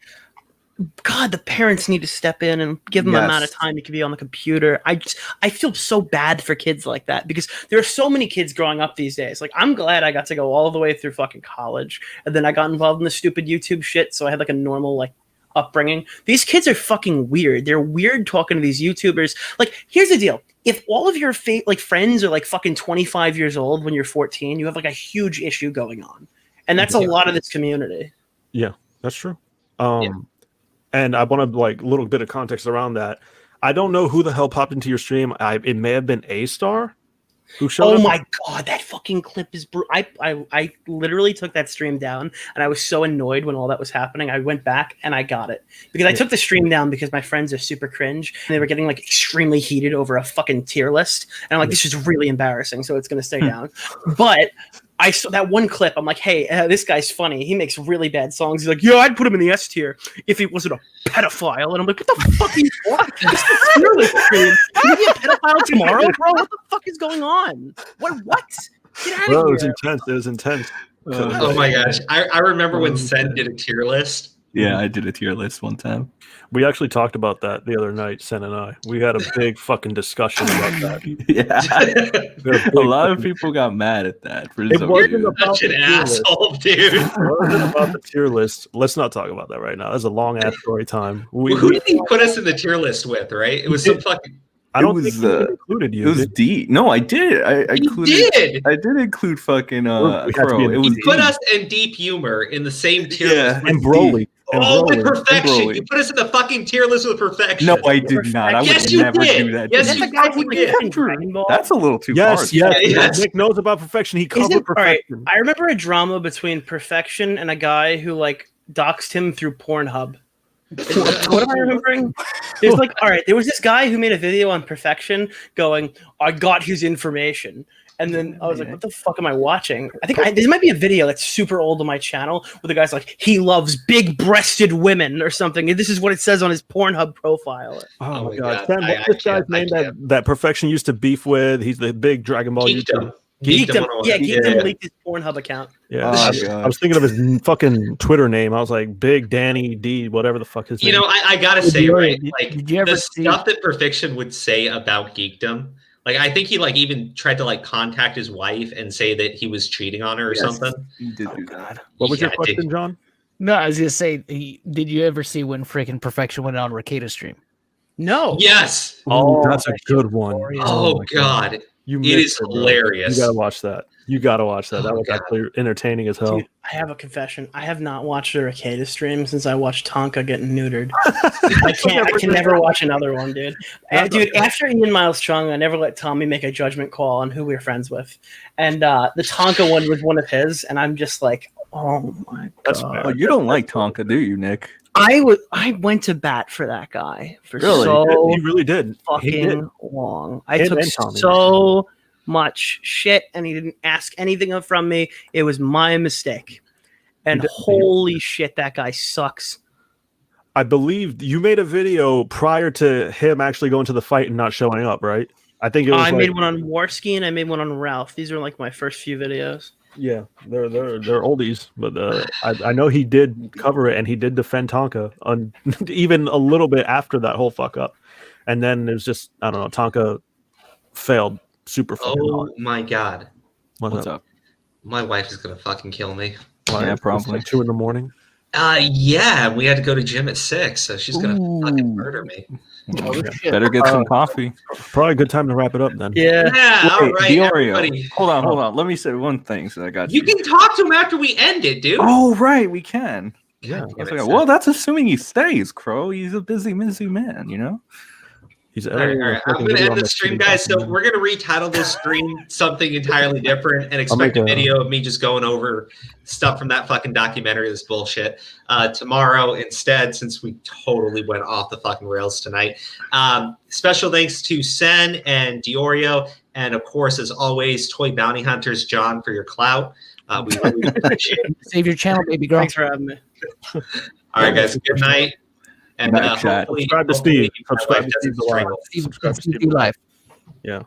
God, the parents need to step in and give them the amount of time he can be on the computer. I feel so bad for kids like that because there are so many kids growing up these days. Like, I'm glad I got to go all the way through fucking college, and then I got involved in the stupid YouTube shit, so I had like a normal like upbringing. These kids are fucking weird. They're weird talking to these YouTubers. Like, here's the deal. If all of your friends are like fucking 25 years old when you're 14, you have like a huge issue going on. And that's a lot of this community. Yeah, that's true. And I want to like a little bit of context around that. I don't know who the hell popped into your stream. It may have been A-Star who showed up. Oh my God, that fucking clip is I literally took that stream down, and I was so annoyed when all that was happening. I went back and I got it because I took the stream down because my friends are super cringe and they were getting like extremely heated over a fucking tier list, and I'm like, this is really embarrassing, so it's gonna stay down. But I saw that one clip. I'm like, hey, this guy's funny. He makes really bad songs. He's like, yeah, I'd put him in the S tier if he wasn't a pedophile. And I'm like, what the fuck are you talking? This is fearless, dude. Can you be a pedophile tomorrow, bro? What the fuck is going on? What? Get out of here. It was intense. It was intense. Oh my gosh. I remember when Sen did a tier list. Yeah, I did a tier list one time. We actually talked about that the other night, Sen and I. We had a big fucking discussion about that. Yeah. A lot of people got mad at that. It wasn't about such an asshole, dude. It wasn't about the tier list. Let's not talk about that right now. That's a long ass story time. Who did he put us in the tier list with, right? It was some fucking... I don't think he included you. It was D. No, I did. I did include fucking Crow. He put us in Deep Humor in the same tier list. And Broly. With Perfection. You put us in the fucking tier list with Perfection. No, I did not. I would never do that. Yes, you fucking did. That's a little too harsh. Yes. Nick knows about Perfection. He covered Perfection. Right. I remember a drama between Perfection and a guy who like doxed him through Pornhub. What am I remembering? There's like, all right, there was this guy who made a video on Perfection going, I got his information. And then I was like, what the fuck am I watching? I think there might be a video that's super old on my channel where the guy's like, he loves big-breasted women or something. And this is what it says on his Pornhub profile. Oh my God. Sam, what's this guy's name that Perfection used to beef with? He's the big Dragon Ball YouTuber. Geekdom. Yeah, Geekdom leaked his Pornhub account. Yeah, I was thinking of his fucking Twitter name. I was like, Big Danny D, whatever the fuck his name. You know, I gotta say, right, like the stuff that Perfection would say about Geekdom. Like, I think he like even tried to like contact his wife and say that he was cheating on her or something. He did do that. What was your question, John? No, I was gonna say, did you ever see when freaking Perfection went on Ricada's stream? No. Yes. Oh, that's a good one. Oh God. It is hilarious. You gotta watch that. That was actually entertaining as hell. Dude, I have a confession. I have not watched a Ricada stream since I watched Tonka getting neutered. I can never watch another one, dude. Dude, after Ian Miles Chung, I never let Tommy make a judgment call on who we were friends with. And the Tonka one was one of his, and I'm just like, oh my God. Oh, you don't like Tonka, do you, Nick? I went to bat for that guy for he really did. Fucking long. I took so much shit, and he didn't ask anything from me. It was my mistake. And holy shit, that guy sucks. I believe you made a video prior to him actually going to the fight and not showing up, right? I think it was. I made one on Warski and I made one on Ralph. These are like my first few videos. Yeah, they're oldies, but I know he did cover it and he did defend Tonka even a little bit after that whole fuck up, and then it was just I don't know. Tonka failed super fucking hard. My God, what's up? My wife is gonna fucking kill me. Yeah, probably like 2 a.m. Yeah, we had to go to gym at 6, so she's gonna fucking murder me. Oh, shit. Better get some coffee. Probably a good time to wrap it up then. Yeah. Yeah, all Wait, right, Diorio. everybody. Hold on. Let me say one thing. So I got You can talk to him after we end it, dude. Oh, right, we can. Yeah. Damn it, Well, that's assuming he stays, Crow. He's a busy man, you know. He's all right. I'm going to end the stream, guys. So we're going to retitle this stream something entirely different and expect a video of me just going over stuff from that fucking documentary. This bullshit tomorrow instead, since we totally went off the fucking rails tonight. Special thanks to Sen and Diorio, and of course, as always, Toy Bounty Hunters, John, for your clout. We really appreciate it. Save your channel, baby girl. Thanks for having me. All right, guys. Good night. And Good night, chat. hopefully, Subscribe to Steve. Subscribe to Steve Steve Steve Live. Yeah.